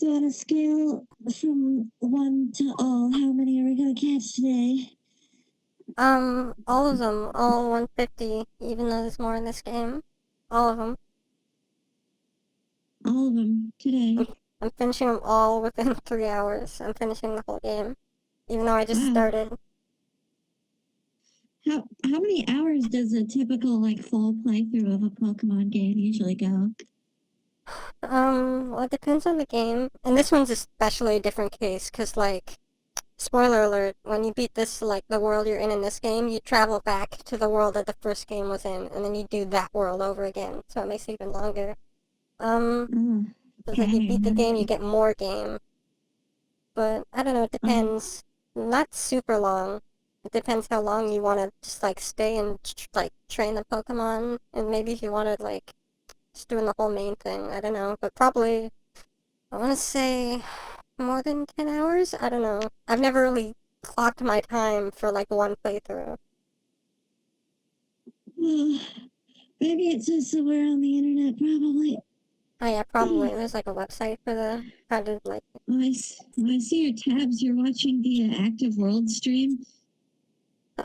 So on a scale from 1 to all, how many are we gonna catch today? All of them, all 150, even though there's more in this game. All of them. All of them I'm, today. I'm finishing them all within 3 hours. I'm finishing the whole game, even though I just Wow. started. How many hours does a typical like full playthrough of a Pokemon game usually go? Well, it depends on the game. And this one's especially a different case, because, like, spoiler alert, when you beat this, like, the world you're in this game, you travel back to the world that the first game was in, and then you do that world over again, so it makes it even longer. Um, Oh, so it's like you beat the pattern, game, you huh? get more game. But, I don't know, it Oh, depends. Not super long. It depends how long you want to just, like, stay and, like, train the Pokemon, and maybe if you want to, like, just doing the whole main thing, I don't know, but probably, I want to say more than 10 hours? I don't know. I've never really clocked my time for like one playthrough. well, maybe it says somewhere on the internet, probably. Oh yeah, probably. There's like a website for the how to like. I see your tabs. You're watching the Active World stream.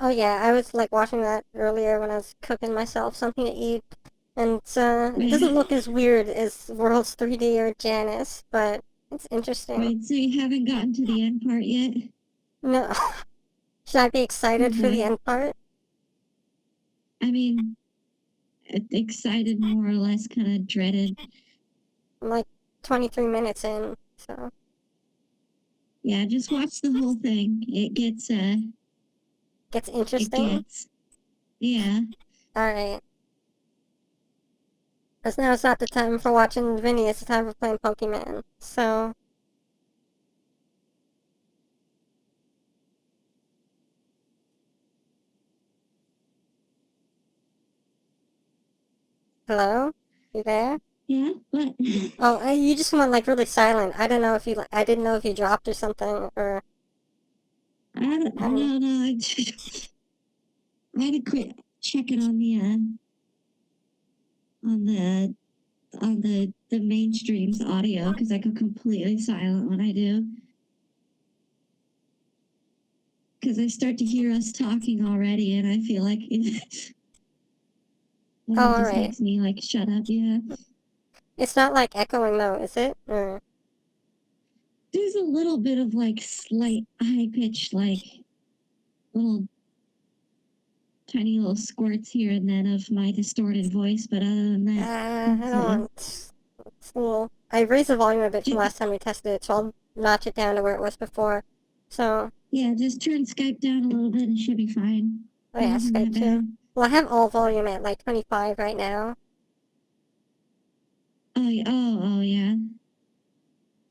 Oh yeah, I was like watching that earlier when I was cooking myself something to eat, and it Yeah. doesn't look as weird as World's 3D or Janice, but it's interesting. Right, so you haven't gotten to the end part yet? No, should I be Oh excited for the boy. end part? I mean, excited more or less, kind of dreaded. I'm like 23 minutes in, so. Yeah, just watch the whole thing. Gets It interesting. gets, yeah. Alright. Because now it's not the time for watching Vinny, it's the time for playing Pokemon. So, hello? You there? Yeah, but Oh, you just went like really silent. I don't know if you, I didn't know if you dropped or something, or, I don't know. no, no. I had to quit checking on on the the mainstream's audio because I go completely silent when I do. Because I start to hear us talking already, and I feel like it, Oh, just alright. makes me like shut up. Yeah, It's not like echoing though, is it? Or, there's a little bit of like slight high pitched like little tiny little squirts here and then of my distorted voice, but other than that, I don't want, it's a little, I raised the volume a bit from just, last time we tested it, so I'll notch it down to where it was before. So, yeah, just turn Skype down a little bit and it should be fine. oh It yeah, isn't that Skype too. bad. Well, I have all volume at like 25 right now, Oh yeah.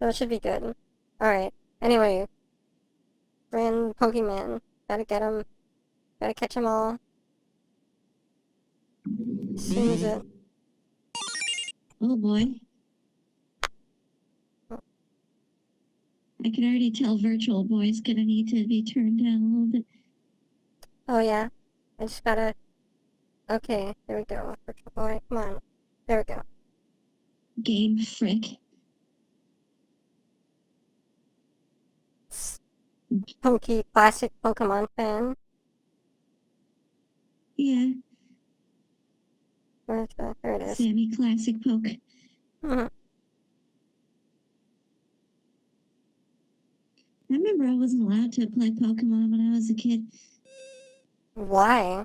so it should be good. Alright. Anyway, friend Pokemon. Gotta get them. Gotta catch them all. As soon as it. Oh boy. I can already tell Virtual Boy's gonna need to be turned down a little bit. Oh yeah. I just gotta. Okay, there we go. Virtual Boy. Come on. There we go. Game frick. Punky classic Pokemon fan. Yeah, Where's the? There it is. Sammy Classic Poke. Mhm. I remember I wasn't allowed to play Pokemon when I was a kid. Why?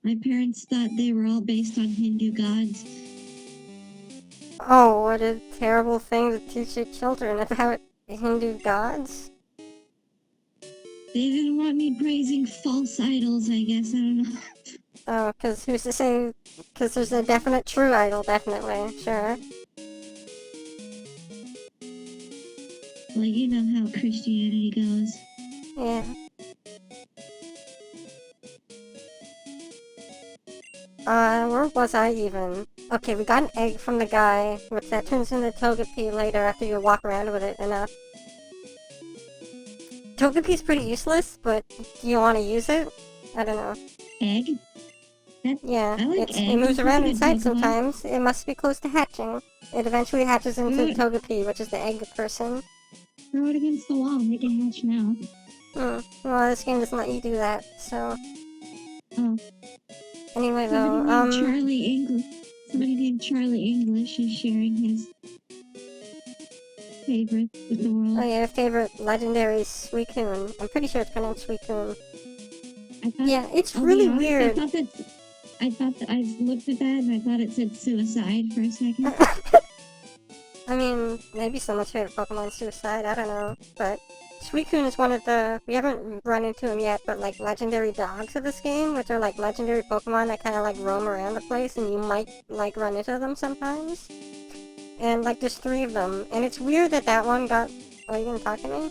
My parents thought they were all based on Hindu gods. Oh, what a terrible thing to teach your children about Hindu gods. They didn't want me praising false idols, I guess. I don't know. Oh, because who's to say? Because there's a definite true idol, definitely. Sure. Well, you know how Christianity goes. Yeah. Where was I even? Okay, we got an egg from the guy, which that turns into Togepi later after you walk around with it enough. Togepi's pretty useless, but do you want to use it? I don't know. Egg? Yeah, I like it egg. moves That's a around good inside Pokemon. sometimes. It must be close to hatching. It eventually hatches into Throw it, Togepi, which is the egg person. throw it against the wall. Make it hatch now. Well, this game doesn't let you do that, so... Oh, Anyway, somebody though, named Charlie English. Somebody named Charlie English is sharing his favorite with the world. Oh yeah, your favorite legendary Suicune. I'm pretty sure it's pronounced Suicune. Yeah, it's really weird. I thought that I looked at that and I thought it said suicide for a second. I mean, maybe someone's favorite Pokemon Suicide, I don't know. But Suicune is one of the... We haven't run into him yet, but like legendary dogs of this game, which are like legendary Pokemon that kind of like roam around the place and you might like run into them sometimes. And like there's 3 of them. And it's weird that that one got... Oh, are you gonna talk to me?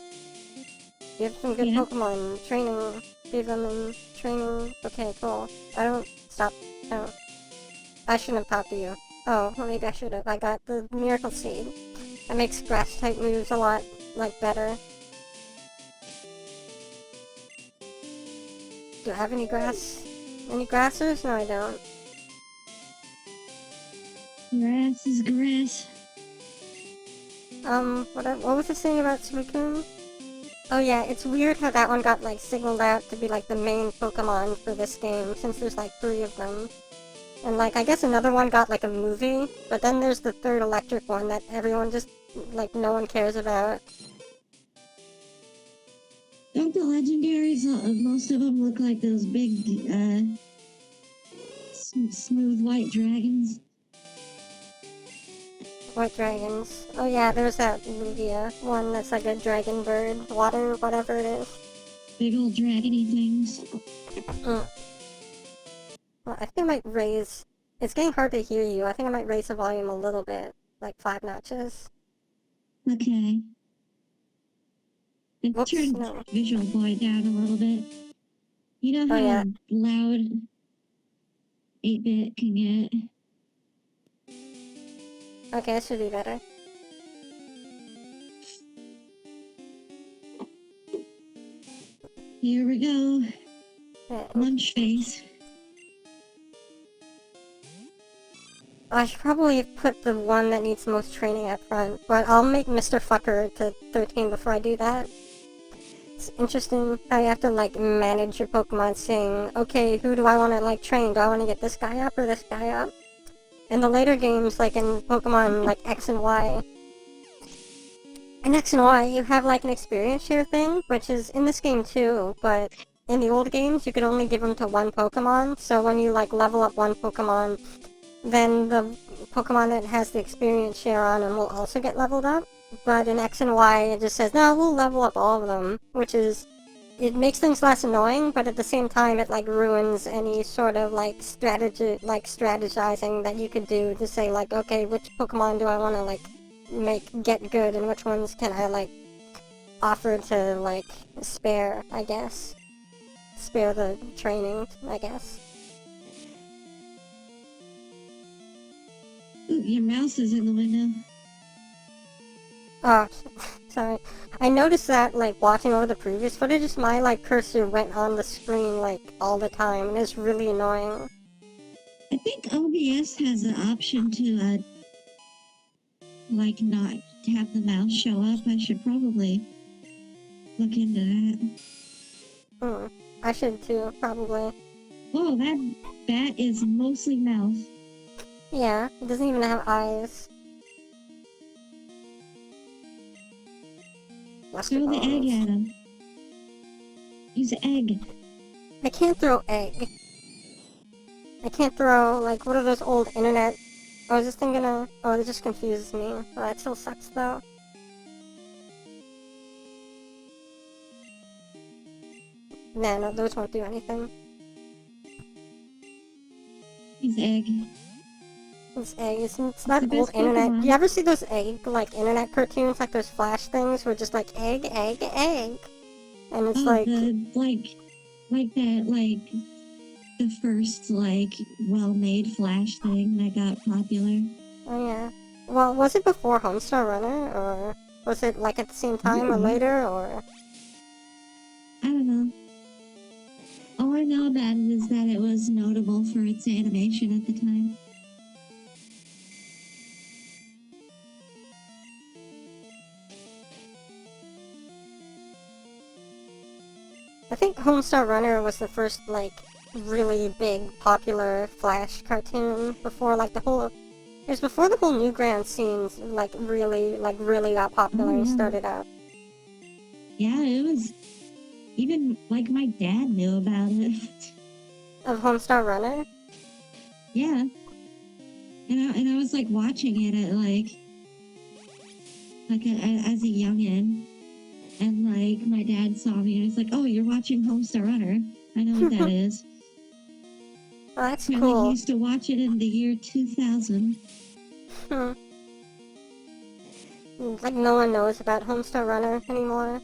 You have some good Pokemon training. Give them in training. Okay, cool. I don't... Stop. No. I shouldn't have talked to you. Oh, well maybe I should have. I got the Miracle Seed. That makes grass type moves a lot, like, better. Do I have any grass? Any grassers? No, I don't. Grass is grass. What was the thing about Suicune? Oh yeah, it's weird how that one got, like, signaled out to be, like, the main Pokemon for this game, since there's, like, 3 of them. And, like, I guess another one got, like, a movie, but then there's the 3rd electric one that everyone just, like, no one cares about. Don't the legendaries, most of them look like those big, smooth white dragons? White dragons. Oh yeah, there's that Lugia one that's like a dragon bird, water, whatever it is. Big old dragony things. Well, I think I might raise... It's getting hard to hear you. I think I might raise the volume a little bit. Like 5 notches. Okay. I Whoops, turned no. Visual Boy down a little bit. You know how loud 8-bit can get? Okay, that should be better. Here we go. Yeah. Lunch face. I should probably put the one that needs the most training up front, but I'll make Mr. Fucker to 13 before I do that. It's interesting how you have to, like, manage your Pokemon saying, okay, who do I want to, like, train? Do I want to get this guy up or this guy up? In the later games, like in Pokemon, like X and Y, in X and Y, you have, like, an experience share thing, which is in this game too, but in the old games, you could only give them to one Pokemon, so when you, like, level up one Pokemon, then the Pokemon that has the experience share on them will also get leveled up. But in X and Y, it just says, no, we'll level up all of them, which is... It makes things less annoying, but at the same time, it, like, ruins any sort of, like, strategizing that you could do to say, like, okay, which Pokemon do I want to, like, get good, and which ones can I, like, offer to, like, spare, I guess. Spare the training, I guess. Ooh, your mouse is in the window. Oh, sorry. I noticed that, like, watching over the previous footage, my, like, cursor went on the screen, like, all the time, and it's really annoying. I think OBS has an option to, like, not have the mouse show up. I should probably look into that. I should too, probably. Oh, that bat is mostly mouth. Yeah, it doesn't even have eyes. Throw the egg at him. Use the egg. I can't throw egg. I can't throw, like, what are those old internet... Oh, is this thing gonna... Oh, it just confuses me. Oh, that still sucks, though. Nah, no, those won't do anything. Use egg. This egg, it's not the old best internet. Pokemon. You ever see those egg, like, internet cartoons, like those flash things, where just, like, egg, egg, egg? And it's like... like the first, like, well-made Flash thing that got popular. Oh, yeah. Well, was it before Homestar Runner, or was it, like, at the same time or later, or... I don't know. All I know about it is that it was notable for its animation at the time. I think Homestar Runner was the first, like, really big, popular Flash cartoon before, like, the whole... It was before the whole Newgrounds scenes, like, really got popular and started out. Yeah, it was... Even, like, my dad knew about it. Of Homestar Runner? Yeah. And I was, like, watching it at, as a youngin'. And, like, my dad saw me and was like, oh, you're watching Homestar Runner. I know what that is. Oh, that's I cool. used to watch it in the year 2000. Like, no one knows about Homestar Runner anymore.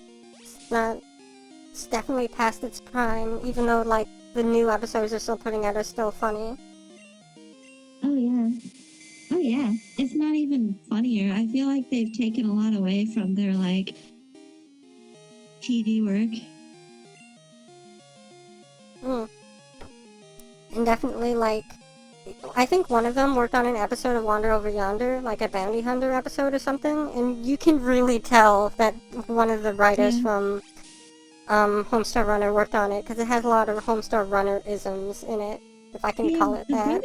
It's definitely past its prime, even though, like, the new episodes are still putting out are still funny. Oh, yeah. Oh, yeah. It's not even funnier. I feel like they've taken a lot away from their, like, TV work. And definitely, like, I think one of them worked on an episode of Wander Over Yonder, like a bounty hunter episode or something, and you can really tell that one of the writers from Homestar Runner worked on it, because it has a lot of Homestar Runner-isms in it, if I can call it that.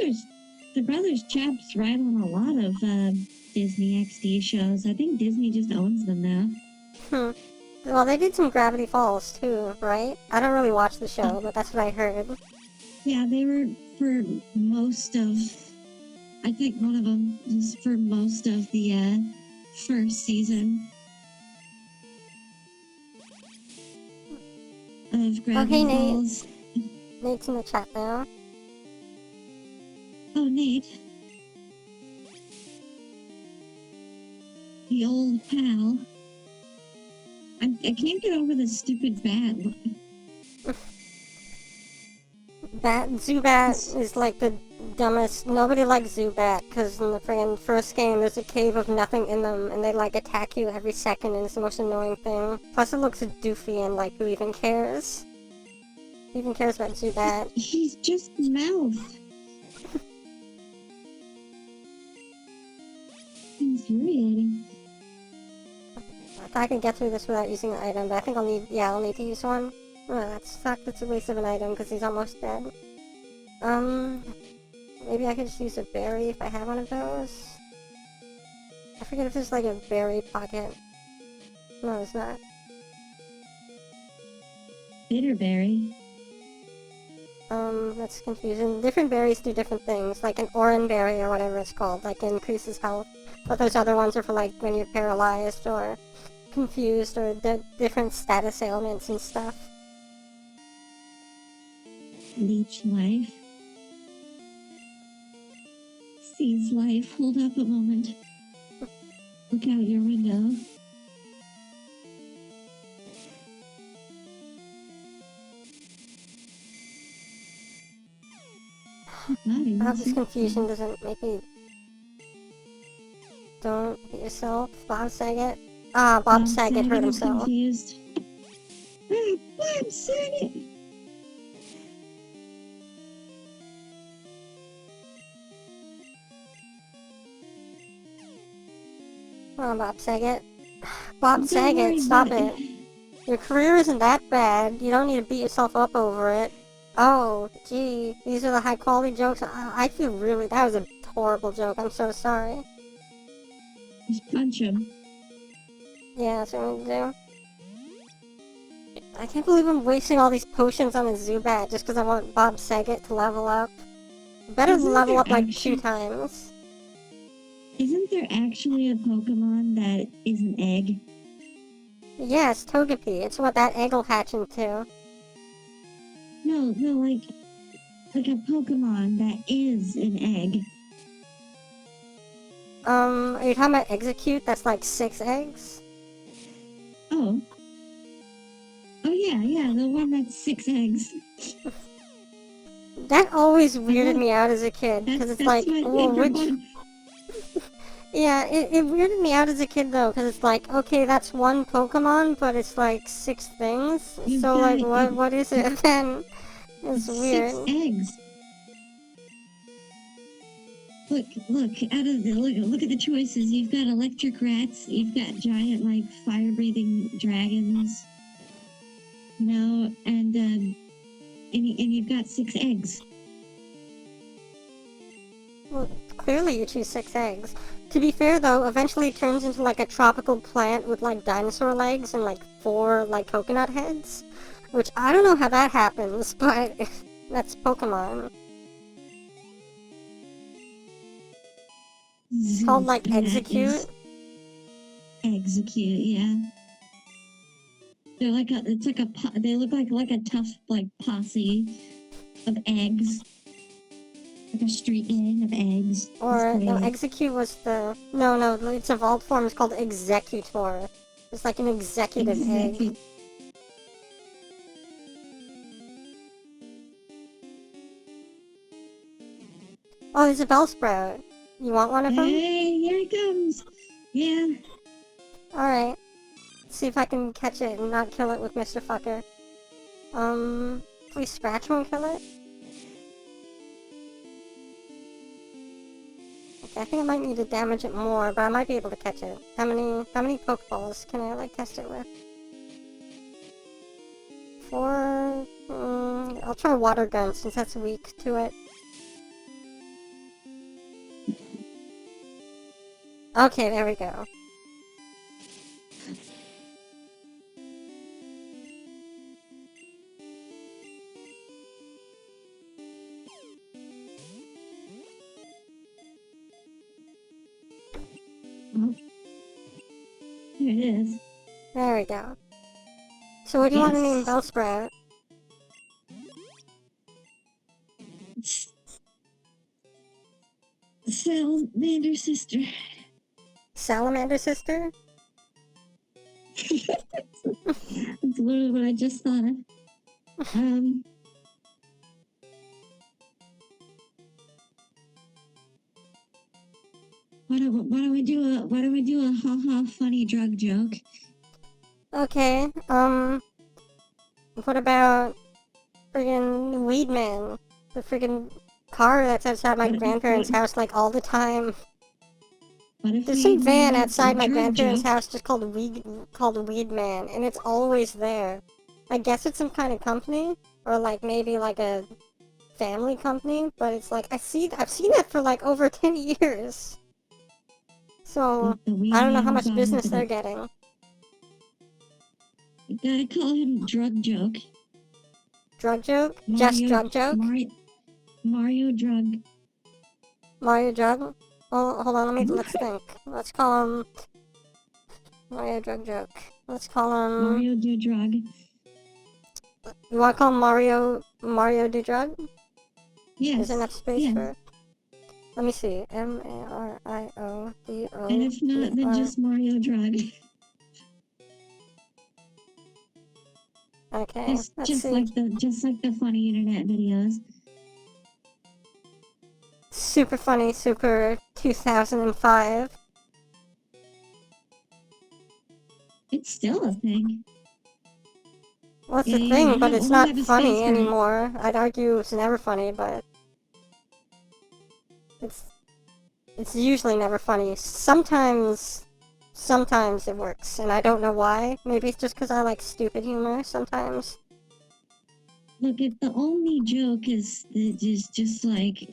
The Brothers Chaps write on a lot of Disney XD shows. I think Disney just owns them now. Well, they did some Gravity Falls, too, right? I don't really watch the show, but that's what I heard. Yeah, they were for most of... I think one of them was for most of the first season of Gravity Falls. Nate's in the chat now. Oh, Nate. The old pal. I can't get over this stupid bat. Zubat is like the dumbest. Nobody likes Zubat because in the friggin' first game there's a cave of nothing in them and they like attack you every second and it's the most annoying thing. Plus it looks doofy and like who even cares? Who even cares about Zubat? He's just mouth. Infuriating. I thought I could get through this without using an item, but I think I'll need to use one. Oh, that sucked. It's a waste of an item because he's almost dead. Maybe I could just use a berry if I have one of those. I forget if there's like a berry pocket. No, there's not. Bitterberry. That's confusing. Different berries do different things, like an orange berry or whatever it's called, like increases health. But those other ones are for like when you're paralyzed or confused or different status ailments and stuff. Leech life. Seize life. Hold up a moment. Look out your window. This confusion doesn't make me... Don't hit yourself, Bob Saget. Ah, Bob Saget hurt himself. Confused. Bob Saget! Come on, Bob Saget. Bob Saget, stop it. Your career isn't that bad. You don't need to beat yourself up over it. Oh, gee, these are the high quality jokes. I feel really... That was a horrible joke. I'm so sorry. Just punch him. Yeah, that's what I'm gonna do. I can't believe I'm wasting all these potions on a Zubat just because I want Bob Saget to level up. Better level up like 2 times. Isn't there actually a Pokemon that is an egg? Yes, Togepi. It's what that egg will hatch into. No, like a Pokemon that is an egg. Are you talking about Execute? That's like 6 eggs? Oh. Oh yeah, the one that's 6 eggs. That always weirded me out as a kid, because it's like, well, which... Yeah, it weirded me out as a kid though, because it's like, okay, that's one Pokemon, but it's like 6 things. So like, what is it then? It's 6 weird. eggs. Look, look at the choices. You've got electric rats, you've got giant, like, fire-breathing dragons, you know, and you've got 6 eggs. Well, clearly you choose 6 eggs. To be fair though, eventually it turns into like a tropical plant with like dinosaur legs and like 4 like coconut heads. Which I don't know how that happens, but that's Pokemon. It's called like Execute. Execute, yeah. They're like they look like a tough, like, posse of eggs. Like a street gang of eggs. Or, no, Execute was the... No, its evolved form is called Executor. It's like an executive egg. Oh, there's a Bellsprout. You want one of them? Hey, here it comes! Yeah. Alright. Let's see if I can catch it and not kill it with Mr. Fucker. Please Scratch won't kill it? Okay, I think I might need to damage it more, but I might be able to catch it. How many Pokeballs can I, like, test it with? 4... I'll try Water Gun since that's weak to it. Okay, there we go. Oh. Here it is. There we go. So what do you want to name Bellsprout? Salamander sister. Salamander sister? That's literally what I just thought of. Why don't we do a ha funny drug joke? Okay, what about friggin' Weed Man? The friggin' car that's outside my grandparents' house like all the time. There's some van outside my grandparents' house just called Weed Man, and it's always there. I guess it's some kind of company, or like maybe like a family company, but it's like I've seen that for like over 10 years. So I don't know how much business they're getting. You gotta call him Drug Joke. Drug joke? Just drug joke? Mario Drug. Mario Drug? Oh, hold on, let's think. Let's call him... Mario Drug Joke. Let's call him... Mario Do Drug. You wanna call him Mario Do Drug? Yes. There's enough space for... Let me see. M-A-R-I-O-D-O... And if not, then just Mario Drug. Okay, let's see. Just like the funny internet videos. Super funny, super 2005. It's still a thing. Well, it's a thing, but it's not funny anymore. I'd argue it's never funny, but... It's usually never funny. Sometimes it works, and I don't know why. Maybe it's just because I like stupid humor sometimes. Look, if the only joke is just like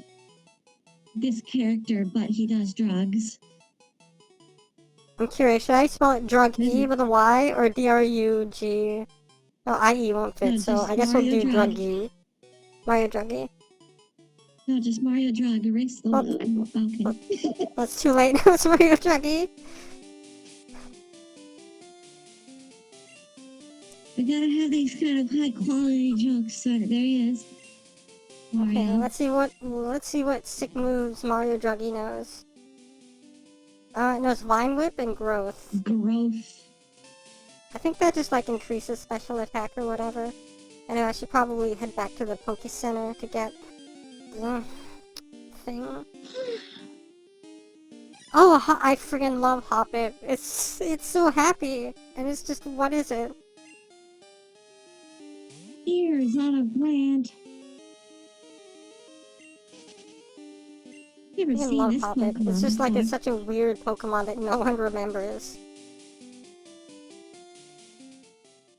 this character, but he does drugs. I'm curious, should I spell it Drug-E with a Y, or D-R-U-G... No, I-E won't fit, so I guess we'll do Drug-E. Mario Drug-E. No, just Mario Drug. Erase the... Okay. That's too late. It's Mario Drug-E. We gotta have these kind of high quality jokes. So there he is. Mario. Okay, let's see what sick moves Mario Drug-E knows. It knows Vine Whip and Growth. Growth. I think that just like increases special attack or whatever. Anyway, I should probably head back to the Poke Center to get the thing. Oh, I friggin' love Hoppip. It's so happy, and it's just, what is it? Ears on a plant. Never I seen love this Hoppip. It's Pokemon just like before. it's such a weird Pokemon that no one remembers.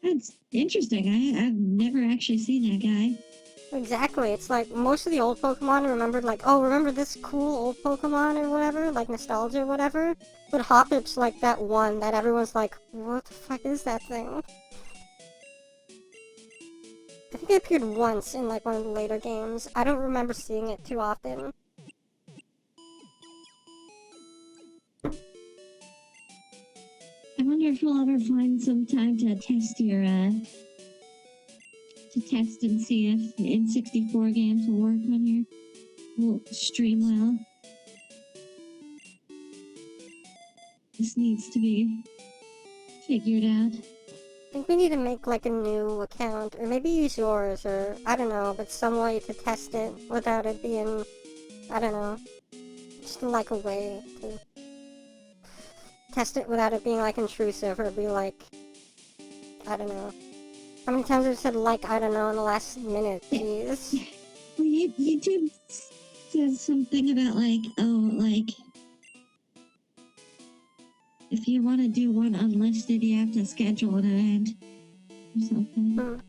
That's interesting. I've never actually seen that guy. Exactly. It's like most of the old Pokemon remembered like, oh, remember this cool old Pokemon or whatever, like nostalgia or whatever. But Hoppip's like that one that everyone's like, what the fuck is that thing? I think it appeared once in like one of the later games. I don't remember seeing it too often. I wonder if we'll ever find some time to test your to test and see if the N64 games will work on your will stream well. This needs to be figured out. I think we need to make like a new account, or maybe use yours, or I don't know, but some way to test it without it being, I don't know, just like a way to test it without it being like intrusive or be like, I don't know. How many times have I said like, I don't know, in the last minute, jeez. Well, YouTube says something about like, oh, like if you want to do one unlisted, you have to schedule an event or something.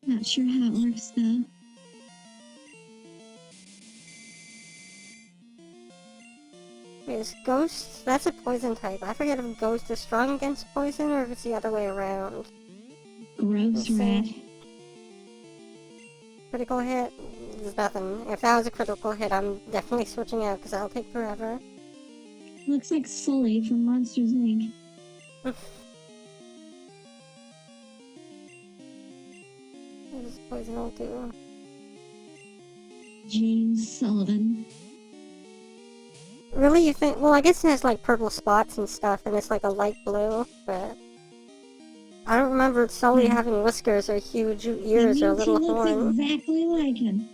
Not sure how it works though. Is Ghost, that's a poison type. I forget if Ghost is strong against poison or if it's the other way around. Gross rat. Critical hit? There's nothing. If that was a critical hit, I'm definitely switching out because that'll take forever. Looks like Sully from Monsters Inc. What does poison will do? James Sullivan. Really, you think? Well, I guess it has like purple spots and stuff, and it's like a light blue, but I don't remember Sully having whiskers or huge ears or a little he horn. looks exactly like him.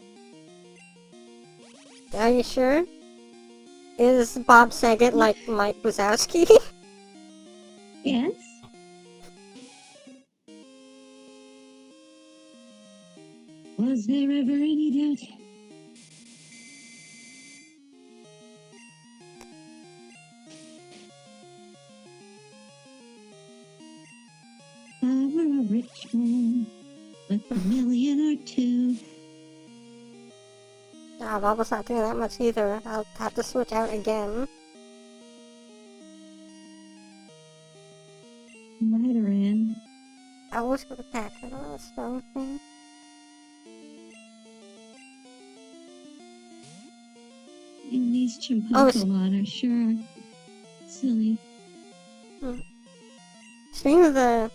Are you sure? Is Bob Saget like Mike Wazowski? Yes. Was there ever any doubt? I were a rich man with a million or two. Ah, Bob's not doing that much either. I'll have to switch out again. Nidoran. I always go to attack. I don't know what's wrong with me. And these Oh, Chimpokemon are sure silly. Speaking of the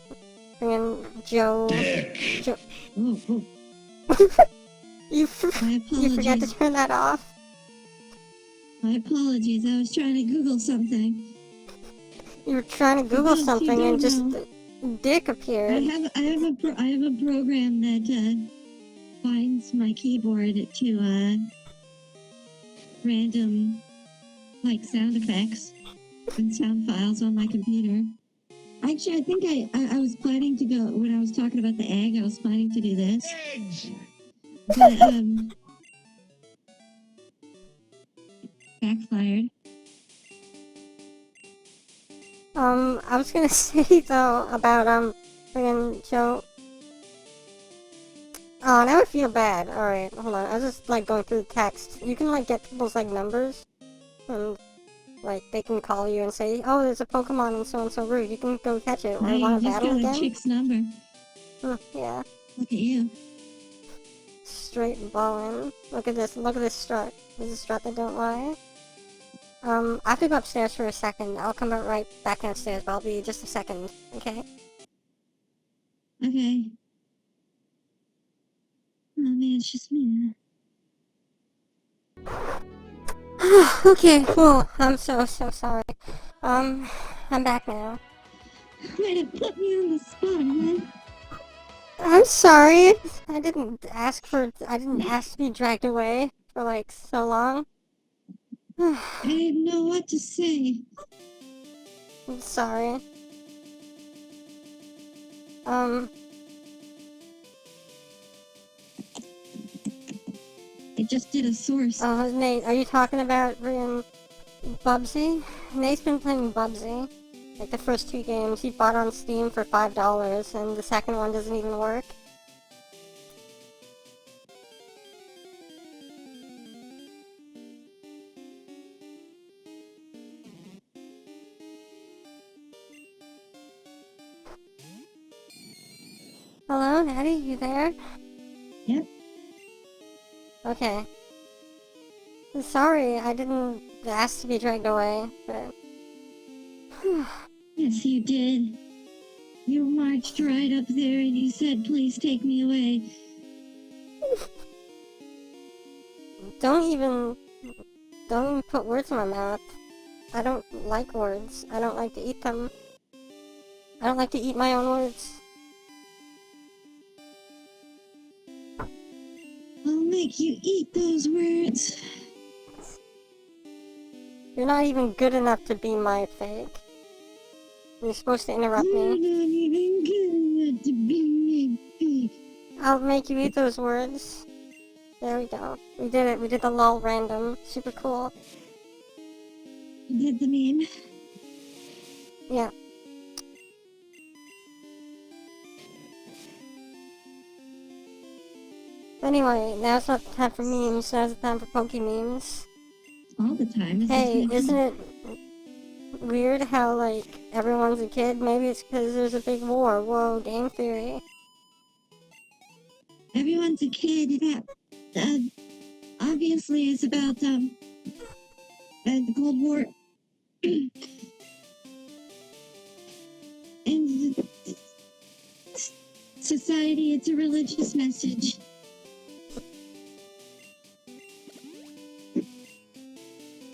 friggin' Joe... Oh, oh. you My you forgot to apologies. turn that off? My apologies. I was trying to Google something. You were trying to Google those who something and don't just know, Dick I appeared. have a program that finds my keyboard to random like sound effects and sound files on my computer. Actually, I think I was planning to go when I was talking about the egg. I was planning to do this, but backfired. I was gonna say though about friggin' Joe. Oh, now I feel bad. Alright, hold on. I was just like going through the text. You can like get people's like numbers, and like they can call you and say, "Oh, there's a Pokemon in so and so route. You can go catch it. Or Hey, want you to just battle got a again?" chick's number. Yeah, Look at you. straight ballin'. Look at this. Look at this strut. This is a strut that don't lie. I have to go upstairs for a second. I'll come right back downstairs, but I'll be just a second. Okay. Okay. Oh man, it's just me. Okay, cool. I'm so sorry. I'm back now. Way to put me on the spot, man. I'm sorry. I didn't ask to be dragged away for like so long. I didn't know what to say. I'm sorry. It just did a source. Nate, are you talking about Bubsy? Nate's been playing Bubsy. Like the first 2 games he bought on Steam for $5, and the second one doesn't even work. Hello, Natty, you there? Yep. Okay. Sorry, I didn't ask to be dragged away, but... Yes, you did. You marched right up there and you said, please take me away. Don't even put words in my mouth. I don't like words. I don't like to eat them. I don't like to eat my own words. I'll make you eat those words. You're not even good enough to be my fake. You're supposed to interrupt You're me. not even good enough to be me. I'll make you eat those words. There we go. We did it. We did the lol random. Super cool. You did the meme. Yeah. Anyway, now's not the time for memes. Now's the time for Pokememes. All the time. Hey, isn't it weird how, like, everyone's a kid? Maybe it's because there's a big war. Whoa, game theory. Everyone's a kid. Obviously, it's about the Cold War. And society, it's a religious message.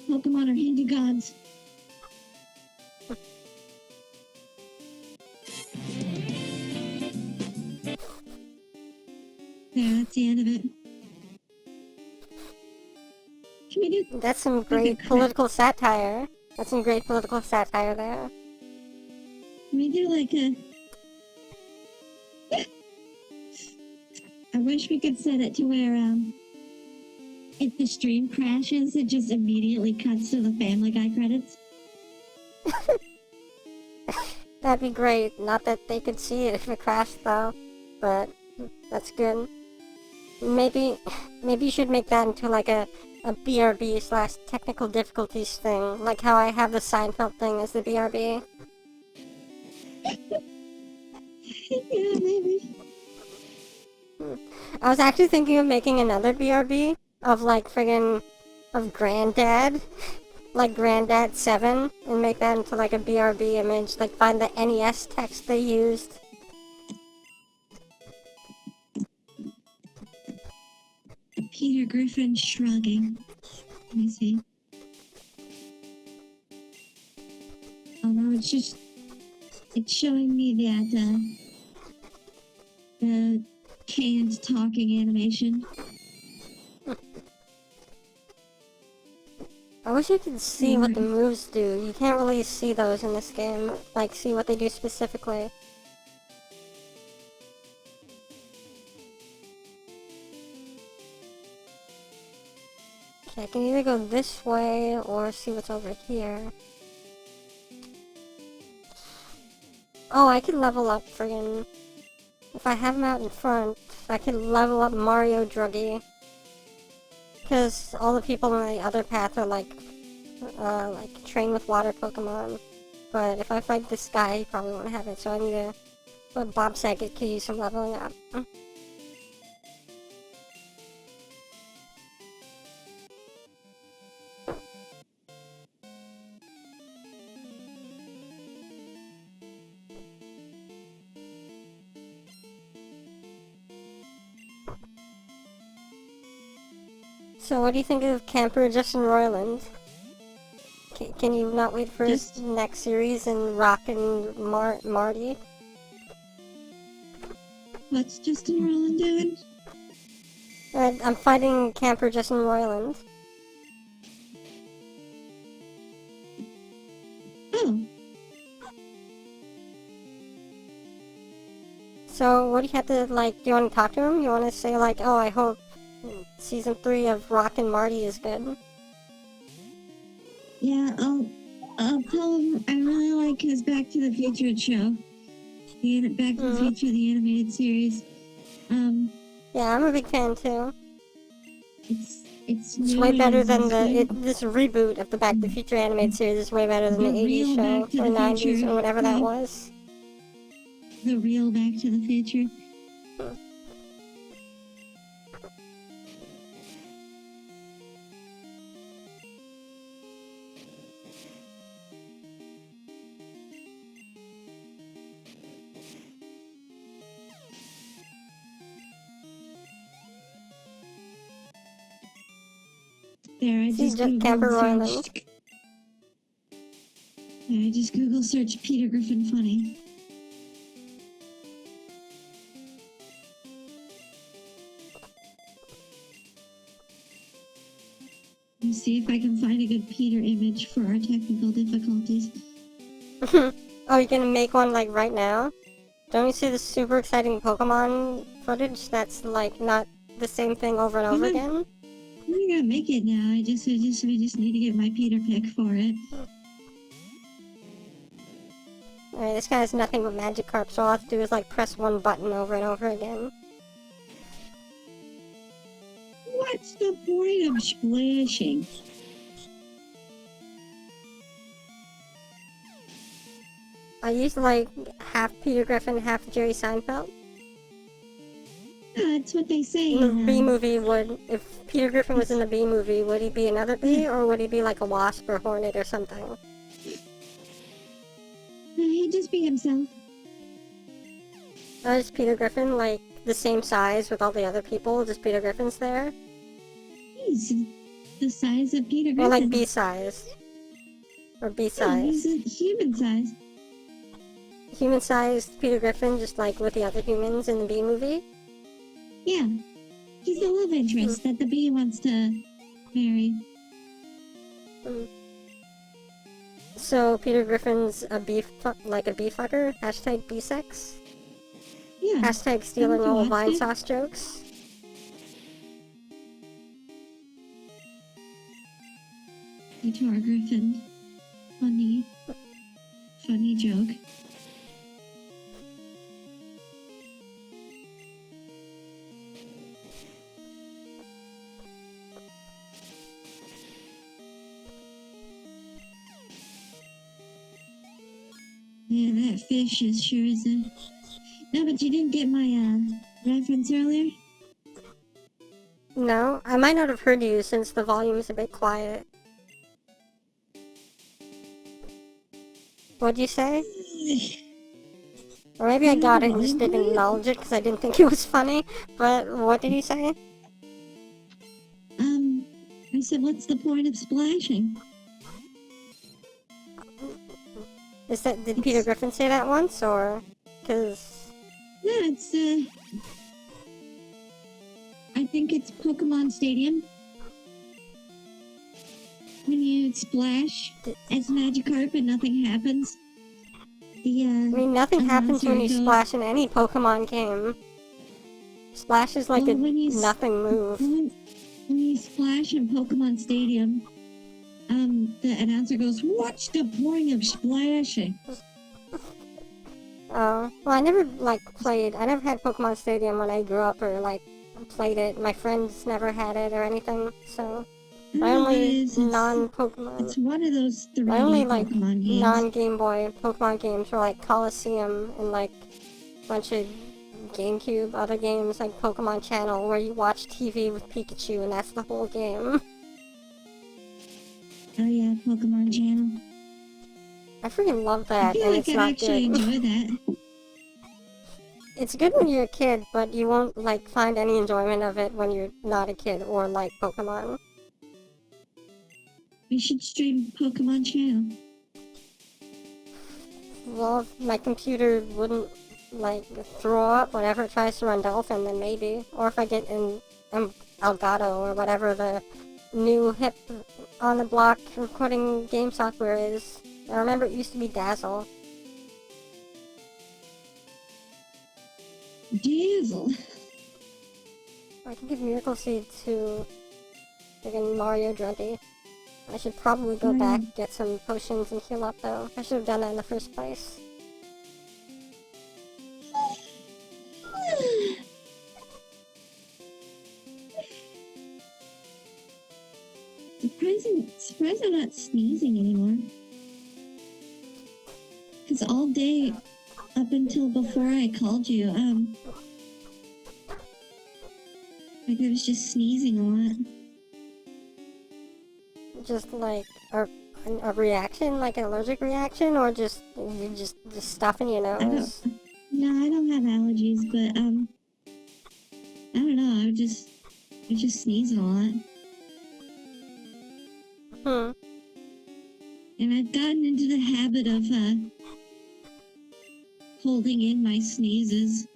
Pokemon are Hindu gods. There, that's the end of it. Can we do... That's some great political satire. That's some great political satire there. Can we do like a... I wish we could set it to where, if the stream crashes, it just immediately cuts to the Family Guy credits. That'd be great. Not that they could see it if it crashed, though. But that's good. Maybe you should make that into like a BRB / technical difficulties thing. Like how I have the Seinfeld thing as the BRB. Yeah, maybe. I was actually thinking of making another BRB of like friggin' of Granddad. Like Granddad 7, and make that into like a BRB image. Like find the NES text they used. Peter Griffin shrugging. Let me see. Oh no, it's showing me that, the canned talking animation. I wish you could see what the moves do. You can't really see those in this game. Like, see what they do specifically. Okay, I can either go this way or see what's over here. Oh, I can level up friggin'... If I have him out in front, I can level up Mario Druggy. Because all the people on the other path are like train with water Pokemon. But if I fight this guy, he probably won't have it, so I need to... But Bob Saget could use some leveling up. So what do you think of Camper Justin Roiland? Can you not wait for his next series in Rock and Marty? What's Justin Roiland doing? I'm fighting Camper Justin Roiland. Oh. So, what do you have to, like, do you want to talk to him? You want to say, like, oh, I hope Season 3 of Rock and Marty is good? Yeah, I'll tell him I really like his Back to the Future show. The Back to the Future, the animated series. Yeah, I'm a big fan, too. It's way better than good. this reboot of the Back to the Future animated series is way better than the 80s show, or 90s, or whatever that was. The real Back to the Future. There, I just Google searched Peter Griffin funny. Let's see if I can find a good Peter image for our technical difficulties. Oh, you're gonna make one, like, right now? Don't you see the super exciting Pokemon footage that's, like, not the same thing over and over again? I'm gonna make it now. I just need to get my Peter pick for it. Alright, this guy has nothing but Magikarp, so all I have to do is, like, press one button over and over again. What's the point of splashing? I used, like, half Peter Griffin, half Jerry Seinfeld. That's what they say. The bee movie would, if Peter Griffin was in the bee movie, would he be another bee, or would he be like a wasp or hornet or something? He'd just be himself. Or is Peter Griffin, like, the same size with all the other people, just Peter Griffin's there? He's the size of Peter Griffin. Or like bee-sized. Or bee-sized. Yeah, he's a human size. Human-sized Peter Griffin, just like with the other humans in the bee movie? Yeah. He's the love interest that the bee wants to marry. So Peter Griffin's a bee fucker? Hashtag bee-sex? Yeah. Hashtag stealing all Vine Sauce jokes? Guitar Griffin. Funny joke. Yeah, that fish is sure is a... No, but you didn't get my, reference earlier? No, I might not have heard you since the volume is a bit quiet. What'd you say? Or maybe I got it and just didn't acknowledge it because I didn't think it was funny, but what did you say? I said, what's the point of splashing? Did Peter Griffin say that once, or? Cause... No, it's, I think it's Pokemon Stadium. When you splash as Magikarp and nothing happens. I mean, nothing happens when you splash in any Pokemon game. Splash is like a nothing move. When you splash in Pokemon Stadium, the announcer goes, "What's the point of splashing?" Oh, well, I never, I never had Pokemon Stadium when I grew up or, played it. My friends never had it or anything, so... My only non-Pokemon... It's one of those 3D my only, Pokemon games. non-Game Boy Pokemon games were, Coliseum and, a bunch of GameCube other games, like Pokemon Channel, where you watch TV with Pikachu, and that's the whole game. Oh yeah, Pokemon Channel. I freaking love that, I feel like I'd actually enjoy that. It's good when you're a kid, but you won't, find any enjoyment of it when you're not a kid or like Pokemon. We should stream Pokemon Channel. Well, if my computer wouldn't, throw up whenever it tries to run Dolphin, then maybe. Or if I get in Elgato or whatever the new hip on-the-block recording game software is. I remember it used to be Dazzle. Diesel. I can give Miracle Seed to friggin' Mario Drunty. I should probably go back, get some potions, and heal up, though. I should have done that in the first place. Surprised I'm not sneezing anymore. Because all day, up until before I called you, like I was just sneezing a lot. Just like a reaction, like an allergic reaction, or just stuff in your nose? No, I don't have allergies, but I don't know. I just sneezing a lot. And I've gotten into the habit of holding in my sneezes,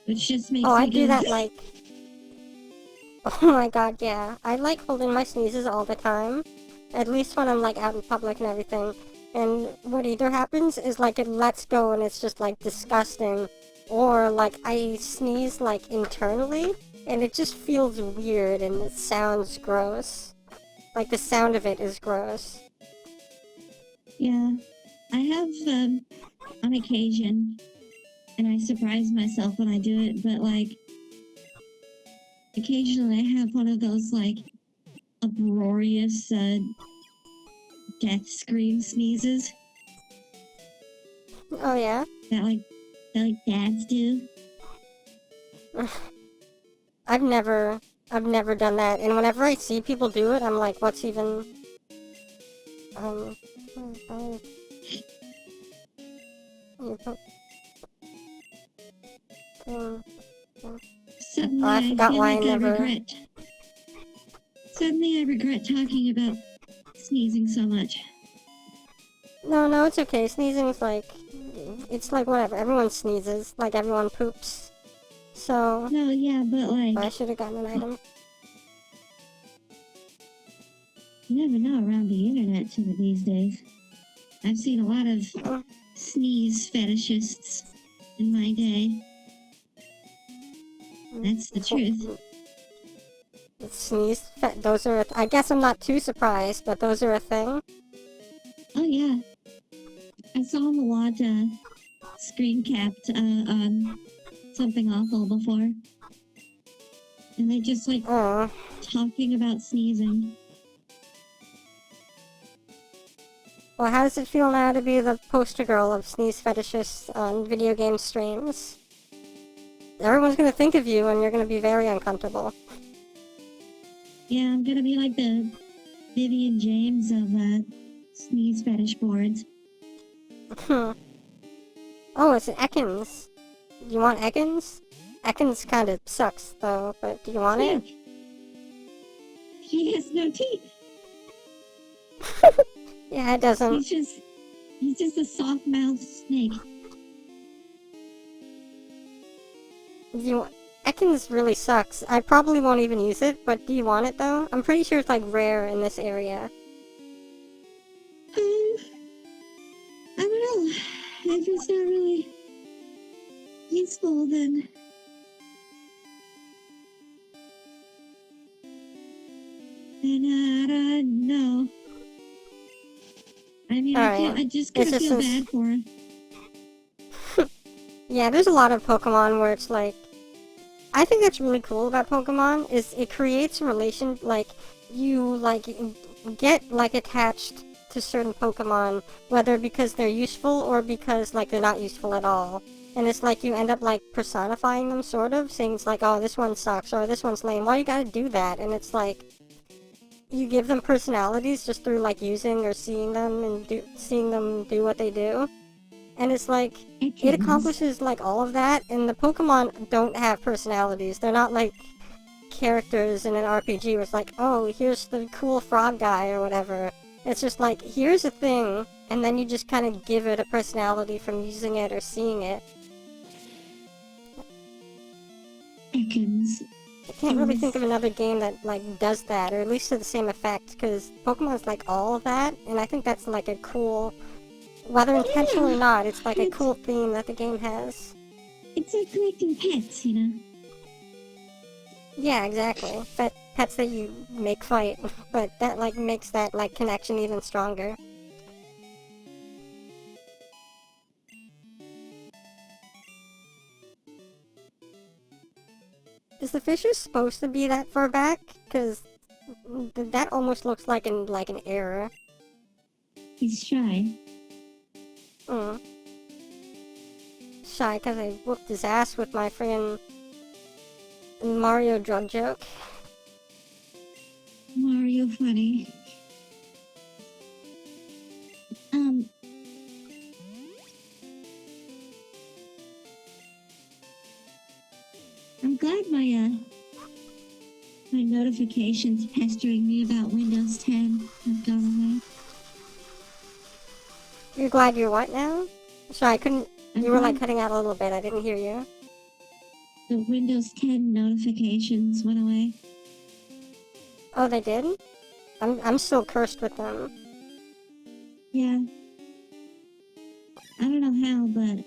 which just makes. Oh, I do that like. Oh my god, yeah. I like holding my sneezes all the time. At least when I'm like out in public and everything. And what either happens is like it lets go and it's just like disgusting. Or like I sneeze like internally and it just feels weird and it sounds gross. Like the sound of it is gross. Yeah. I have on occasion, and I surprise myself when I do it, but like occasionally I have one of those like uproarious death scream sneezes. Oh yeah? That like dads do. I've never done that, and whenever I see people do it, I'm like, what's even Suddenly I forgot feel why like I never... Suddenly I regret talking about sneezing so much. No, it's okay. Sneezing's like... It's like whatever. Everyone sneezes. Like, everyone poops. So... No, yeah, but like... I should have gotten an item. You never know around the internet these days. I've seen a lot of sneeze fetishists in my day. That's the truth. Sneeze? Those are... I guess I'm not too surprised, but those are a thing? Oh, yeah. I saw them a lot screen capped on Something Awful before. And they just like talking about sneezing. Well, how does it feel now to be the poster girl of sneeze fetishists on video game streams? Everyone's gonna think of you and you're gonna be very uncomfortable. Yeah, I'm gonna be like the Vivian James of sneeze fetish boards. Oh, it's an Ekans. Do you want Ekans? Ekans kind of sucks, though, but do you want it? He has no teeth. Yeah, it doesn't. He's just a soft-mouthed snake. Ekans really sucks. I probably won't even use it, but do you want it, though? I'm pretty sure it's, like, rare in this area. I don't know. If it's not really useful, then... I don't know. I mean, I just kind of feel bad for him. Yeah, there's a lot of Pokemon where it's like... I think that's really cool about Pokemon, is it creates a relation, like, you, like, get, like, attached to certain Pokemon, whether because they're useful or because, like, they're not useful at all. And it's like you end up, like, personifying them, sort of, saying it's like, oh, this one sucks, or this one's lame, why you gotta do that? And it's like... You give them personalities just through, like, using or seeing them and seeing them do what they do. And it's like, it accomplishes, like, all of that, and the Pokemon don't have personalities. They're not, like, characters in an RPG where it's like, oh, here's the cool frog guy or whatever. It's just like, here's a thing, and then you just kind of give it a personality from using it or seeing it. Ekans. I can't really think of another game that, like, does that, or at least to the same effect, because Pokemon's, like, all of that, and I think that's, like, a cool... Whether intentional or not, it's, like, a cool theme that the game has. It's like collecting pets, you know? Yeah, exactly. But pets that you make fight, but that like makes that like connection even stronger. Is the fisher supposed to be that far back? Cause that almost looks like an error. He's shy. Mm. Shy cause I whooped his ass with my friggin' Mario drug joke. Mario funny. I'm glad my notifications pestering me about Windows 10 have gone away. You're glad you're what now? Sorry, I couldn't. I'm You were like glad cutting out a little bit. I didn't hear you. the Windows 10 notifications went away. Oh, they did? I'm still cursed with them. Yeah. I don't know how, but...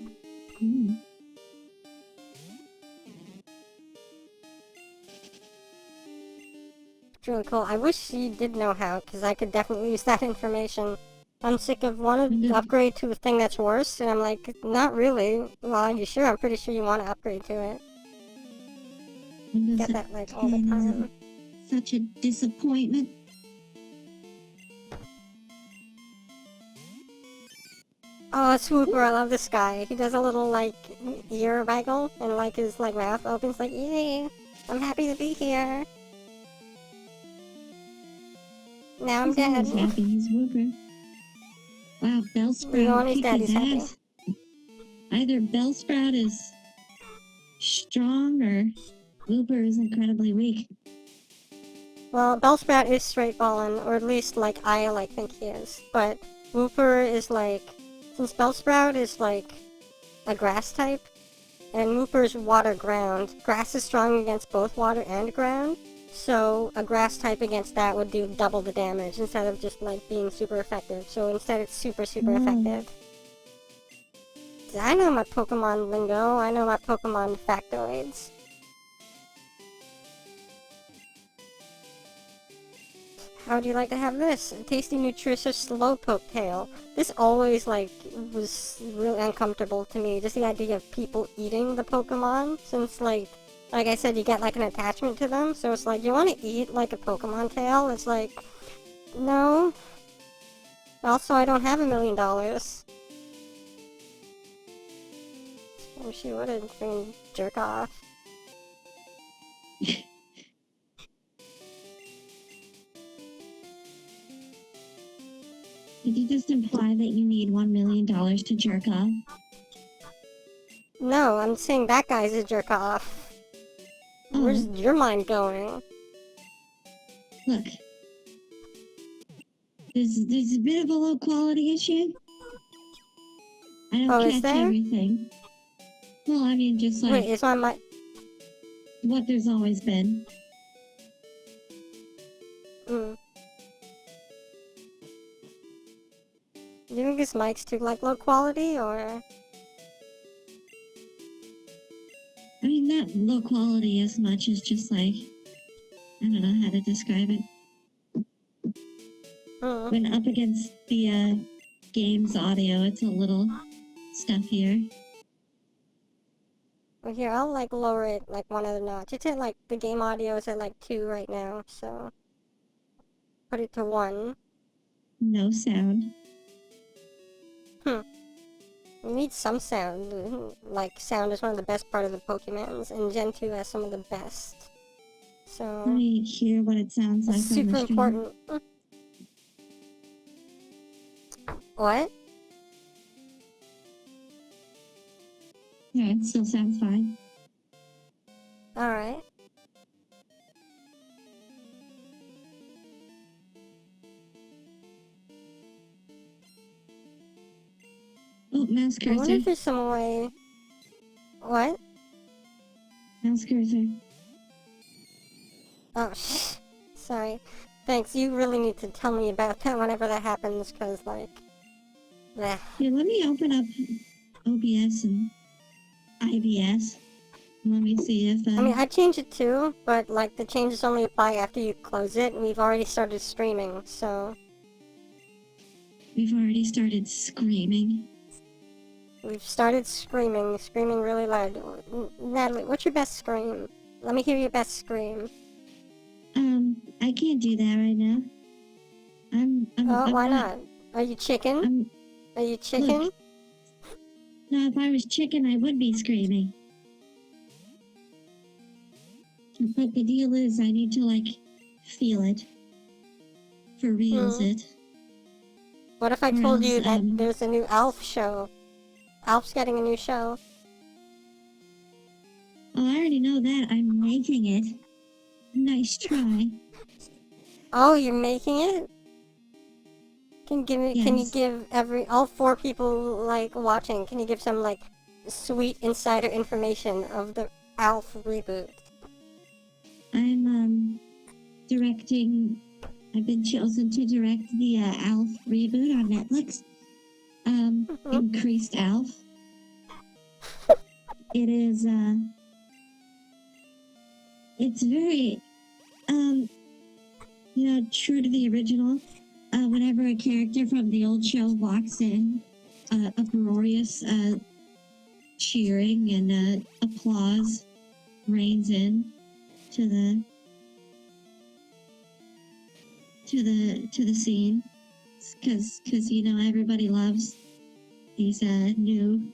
It's really cool. I wish you did know how, because I could definitely use that information. I'm sick of wanting to upgrade to a thing that's worse, and I'm like, not really. Well, are you sure? I'm pretty sure you want to upgrade to it. Windows Get that like all the 10 time. is such a disappointment. Oh, Swooper, I love this guy. He does a little like ear waggle, and like his like mouth opens like, yay, I'm happy to be here. Now I'm He's always dead. happy. He's Whooper. Wow, You know Bellsprout when he's kicked dead, his he's happy. ass. Either Bellsprout is strong or Whooper is incredibly weak. Well, Bellsprout is straight balling, or at least like I like think he is. But Wooper is like, since Bellsprout is like a grass type, and Wooper's water ground, grass is strong against both water and ground. So a grass type against that would do double the damage instead of just like being super effective. So instead it's super effective. I know my Pokemon lingo, I know my Pokemon factoids. How would you like to have this? A tasty, nutritious Slowpoke tail. This always, like, was really uncomfortable to me. Just the idea of people eating the Pokemon. Since, like I said, you get, like, an attachment to them. So it's like, you want to eat, like, a Pokemon tail? It's like, no. Also, I don't have $1 million. Oh, she would have been jerk off. Did you just imply that you need $1 million to jerk off? No, I'm saying that guy's a jerk off. Oh. Where's your mind going? Look. There's a bit of a low quality issue. I don't catch everything. Well, I mean, just like... Wait, is my mic... what there's always been. Do you think this mic's too, like, low quality, or...? I mean, not low quality as much as just, like... I don't know how to describe it. When up against the, game's audio, it's a little stuffier. Well, here, I'll, like, lower it, like, one other notch. It's at, like, the game audio is at, like, 2 right now, so... Put it to 1. No sound. You need some sound. Like, sound is one of the best part of the Pokemans, and Gen 2 has some of the best. So... Let me hear what it sounds like on the super stream. important. What? Yeah, it still sounds fine. Alright. Oh, mouse I wonder cursor. if there's some way... What? Mouse cursor. Oh, sorry. Thanks, you really need to tell me about that whenever that happens, because, like... Yeah, let me open up OBS and IBS. Let me see if I mean, I changed it too, but like the changes only apply after you close it, and we've already started streaming, so we've already started screaming. we've started screaming really loud. Natalie, what's your best scream? Let me hear your best scream. I can't do that right now. I'm Why not? Are you chicken? Are you chicken? Look, no, if I was chicken, I would be screaming. But the deal is, I need to, like, feel it. For reals it. What if I told you that there's a new Alf show? Alf's getting a new show. Oh, I already know that. I'm making it. Nice try. Oh, you're making it? Can you give all 4 people like watching? Can you give some like sweet insider information of the Alf reboot? I'm directing. I've been chosen to direct the Alf reboot on Netflix. Increased Alf. It is it's very true to the original. Whenever a character from the old show walks in, uproarious cheering and applause reigns in to the scene, because everybody loves these new.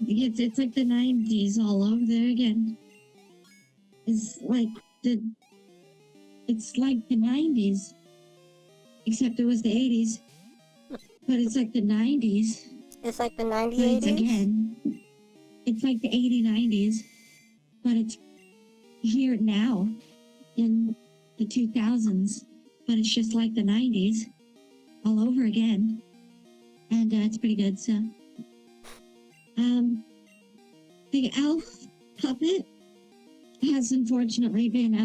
It's like the 90s all over there again. It's like the 90s. Except it was the 80s. But it's like the 90s. It's like the 90s? But it's again. It's like the 90s. But it's here now. In the 2000s. But it's just like the 90s. All over again. And it's pretty good, so. The Alf puppet has unfortunately been,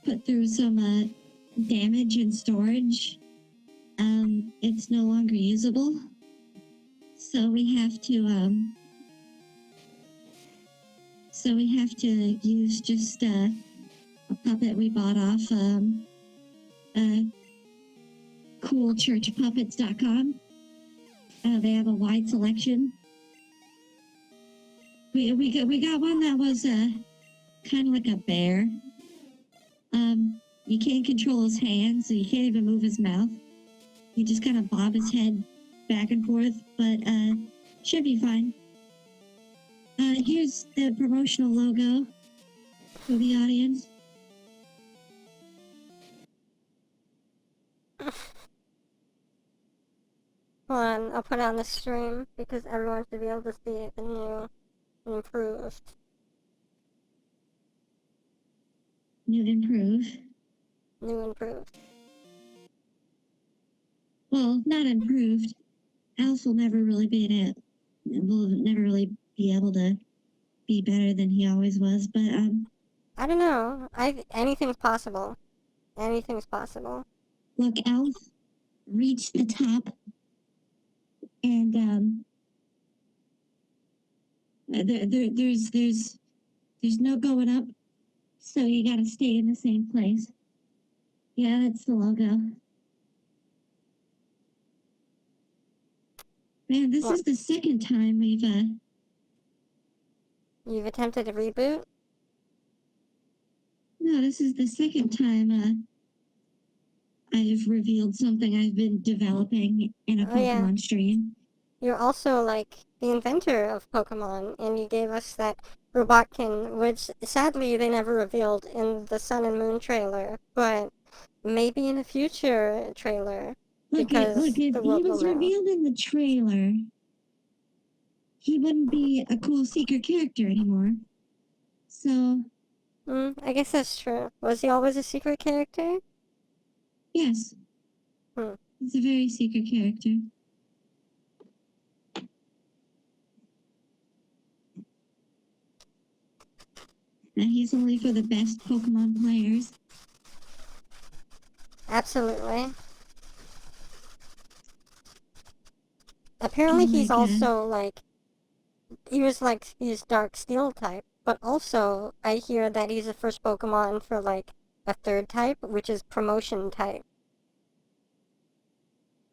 put through some damage and storage. It's no longer usable, so we have to use just a puppet we bought off CoolChurchPuppets.com. They have a wide selection. We got one that was kind of like a bear. You can't control his hands, so you can't even move his mouth. You just kind of bob his head back and forth, but should be fine. Here's the promotional logo for the audience. Hold on, I'll put it on the stream because everyone should be able to see the new improved. New improved. Well, not improved. Alf will never really be able to be better than he always was, but I don't know. Anything's possible. Anything's possible. Look, Alf reached the top, and there's no going up, so you gotta stay in the same place. Yeah, that's the logo. Man, this is the second time You've attempted a reboot? No, this is the second time I've revealed something I've been developing in a Pokemon stream. You're also like the inventor of Pokemon, and you gave us that Robotkin, which sadly they never revealed in the Sun and Moon trailer, but maybe in a future trailer. Look, if he was revealed in the trailer, he wouldn't be a cool secret character anymore. So... I guess that's true. Was he always a secret character? Yes. He's a very secret character. And he's only for the best Pokemon players. Absolutely. apparently he's like also like he's Dark Steel type, but also I hear that he's the first Pokemon for like a third type, which is Promotion type.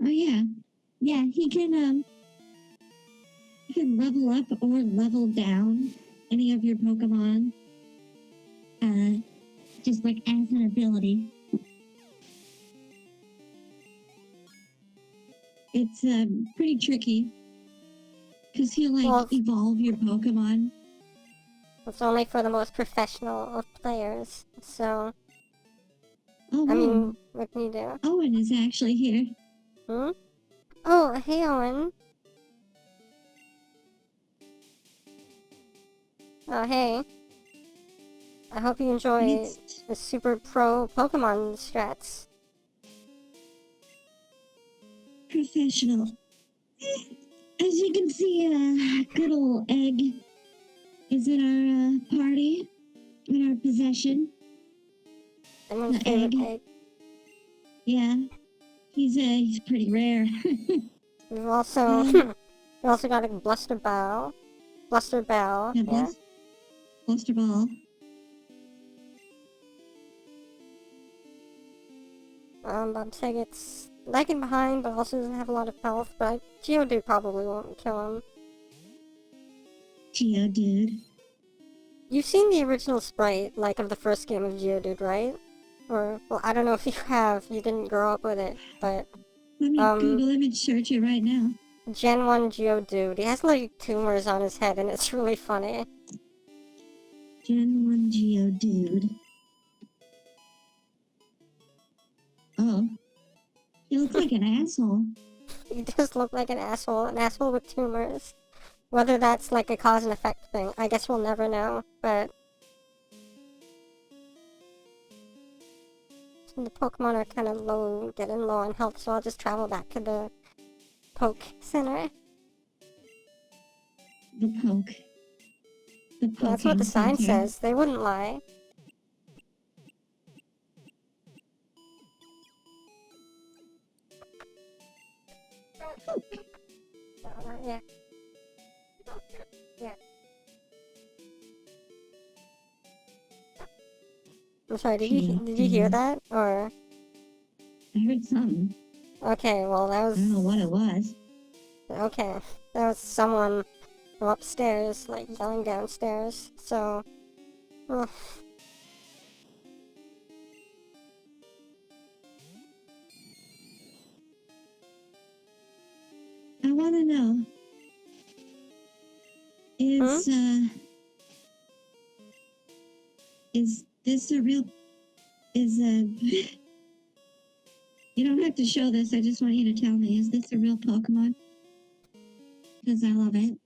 oh yeah, yeah. He can level up or level down any of your Pokemon. Just like as an ability. It's pretty tricky because he'll like Well, evolve your Pokemon. it's only for the most professional of players. So, Oh I wow, mean, what can you do? Owen is actually here. Hmm? Oh, hey, Owen. Oh, hey. I hope you enjoy It's the super pro Pokemon strats. professional. As you can see, good old Egg is in our party, in our possession. Everyone's The favorite Egg. egg. Yeah, he's pretty rare. We've also, uh, we also got a Bluster Bow. Bluster Bow, yeah, yeah. Buster Ball. I'm saying it's lagging behind, but also doesn't have a lot of health, but Geodude probably won't kill him. Geodude. You've seen the original sprite, like, of the first game of Geodude, right? Or, well, I don't know if you have, you didn't grow up with it, but, Let me Google image search it right now. Gen 1 Geodude, he has, like, tumors on his head, and it's really funny. Gen 1 Geodude. Oh. He looks like an asshole. He does look like an asshole with tumors. Whether that's, like, a cause and effect thing, I guess we'll never know, but... the Pokemon are kind of low, getting low on health, so I'll just travel back to the Poke Center. The poke. The That's what the poking sign center. says. They wouldn't lie. Yeah. Yeah. I'm sorry, did you hear that? Or... I heard something. okay, well that was... I don't know what it was. okay. That was someone from upstairs, like, yelling downstairs, so... ugh. I want to know. Is this a real... Is you don't have to show this. I just want you to tell me. Is this a real Pokemon? Because I love it.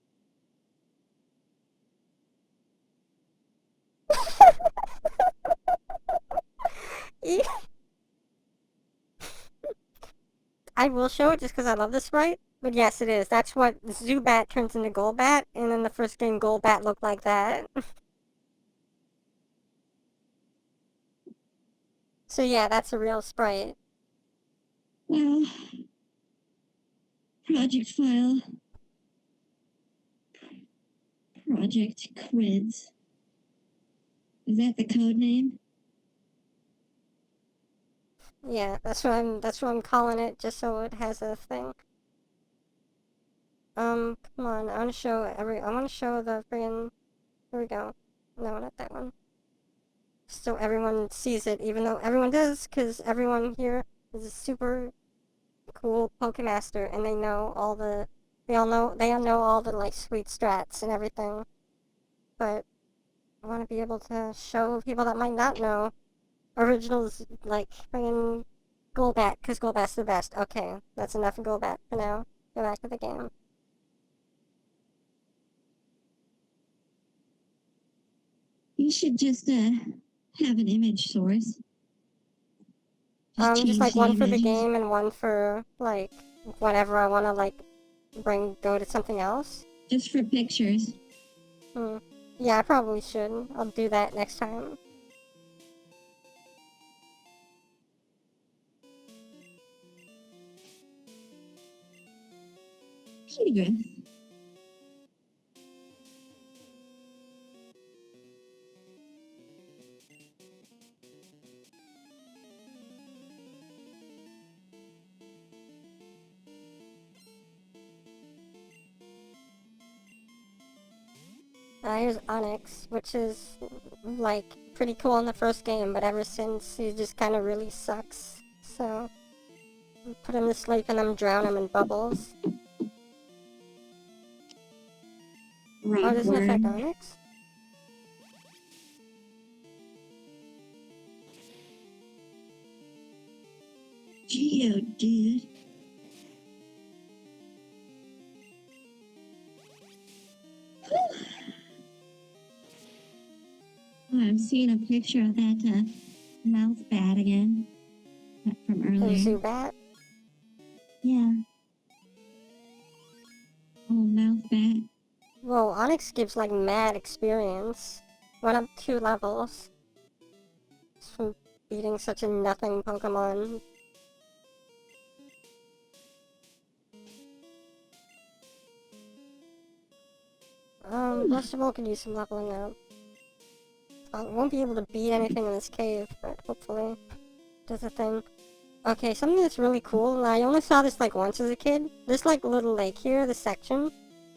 I will show it just because I love the sprite, but yes, it is. That's what Zubat turns into Golbat, and then the first game Golbat looked like that. So yeah, that's a real sprite. Well, project file. Project Quiz. Is that the code name? Yeah, that's what I'm calling it, just so it has a thing. Come on, I wanna show the friggin', here we go. No, not that one. So everyone sees it, even though everyone does, because everyone here is a super cool Pokemaster, and they all know all the, like, sweet strats and everything. But I want to be able to show people that might not know originals, like, friggin' Golbat, because Golbat's the best. Okay, that's enough of Golbat for now. Go back to the game. You should just have an image source. Just Just change like the one for the images. game and one for, like, whenever I want to, like, go to something else. Just for pictures. Yeah, I probably should. I'll do that next time. Griff. Here's Onyx, which is, like, pretty cool in the first game, but ever since, he just kind of really sucks. So, put him to sleep and then drown him in bubbles. Oh, doesn't affect Onyx? Geo, dude. Oh, I'm seeing a picture of that mouth bat again. From The earlier. Zubat? Yeah. Oh, mouth bat. Whoa, Onyx gives, like, mad experience. Went up 2 levels. Just from beating such a nothing Pokemon. Vegetable could use some leveling up. I won't be able to beat anything in this cave, but hopefully does a thing. Okay, something that's really cool, and I only saw this like once as a kid. This like little lake here, this section.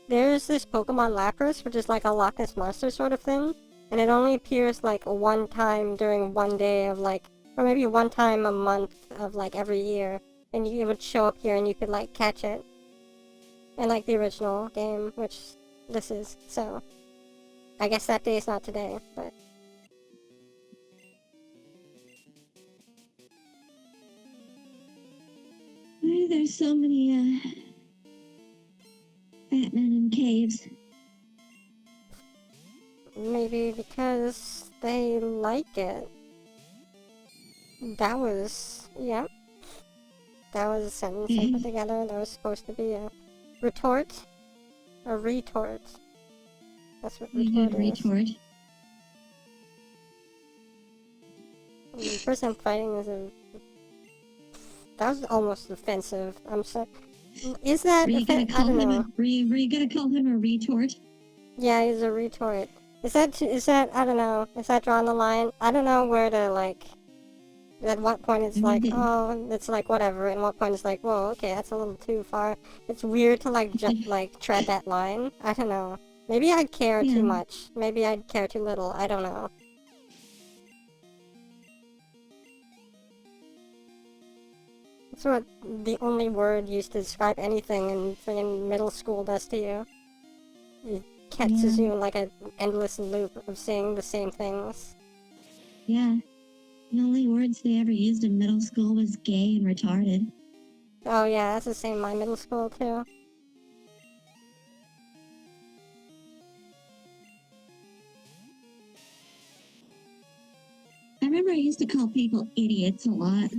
There's this Pokemon Lapras, which is like a Loch Ness Monster sort of thing. And it only appears like one time during one day of like, or maybe one time a month of like every year. And it would show up here and you could like catch it. In like the original game, which this is, so. I guess that day is not today, but. Why are there so many fat men in caves? Maybe because they like it. That was, yeah. That was a sentence I put together. That was supposed to be a retort. A retort. That's what retort is. Retort. The person I'm fighting is a... That was almost offensive. I'm sorry. Is that offensive? I don't know. Were you gonna call him a retort? Yeah, he's a retort. Is that, I don't know, is that drawing the line? I don't know where to, like, at what point it's like, oh, it's like, whatever, and what point it's like, whoa, okay, that's a little too far. It's weird to, like, tread that line. I don't know. Maybe I'd care too much. Maybe I'd care too little. I don't know. That's what the only word used to describe anything in friggin' middle school does to you. It catches you in like an endless loop of saying the same things. Yeah. The only words they ever used in middle school was gay and retarded. Oh yeah, that's the same in my middle school too. I remember I used to call people idiots a lot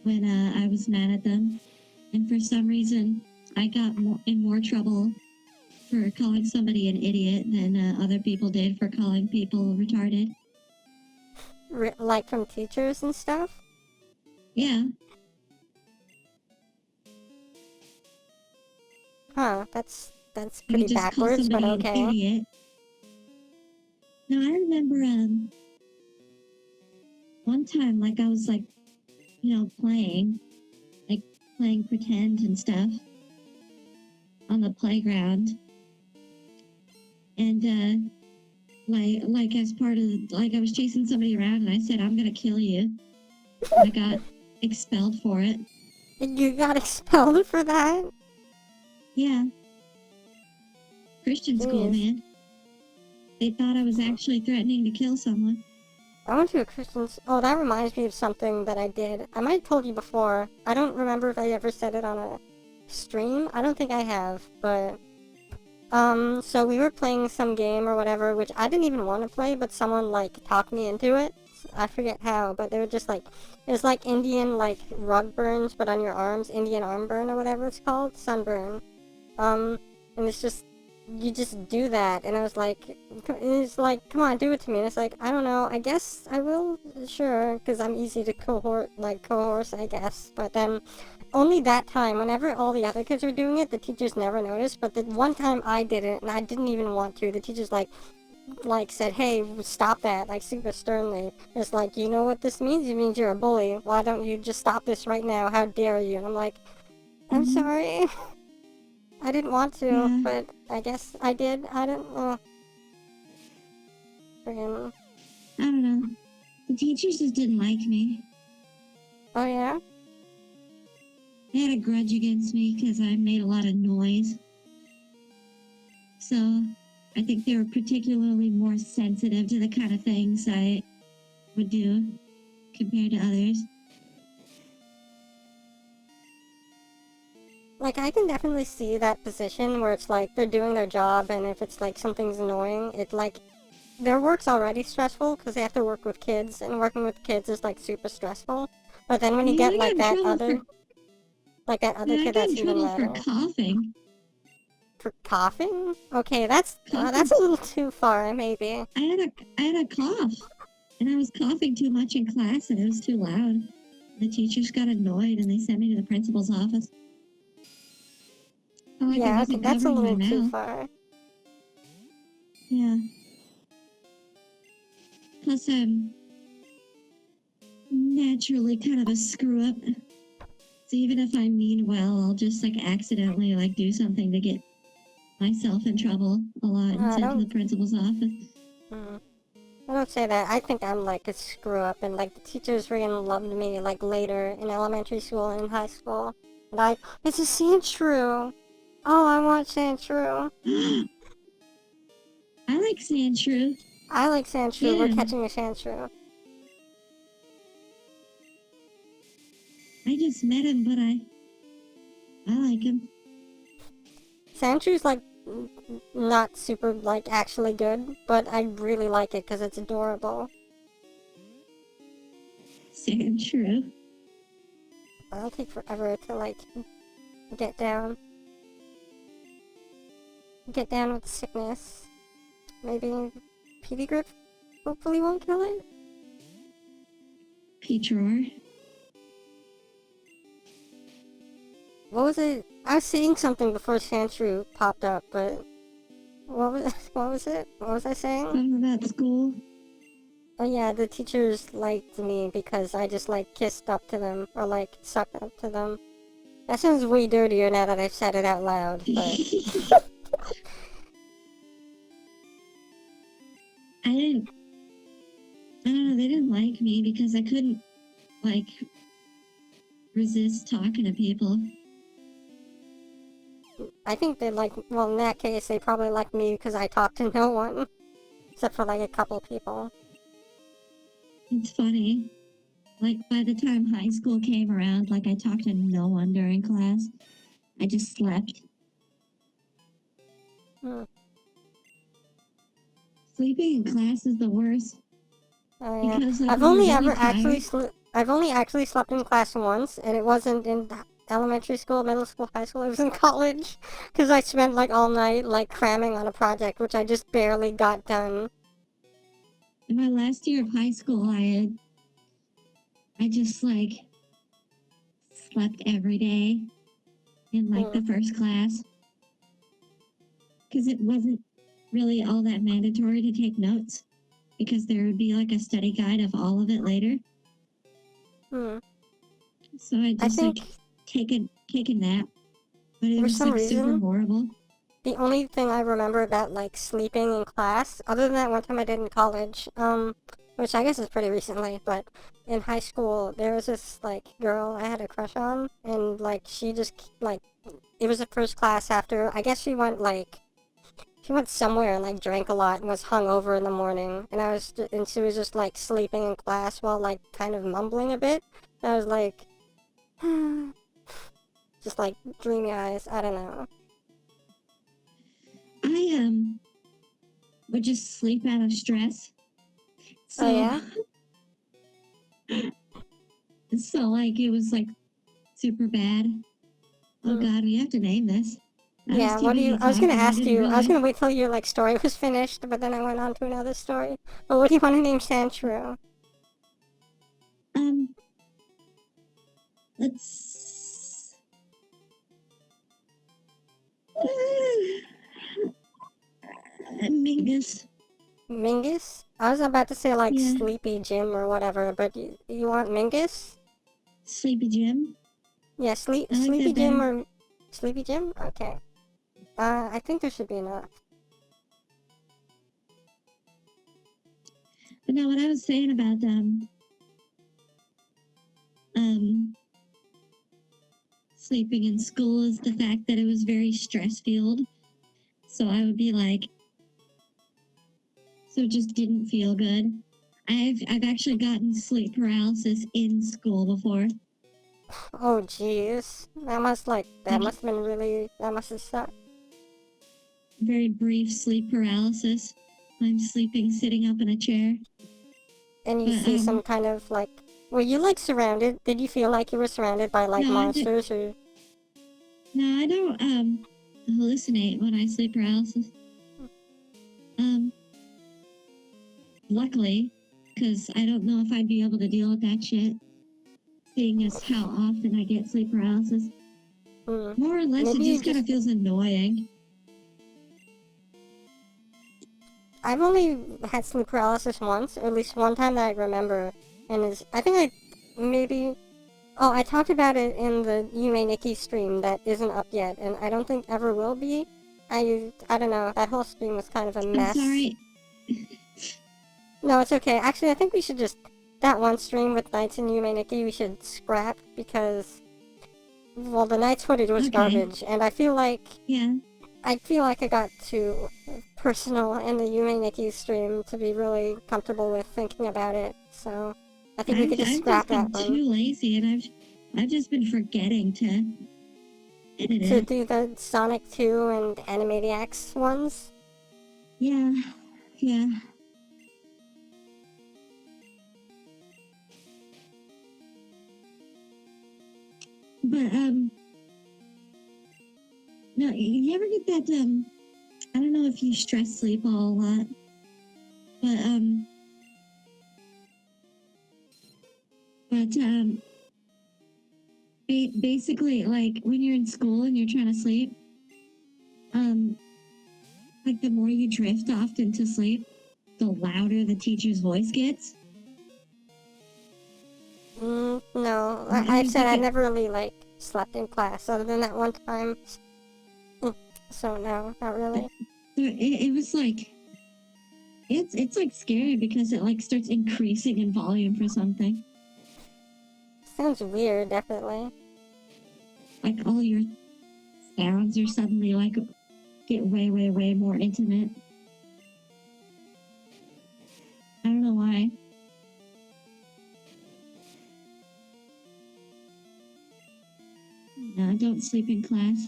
when I was mad at them. And for some reason, I got in more trouble for calling somebody an idiot than other people did for calling people retarded. Like from teachers and stuff? Yeah. Huh, that's pretty backwards, but okay. An idiot. Now I remember one time, like I was like, you know, playing pretend and stuff on the playground, and like as part of like I was chasing somebody around, and I said, "I'm gonna kill you." I got expelled for it. You got expelled for that? Yeah. Christian school, man. They thought I was actually threatening to kill someone. I went to a Christian's... Oh, that reminds me of something that I did. I might have told you before. I don't remember if I ever said it on a stream. I don't think I have, but... so we were playing some game or whatever, which I didn't even want to play, but someone, like, talked me into it. I forget how, but they were just, like... It was like Indian, like, rug burns, but on your arms. Indian arm burn or whatever it's called. Sunburn. And it's just... You just do that, and I was like, come on, do it to me, and it's like, I don't know, I guess I will, sure, because I'm easy to coerce, I guess, but then, only that time. Whenever all the other kids were doing it, the teachers never noticed. But the one time I did it, and I didn't even want to, the teachers like said, "Hey, stop that!" Like super sternly. It's like, you know what this means? It means you're a bully. Why don't you just stop this right now? How dare you? And I'm like, I'm sorry. I didn't want to, Yeah. but I guess I did. I don't know. Friggin'. I don't know. The teachers just didn't like me. Oh yeah? They had a grudge against me because I made a lot of noise. So I think they were particularly more sensitive to the kind of things I would do compared to others. Like, I can definitely see that position where it's like they're doing their job, and if it's like something's annoying, it like their work's already stressful because they have to work with kids, and working with kids is like super stressful. But then when you get like that other I kid got in that's even trouble for louder. coughing. For coughing? Okay, that's Coughing. a little too far, maybe. I had a cough, and I was coughing too much in class, and it was too loud. The teachers got annoyed, and they sent me to the principal's office. Felt like I Yeah, okay, wasn't that's a covering my little too mouth. far. Yeah. Plus, I'm naturally kind of a screw up. So even if I mean well, I'll just like accidentally like do something to get myself in trouble a lot and sent to the principal's office. I don't say that. I think I'm like a screw up, and like the teachers really loved me like later in elementary school and in high school. And it's a Sandshrew. Oh, I want Sandshrew. I like Sandshrew. I like Sandshrew. Yeah. We're catching a Sandshrew. I just met him, but I like him. Sandshew's like not super like actually good, but I really like it because it's adorable. Sandshrew. It'll take forever to like get down with the sickness. Maybe PD grip hopefully won't kill it. Petror. What was it? I was saying something before Sandshrew popped up, but what was it? What was I saying? Something about school. Oh yeah, the teachers liked me because I just like kissed up to them or like sucked up to them. That sounds way dirtier now that I've said it out loud, but I don't know, they didn't like me because I couldn't like resist talking to people. I think they like, well, in that case, they probably like me because I talked to no one. Except for like a couple people. It's funny. Like, by the time high school came around, like, I talked to no one during class. I just slept. Sleeping in class is the worst. Oh, yeah. Because I've only actually slept in class once, and it wasn't in elementary school, middle school, high school. It was in college, because I spent like all night like cramming on a project, which I just barely got done. In my last year of high school, I just like slept every day in like the first class, because it wasn't really all that mandatory to take notes, because there would be like a study guide of all of it later. So I just like take a nap, but it was like super horrible. The only thing I remember about like sleeping in class, other than that one time I did in college, which I guess is pretty recently, but in high school there was this like girl I had a crush on, and like she just like, it was the first class after, I guess she went somewhere and like drank a lot and was hungover in the morning, and she was just like sleeping in class while like kind of mumbling a bit. And I was like, just like dreamy eyes. I don't know. I would just sleep out of stress. So, oh yeah. So like it was like super bad. Oh God, we have to name this. Yeah, what do you, I was gonna ask you, I was gonna wait till your like story was finished, but then I went on to another story. But what do you want to name Sandshrew? Let's Mingus. Mingus? I was about to say like Yeah. Sleepy Jim or whatever, but you want Mingus? Sleepy Jim. Yeah, I like Sleepy that Jim better. or Sleepy Jim? Okay. I think there should be enough. But now, what I was saying about sleeping in school is the fact that it was very stress filled. So I would be like, so it just didn't feel good. I've actually gotten sleep paralysis in school before. Oh jeez. That must Like have been really, that must have sucked. very brief sleep paralysis. I'm sleeping sitting up in a chair. And you But see some kind of like, were you like surrounded? Did you feel like you were surrounded by like no, monsters or? no, I don't hallucinate when I sleep paralysis. Luckily, because I don't know if I'd be able to deal with that shit, seeing as how often I get sleep paralysis. More or less, Maybe it just kind of feels annoying. I've only had sleep paralysis once, or at least one time that I remember, and I think I talked about it in the You May Nikki stream that isn't up yet, and I don't think ever will be. I don't know, that whole stream was kind of a mess. I'm sorry. No, it's okay. Actually, I think we should just, that one stream with Nights and You May Nikki, we should scrap, because, well, the Nights footage was garbage, and I feel like I got too personal in the You May Nikki stream to be really comfortable with thinking about it, so I think we could just scrap that one. I've just been too lazy, and I've just been forgetting to edit it. To do the Sonic 2 and Animaniacs ones? Yeah. But, no, you ever get that, I don't know if you stress sleep a lot, basically, like, when you're in school and you're trying to sleep, like, the more you drift off into sleep, the louder the teacher's voice gets. No. I've said I never really, like, slept in class other than that one time. So, no, not really. It was like... It's like scary because it like starts increasing in volume for something. Sounds weird, definitely. Like all your sounds are suddenly like get way more intimate. I don't know why. No, don't sleep in class.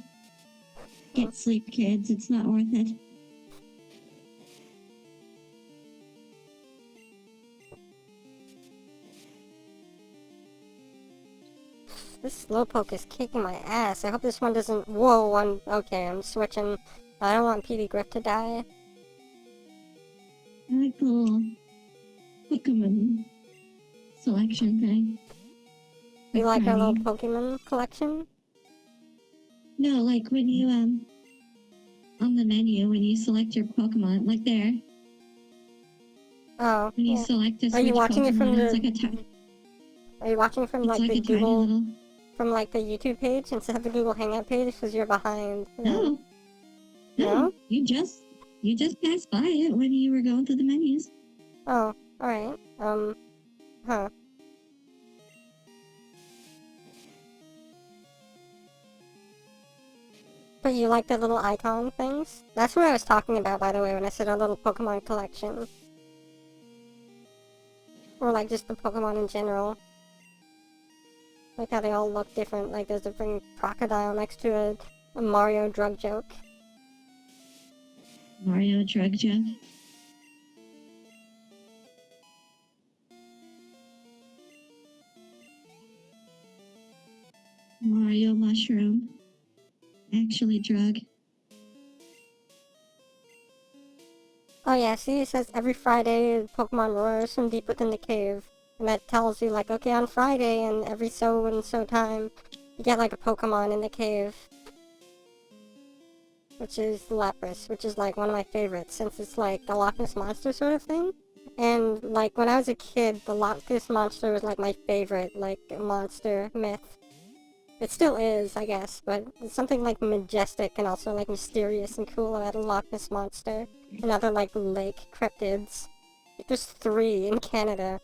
Get sleep, kids. It's not worth it. This slowpoke is kicking my ass. I hope this one doesn't... Whoa, okay, I'm switching. I don't want PD Griff to die. I like the little Pokemon selection thing. You like our little Pokemon collection? No, like when you, on the menu, when you select your Pokemon, like there. Oh, when you select a Are you watching Pokemon, it from it's like a Are you watching from like the Google... From like the YouTube page instead of the Google Hangout page because you're behind? No. You just passed by it when you were going through the menus. Oh, alright. Huh. But you like the little icon things? That's what I was talking about, by the way, when I said a little Pokemon collection. Or like just the Pokemon in general. Like how they all look different, like there's a freaking crocodile next to a Mario drug joke. Mario drug joke? Mario mushroom. Actually drug. Oh yeah, see, it says every Friday Pokemon roars from deep within the cave. And that tells you, like, okay, on Friday and every so and so time, you get, like, a Pokemon in the cave. which is Lapras, which is like one of my favorites since it's like a Loch Ness Monster sort of thing. And like when I was a kid, the Loch Ness Monster was like my favorite like monster myth. It still is, I guess, but it's something like majestic and also like mysterious and cool about a Loch Ness Monster and other like lake cryptids. Like, there's 3 in Canada.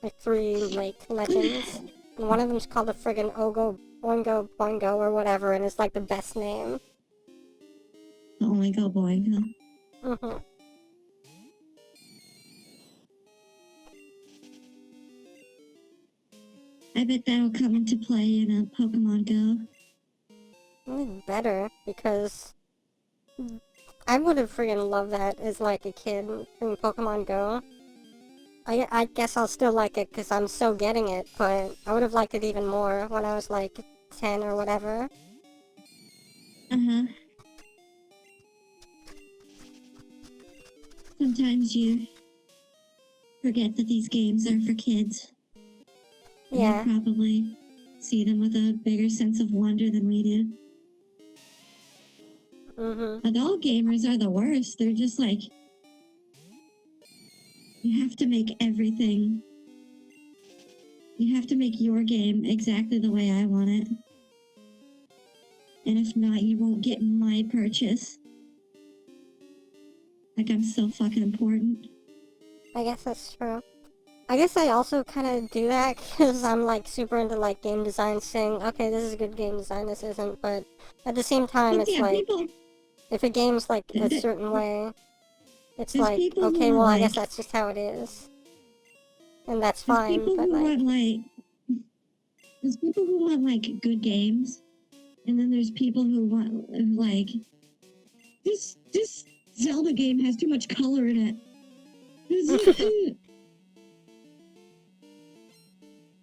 Like 3 lake legends. And one of them's called the friggin' Ogo Boingo Boingo or whatever, and it's like the best name. Oingo Boingo. Mm-hmm. I bet that'll come into play in Pokemon Go. It's better, because I would have friggin' loved that as like a kid in Pokemon Go. I guess I'll still like it because I'm still getting it, but I would have liked it even more when I was like 10 or whatever. Uh-huh. Sometimes you forget that these games are for kids. Yeah. You probably see them with a bigger sense of wonder than we do. Mm-hmm. Adult gamers are the worst. They're just like, you have to make everything. You have to make your game exactly the way I want it. And if not, you won't get my purchase. Like I'm so fucking important. I guess that's true. I guess I also kind of do that because I'm like super into like game design, saying, okay, this is good game design, this isn't, but at the same time, But it's yeah, like, people, if a game's like a certain way, it's there's like, people okay, who are well, I like, guess that's just how it is. And that's there's fine, people but who like, want there's people who want like good games, and then there's people who want like, this Zelda game has too much color in it.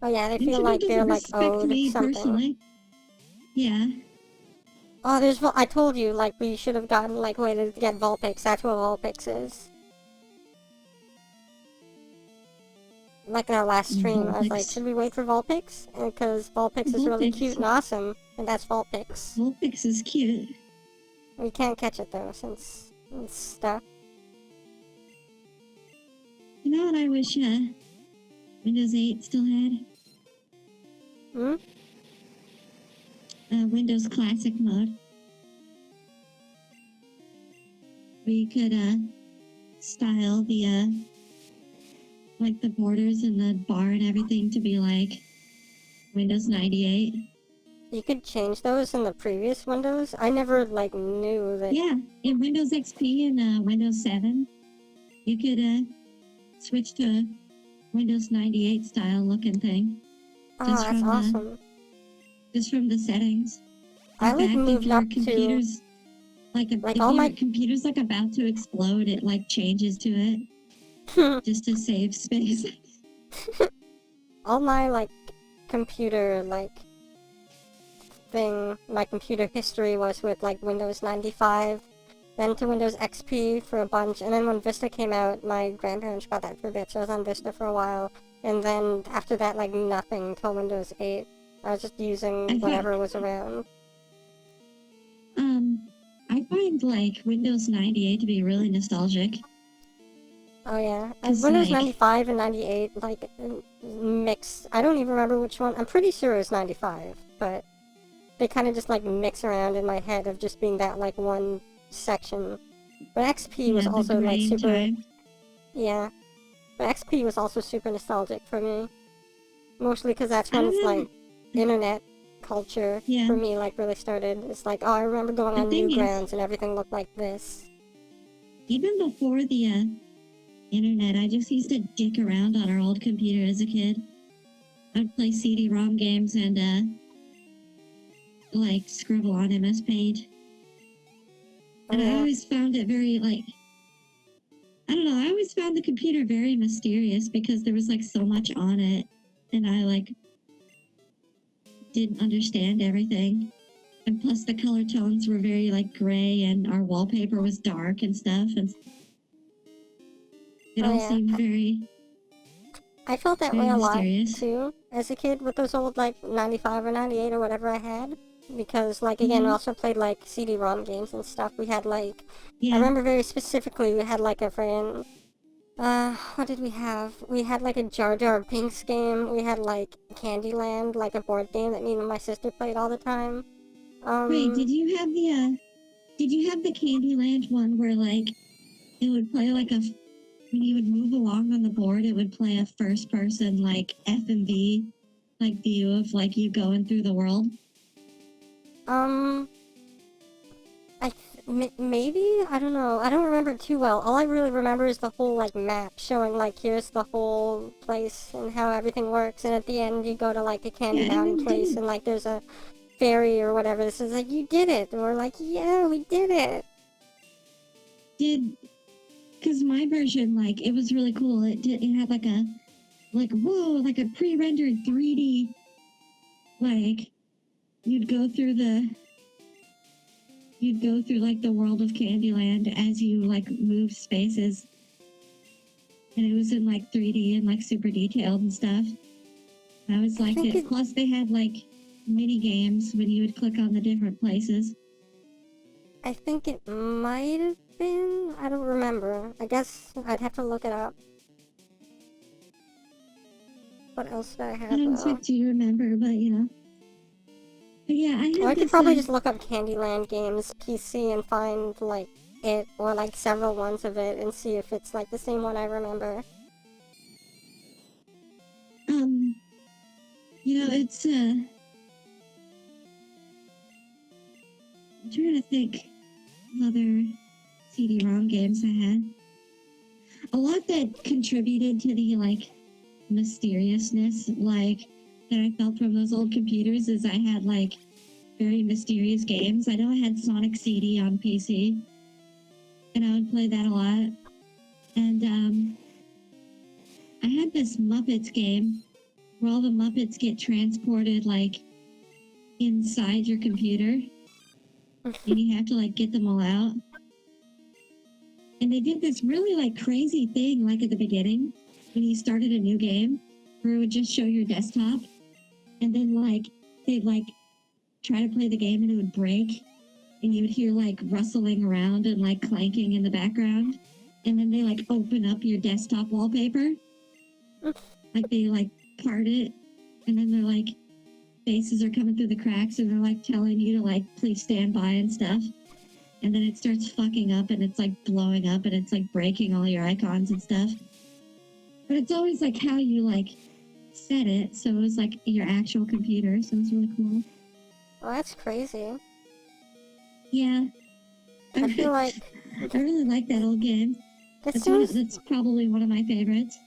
oh yeah, they And feel to me, like it they're doesn't like respect owed me something. personally. Yeah. Oh, I told you, like, we should have gotten, like, waited to get Vulpix. That's what Vulpix is. Like in our last stream, I was like, Vulpix. should we wait for Vulpix? Because Vulpix is really Vulpix. cute and awesome, and that's Vulpix. Vulpix is cute. We can't catch it though, since it's stuck. You know what I wish Windows 8 still had? Hmm? Windows Classic mode. Where you could style the like the borders and the bar and everything to be like Windows 98. You could change those in the previous Windows? I never, like, knew that... Yeah, in Windows XP and Windows 7, you could switch to Windows 98 style looking thing. Oh, Just that's from, awesome. Just from the settings. I, like, In fact, moved if your up to... computer's if all your my... computer's like about to explode, it like changes to it just to save space. all my, like, computer, like, thing, my computer history was with, like, Windows 95, then to Windows XP for a bunch, and then when Vista came out, my grandparents got that for a bit, so I was on Vista for a while, and then after that, like, nothing until Windows 8. I was just using whatever was around. I find, like, Windows 98 to be really nostalgic. Oh yeah, Cause, Windows like, 95 and 98, like, mix. I don't even remember which one. I'm pretty sure it was 95, but they kind of just, like, mix around in my head of just being that, like, one section. But XP was also, like, super... Time. Yeah. But XP was also super nostalgic for me. Mostly because that's when it's, like, internet culture for me, like, really started. It's like, oh, I remember going on Newgrounds and everything looked like this. Even before the internet, I just used to dick around on our old computer as a kid. I'd play CD-ROM games and like scribble on MS Paint. And I always found it very like, I don't know, I always found the computer very mysterious because there was like so much on it and I like didn't understand everything. And plus the color tones were very like gray and our wallpaper was dark and stuff and it all seemed very... I felt that way a lot mysterious. too as a kid with those old like 95 or 98 or whatever I had. because, like, again, I Hmm. also played, like, CD-ROM games and stuff. We had, like, I Yeah. remember very specifically, we had, like, a friend, what did we have? We had, like, a Jar Jar Binks game. We had, like, Candyland, like, a board game that me and my sister played all the time. Wait, Um, did you have the Candyland one where like it would play like a when you would move along on the board, it would play a first person like FMV like view of like you going through the world? um, maybe? I don't know. I don't remember it too well. All I really remember is the whole, like, map showing, like, here's the whole place and how everything works. And at the end, you go to, like, a Candy Yeah, and Mountain then place and, like, there's a fairy or whatever. This is like, you did it. And we're like, yeah, we did it. did because my version like it was really cool. It had like whoa like a pre-rendered 3D like you'd go through the you'd go through like the world of Candyland as you like move spaces, and it was in like 3D and like super detailed and stuff. I was I like think it. it, Plus, they had like mini games when you would click on the different places. I think it might have been. I don't remember. I guess I'd have to look it up. What else did I I have don't though? expect you to remember, but you know. But yeah, I Or I had could this. probably just look up Candyland games PC and find like it or like several ones of it and see if it's like the same one I remember. Um, you know, it's I'm trying to think of other CD-ROM games I had. A lot that contributed to the like mysteriousness, like that I felt from those old computers, is I had like very mysterious games. I know I had Sonic CD on PC, and I would play that a lot. And I had this Muppets game where all the Muppets get transported like inside your computer, and you have to like get them all out. And they did this really like crazy thing like at the beginning when you started a new game where it would just show your desktop, and then like they'd like try to play the game and it would break, and you would hear like rustling around and like clanking in the background, and then they like open up your desktop wallpaper, like they like part it, and then they're like faces are coming through the cracks and they're like telling you to like please stand by and stuff, and then it starts fucking up and it's like blowing up and it's like breaking all your icons and stuff, but it's always like how you like set it, so it was like your actual computer, so it was really cool. Well, that's crazy. Yeah, I feel like I really like that old game. it sounds That's probably one of my favorites.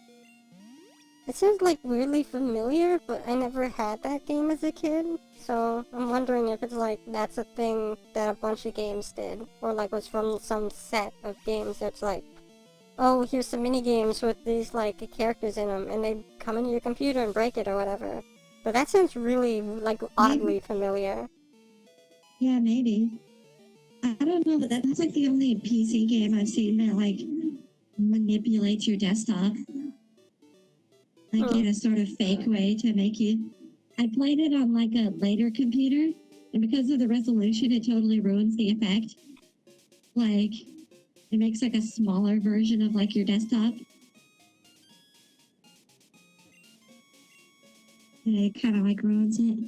it sounds like weirdly familiar, but I never had that game as a kid. So I'm wondering if it's like that's a thing that a bunch of games did, or like was from some set of games that's like, oh, here's some mini games with these like characters in them, and they come into your computer and break it or whatever. But that sounds really like Maybe, oddly familiar. yeah, maybe. I don't know, but that's like the only PC game I've seen that like manipulates your desktop, like Hmm. in a sort of fake way to make you. I played it on like a later computer, and because of the resolution, it totally ruins the effect. Like, it makes like a smaller version of like your desktop. And it kind of like ruins it.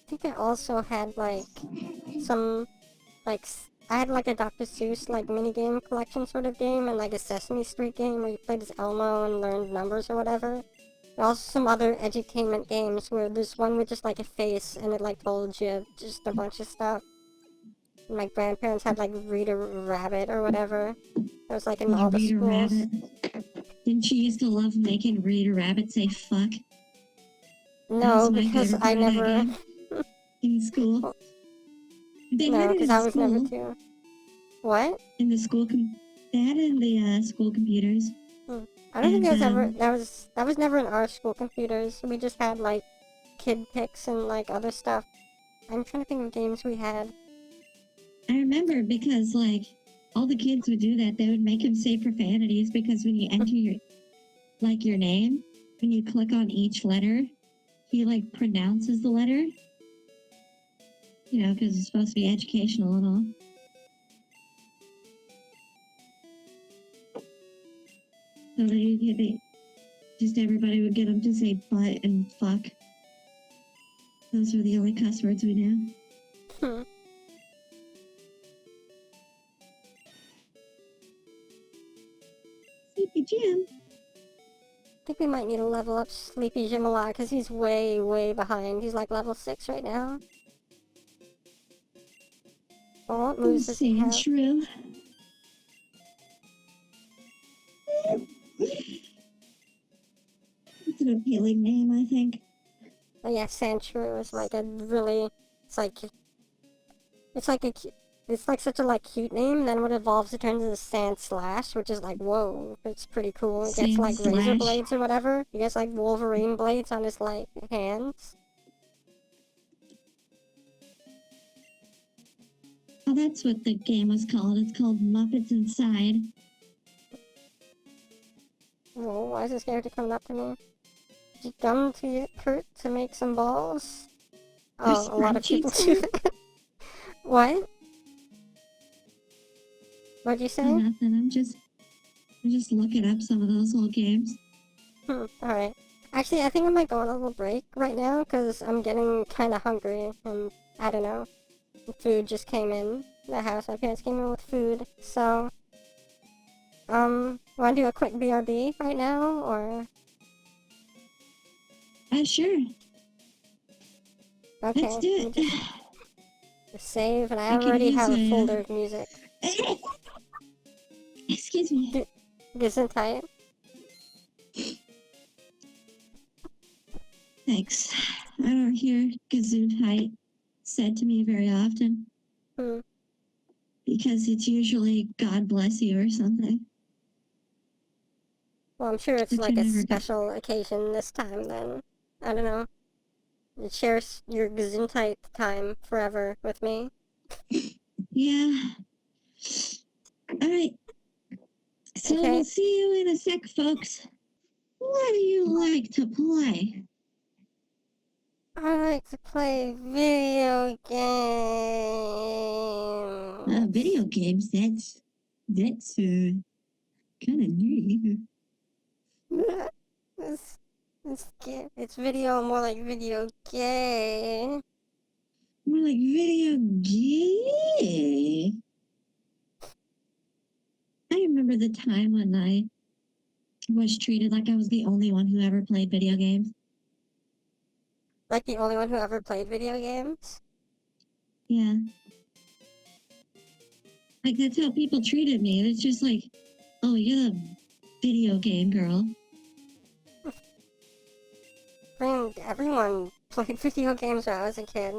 I think I also had like some like I had like a Dr. Seuss like minigame collection sort of game and like a Sesame Street game where you played as Elmo and learned numbers or whatever. And also some other edutainment games where there's one with just like a face and it like told you just a bunch of stuff. And my grandparents had like Reader Rabbit or whatever. It was like in Oh, all the Reader schools. Rabbit. Didn't she used to love making Reader Rabbit say fuck? That was No, my because favorite I part of that never. game in school. Well, They had no, it because in I was never school, too. What? in the school. They had it in the school computers, I don't think and that was ever. That was never in our school computers. We just had like kid pics and like other stuff. I'm trying to think of games we had. I remember because like all the kids would do that. They would make him say profanities because when you enter your like your name, when you click on each letter, he like pronounces the letter. You know, because it's supposed to be educational and all. So just everybody would get him to say butt and fuck. Those were the only cuss words we knew. Sleepy Jim. I think we might need to level up Sleepy Jim a lot, because he's way, way behind. He's like level 6 right now. Well, what moves does he have? True. It's an appealing name, I think. Oh yeah, Sandshrew is like a really, it's like such a like cute name. Then when it evolves, it turns into Sand Slash, which is like whoa, it's pretty cool. It gets like razor blades or whatever. He gets like Wolverine blades on his like hands. Oh, that's what the game was called. It's called Muppets Inside. Whoa, why is this character coming up to me? Did you come to Kurt to make some balls? Oh, a lot of people do that. What? What'd you say? Oh, nothing. I'm just looking up some of those old games. Alright. Actually, I think I might go on a little break right now, because I'm getting kind of hungry, and I don't know. Food just came in the house. My parents came in with food, so... wanna do a quick BRB right now, or...? Sure. Okay. Let's do it. Save, and I already have a folder of music. Excuse me. Gesundheit. Thanks. I don't hear Gesundheit said to me very often. Because it's usually God bless you or something. Well, I'm sure it's like a special occasion this time then. I don't know. Share your Gesundheit time forever with me. Yeah. Alright. So okay. We'll see you in a sec, folks. What do you like to play? I like to play video games. Video games, that's kind of new. It's video, more like video gay. More like video gay. I remember the time when I was treated like I was the only one who ever played video games. Like the only one who ever played video games? Yeah. Like, that's how people treated me. It's just like, oh, you're the video game girl. I mean, everyone played video games when I was a kid.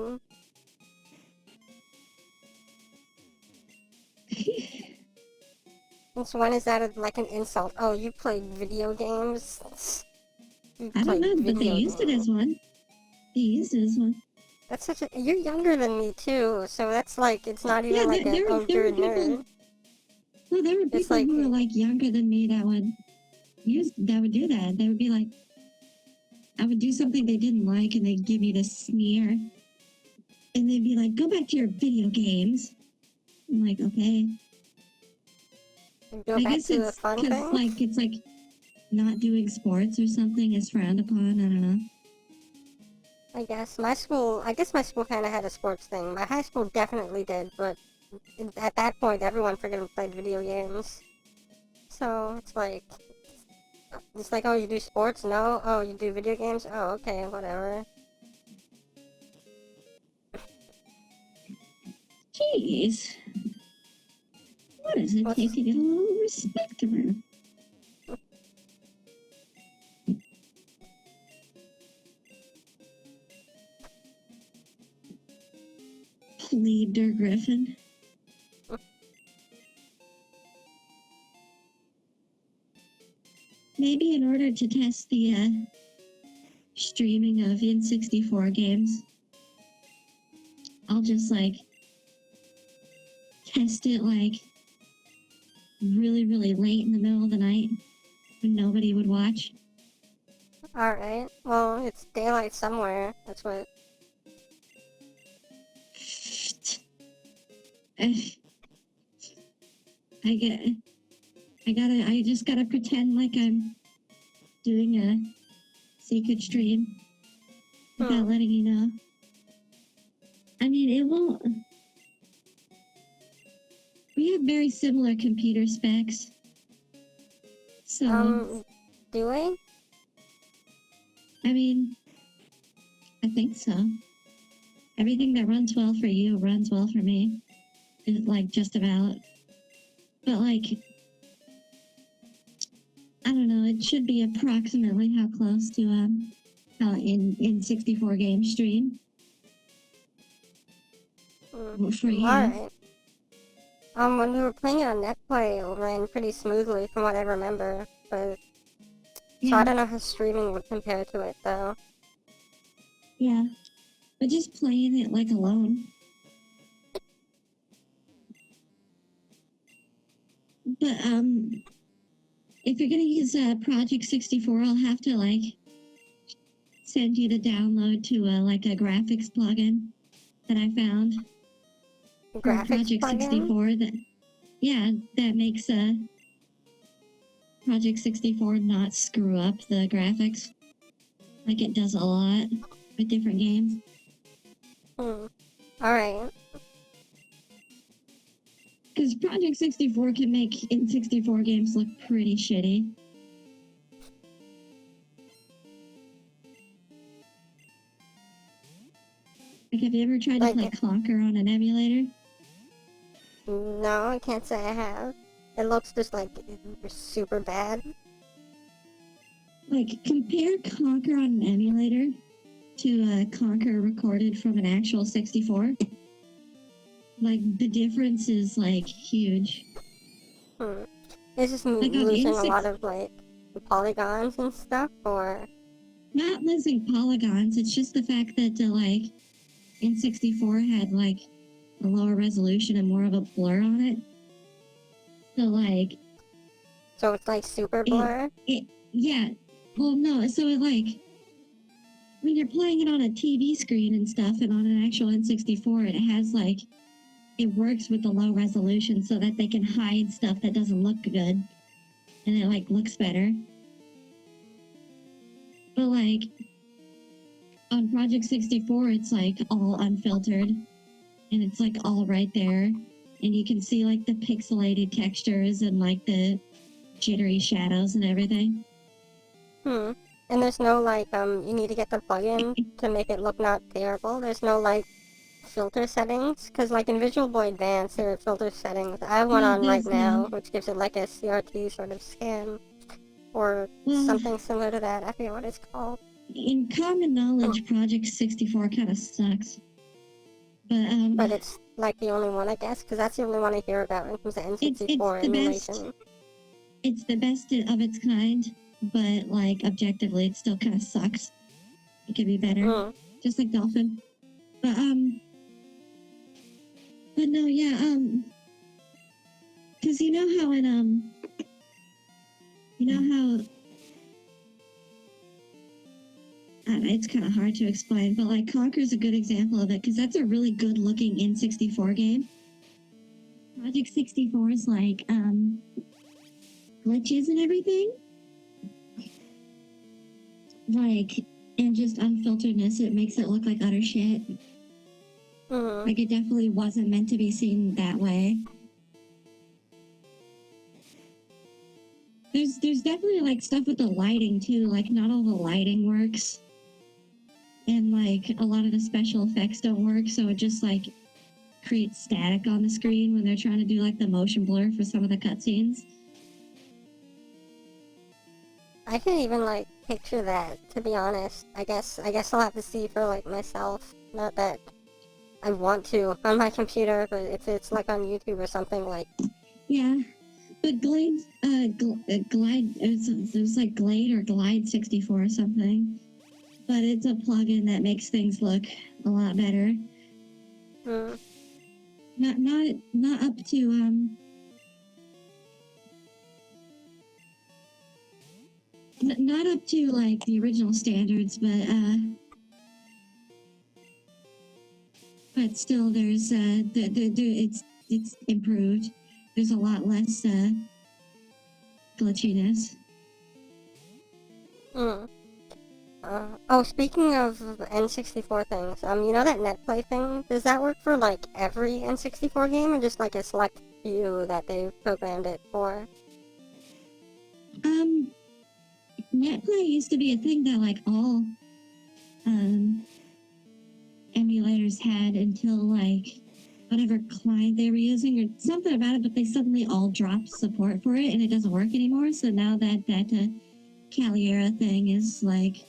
So when is that like an insult? Oh, you played video games? I don't know, but they used it as one. They used it as one. That's such a... You're younger than me, too, so that's like... It's not even like a... Oh, you're a nerd. Well, there were people who were like younger than me that would do that. They would be like... I would do something they didn't like and they'd give me this sneer. And they'd be like, go back to your video games. I'm like, okay. I guess it's because it's like not doing sports or something is frowned upon. I don't know. I guess my school kind of had a sports thing. My high school definitely did, but at that point, everyone freaking played video games. So it's like, oh, you do sports? No. Oh, you do video games? Oh, okay, whatever. Jeez. What does it take to get a little respect around? Leader Griffin. Maybe in order to test the streaming of N64 games, I'll just like test it like really, really late in the middle of the night when nobody would watch. Alright. Well, it's daylight somewhere. That's what. I get. I just gotta pretend like I'm doing a secret stream without letting you know. I mean, it won't. We have very similar computer specs. So, Do we? I mean, I think so. Everything that runs well for you runs well for me. Like, just about. But, like, I don't know, it should be approximately how close to, how in 64 game stream. For you. Alright. When we were playing it on NetPlay, it ran pretty smoothly from what I remember, but... Yeah. So I don't know how streaming would compare to it, though. Yeah. But just playing it, like, alone. But, if you're gonna use, Project 64, I'll have to, like, send you the download to, like, a graphics plugin that I found. Graphics Project plugin? 64 that makes Project 64 not screw up the graphics like it does a lot with different games. Alright. Because Project 64 can make N64 games look pretty shitty. Like, have you ever tried to play Clonker on an emulator? No, I can't say I have. It looks just like super bad. Like, compare Conker on an emulator to Conker recorded from an actual 64. Like, the difference is, like, huge. It's just like losing a lot of, like, polygons and stuff, or... Not losing polygons, it's just the fact that, like, N64 had, like, a lower resolution and more of a blur on it. So, like... So it's, like, super blur? Yeah. Well, no, so it, like... When you're playing it on a TV screen and stuff, and on an actual N64, it has, like... It works with the low resolution so that they can hide stuff that doesn't look good. And it, like, looks better. But, like... On Project 64, it's, like, all unfiltered. And it's, like, all right there. And you can see, like, the pixelated textures and, like, the jittery shadows and everything. And there's no, like, you need to get the plugin to make it look not terrible? There's no, like, filter settings? Because, like, in Visual Boy Advance, there are filter settings. I have one on right now, which gives it, like, a CRT sort of scan. Or something similar to that. I forget what it's called. In common knowledge, Project 64 kind of sucks. But it's, like, the only one, I guess, because that's the only one I hear about in terms of N64 emulation. It's the best of its kind, but, like, objectively, it still kind of sucks. It could be better. Just like Dolphin. But no, yeah, because you know how in, you know how... it's kind of hard to explain, but, like, Conker's a good example of it, because that's a really good-looking N64 game. Project 64 is, like, glitches and everything. Like, and just unfilteredness, it makes it look like utter shit. Like, it definitely wasn't meant to be seen that way. There's definitely, like, stuff with the lighting, too. Like, not all the lighting works. And, like, a lot of the special effects don't work, so it just, like, creates static on the screen when they're trying to do, like, the motion blur for some of the cutscenes. I can't even, like, picture that, to be honest. I guess I'll have to see for, like, myself. Not that I want to on my computer, but if it's, like, on YouTube or something, like... Yeah. But Glide, it was like Glade or Glide 64 or something. But it's a plugin that makes things look a lot better. Not up to not up to like the original standards, but still, there's it's improved. There's a lot less glitchiness. Hmm. Oh, speaking of N64 things, you know that NetPlay thing? Does that work for, like, every N64 game, or just, like, a select few that they've programmed it for? NetPlay used to be a thing that, like, all, emulators had until, like, whatever client they were using or something about it, but they suddenly all dropped support for it, and it doesn't work anymore, so now that Caliera thing is like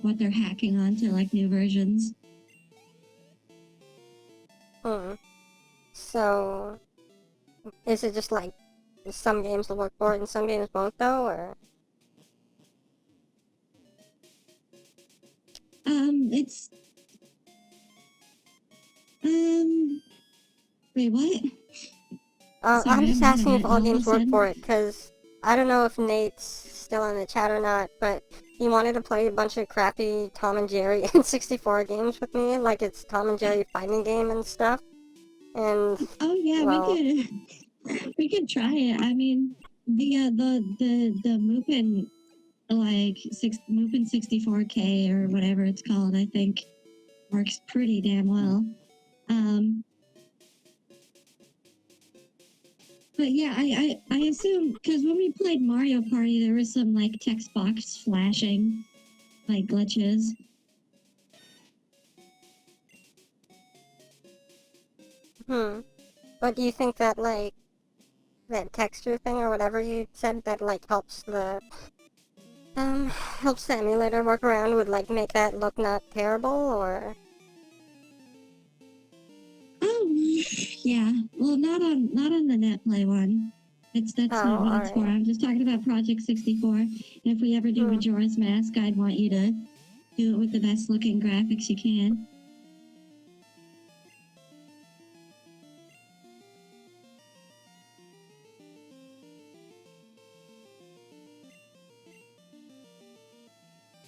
what they're hacking onto like new versions. So, is it just like some games will work for it and some games won't though, or? It's wait, what? Sorry, I'm just I'm asking if having all all of a games work sudden. for it, because I don't know if Nate's still in the chat or not, but he wanted to play a bunch of crappy Tom and Jerry N64 games with me, like it's Tom and Jerry fighting game and stuff. And, Oh yeah, well, we could try it. I mean, the Mupen Mupen 64K or whatever it's called, I think works pretty damn well. But yeah, I assume because when we played Mario Party, there was some like text box flashing, like glitches. But do you think that, like, that texture thing or whatever you said that, like, helps the emulator work around would, like, make that look not terrible, or? Oh yeah, well not on the NetPlay one. That's Oh, not what it's for. alright. I'm just talking about Project 64. And if we ever do Majora's Mask, I'd want you to do it with the best looking graphics you can.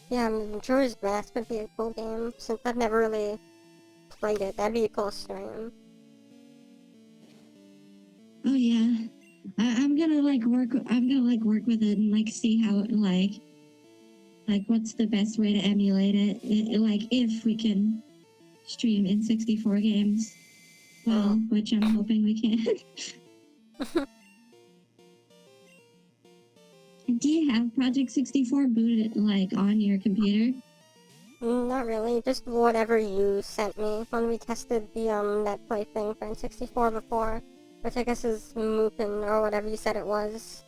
Yeah, Majora's Mask would be a cool game, since I've never really played it. That'd be a cool stream. Oh yeah, I'm gonna like work. I'm gonna like work with it and like see how it like what's the best way to emulate it like if we can stream in 64 games, well, which I'm hoping we can. Do you have Project 64 booted like on your computer? Not really, just whatever you sent me when we tested the NetPlay thing for N64 before, which I guess is Mupen or whatever you said it was.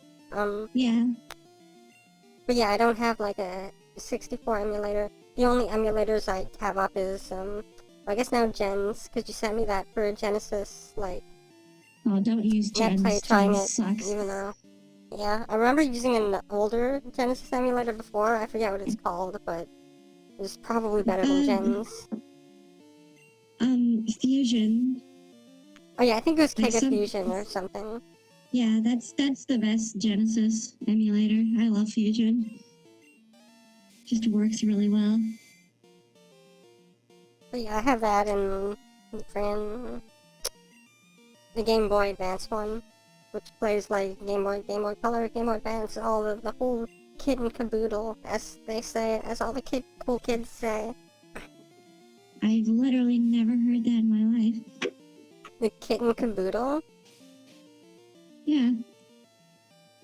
Yeah. But yeah, I don't have like a 64 emulator. The only emulators I have up is I guess now Gens, because you sent me that for Genesis, like. Oh, don't use Gens. NetPlay trying Gens it, sucks. even though. Yeah, I remember using an older Genesis emulator before. I forget what it's called, but it's probably better than Gens. Fusion. Oh yeah, I think it was There's Kega Fusion or something. Yeah, that's the best Genesis emulator. I love Fusion. Just works really well. But yeah, I have that and the Game Boy Advance one, which plays like Game Boy Color, Game Boy Advance, all of the whole kit and caboodle, as they say, as all the cool kids say. I've literally never heard that in my life. The kit and caboodle? Yeah.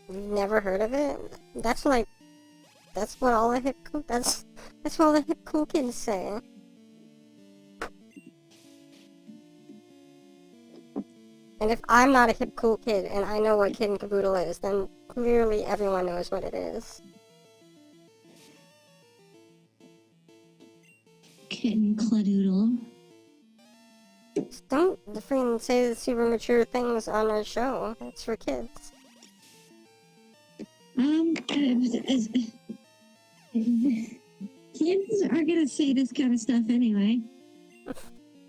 You've never heard of it? That's what all the that's what all the hip cool kids say. And if I'm not a hip cool kid and I know what Kid and Caboodle is, then clearly everyone knows what it is. Kitten Cladoodle. Just don't freaking say the super mature things on our show. It's for kids. Kids are gonna say this kind of stuff anyway.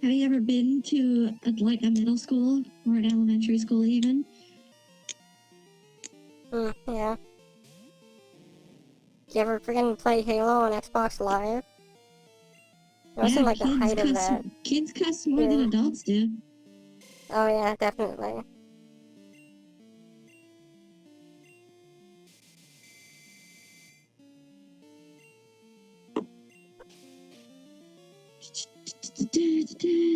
Have you ever been to like a middle school or an elementary school even? Yeah. you ever freaking play Halo on Xbox Live? It wasn't Yeah, like the height of that. kids cuss more than Yeah. adults do. Oh yeah, definitely.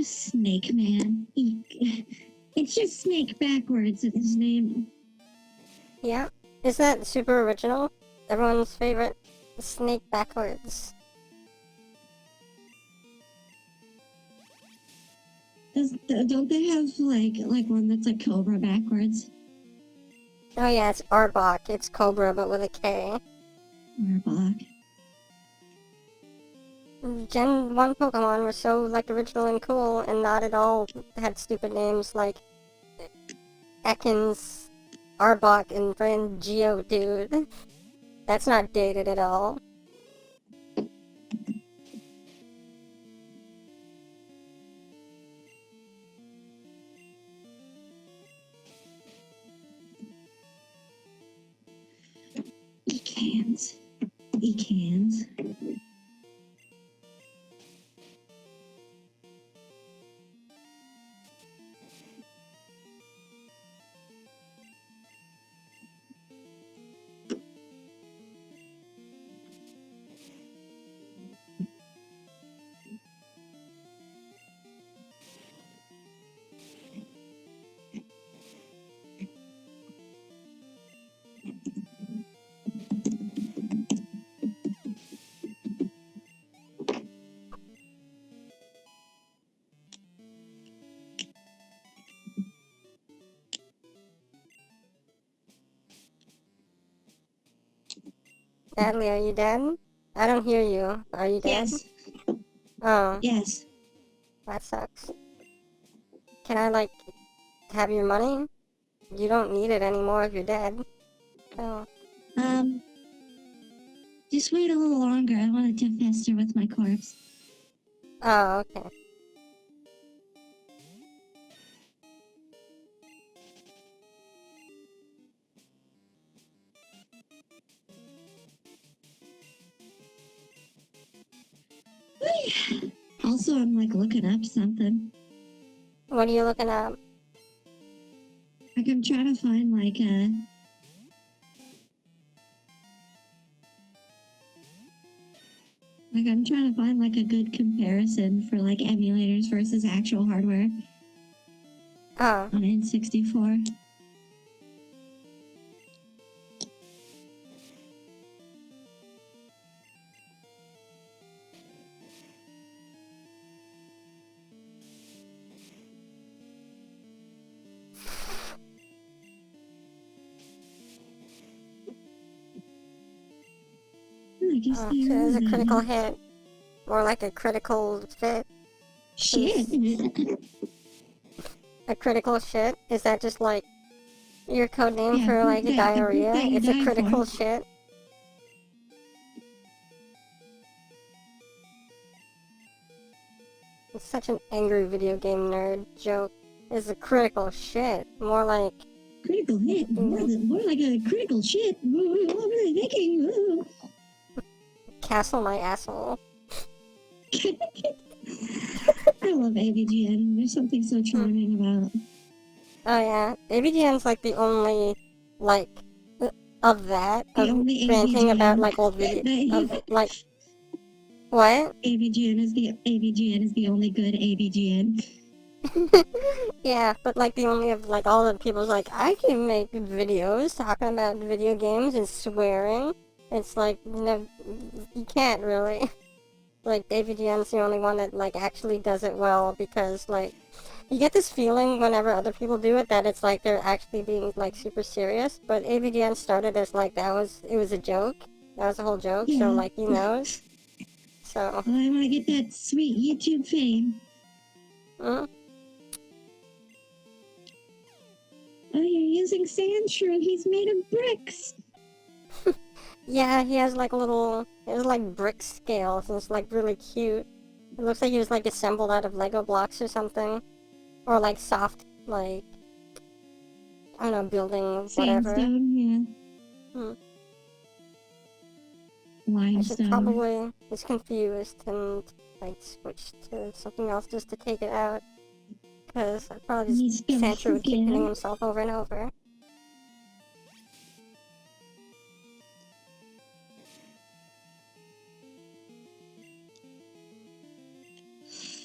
Snake Man. Eek. It's just Snake backwards in his name. Yeah. Isn't that super original? Everyone's favorite snake backwards. Don't they have like one that's like Cobra backwards? Oh yeah, it's Arbok. It's Cobra, but with a K. Arbok. Gen 1 Pokemon were so, like, original and cool, and not at all had stupid names like Ekans, Arbok, and friend Geodude. That's not dated at all. Ecans. Ecans. Natalie, are you dead? I don't hear you. Are you dead? Yes. Oh, Yes. that sucks. Can I, like, have your money? You don't need it anymore if you're dead. Oh. Just wait a little longer. I want it to fester with my corpse. Oh, okay. Also, I'm like looking up something. What are you looking up? Like I'm trying to find like I'm trying to find like a good comparison for like emulators versus actual hardware Oh. on N64. I guess Oh, they so it was are a critical that. hit. More like a critical fit. Shit. A critical shit? Is that just like your code name Yeah, for like a the group diarrhea? that you It's a died critical for. shit. It's such an angry video game nerd joke. It's a critical shit. More like Critical hit. More like a critical shit. What were they thinking? castle my asshole. I love AVGN. There's something so charming about. Oh yeah, AVGN's like the only like of that The of only ranting about AVGN. like old video of like what? AVGN is the only good AVGN. Yeah, but like the only of like all the people's like I can make videos talking about video games and swearing. It's like no, you can't really. Like AVGN's the only one that like actually does it well because like you get this feeling whenever other people do it that it's like they're actually being like super serious. But AVGN started as like it was a joke. That was a whole joke. Yeah. So like he knows. So. Well, I want to get that sweet YouTube fame. Mm? Oh, you're using sand shrew. He's made of bricks. Yeah, he has like like brick scales, and it's like really cute. It looks like he was like assembled out of Lego blocks or something. Or like soft, like, I don't know, building, whatever. Sandstone, yeah. Hmm. I should limestone. probably is confused and like switch to something else just to take it out. Because I probably He's just gonna Sandra would keep hitting forget. himself over and over.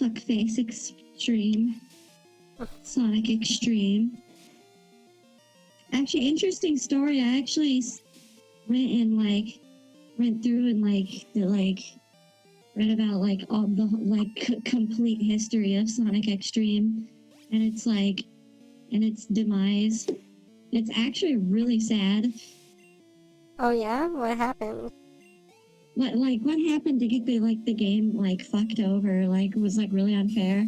Fuckface Extreme. Sonic Extreme. Actually, interesting story. I actually went through and read about like all the complete history of Sonic Extreme, and it's like and its demise. It's actually really sad. Oh yeah? What happened? What happened to get the game like fucked over? Like was like really unfair.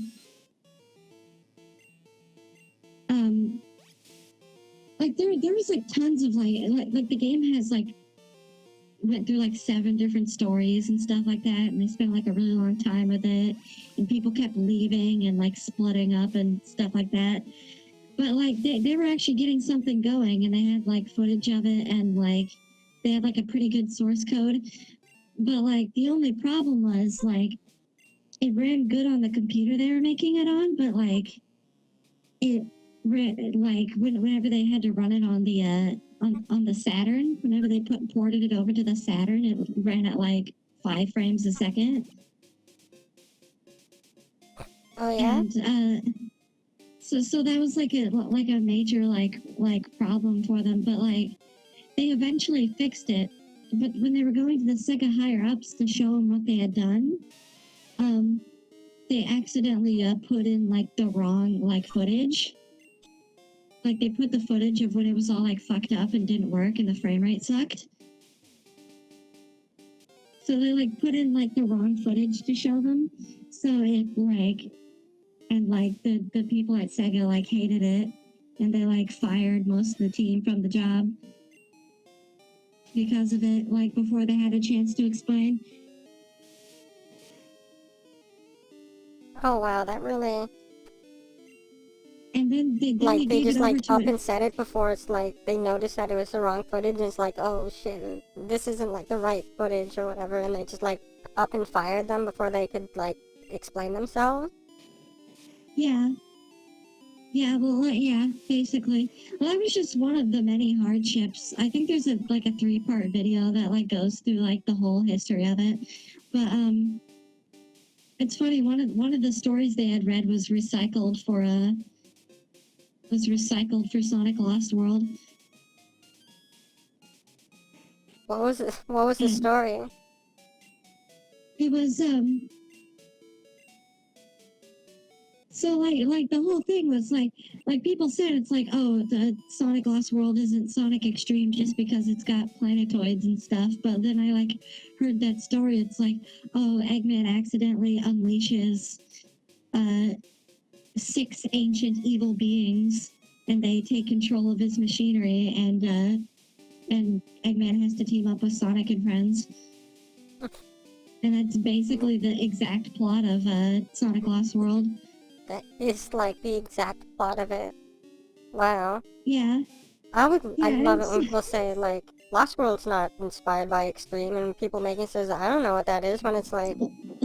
Like there was like tons of like the game has like went through like 7 different stories and stuff like that, and they spent like a really long time with it, and people kept leaving and like splitting up and stuff like that. But like they were actually getting something going, and they had like footage of it, and like they had like a pretty good source code. But like the only problem was like it ran good on the computer they were making it on, but like it ran like whenever they had to run it on the on the Saturn, whenever they ported it over to the Saturn, it ran at like 5 frames a second. Oh yeah? And so that was like a major like problem for them, but like they eventually fixed it. But when they were going to the Sega higher ups to show them what they had done, they accidentally put in like the wrong like footage. Like they put the footage of when it was all like fucked up and didn't work and the frame rate sucked. So they like put in like the wrong footage to show them. So it like and like the people at Sega like hated it, and they like fired most of the team from the job because of it, like before they had a chance to explain. Oh wow, that really... And then they Like, they gave just it over like to up it. and said it before it's like, they noticed that it was the wrong footage and it's like, oh shit, this isn't like the right footage or whatever, and they just like up and fired them before they could like explain themselves. Yeah. Yeah, well, yeah, basically. Well, that was just one of the many hardships. I think there's a 3-part video that like goes through like the whole history of it. But it's funny. One of the stories they had read was recycled for Sonic Lost World. What was it? What was the story? It was So like the whole thing was like people said it's like, oh, the Sonic Lost World isn't Sonic Extreme just because it's got planetoids and stuff. But then I like heard that story. It's like, oh, Eggman accidentally unleashes 6 ancient evil beings, and they take control of his machinery, and Eggman has to team up with Sonic and friends. And that's basically the exact plot of Sonic Lost World. That is like the exact plot of it. Wow. Yeah. I'd love it it's- when people say like, Lost World's not inspired by Extreme, and people making says, I don't know what that is, when it's like,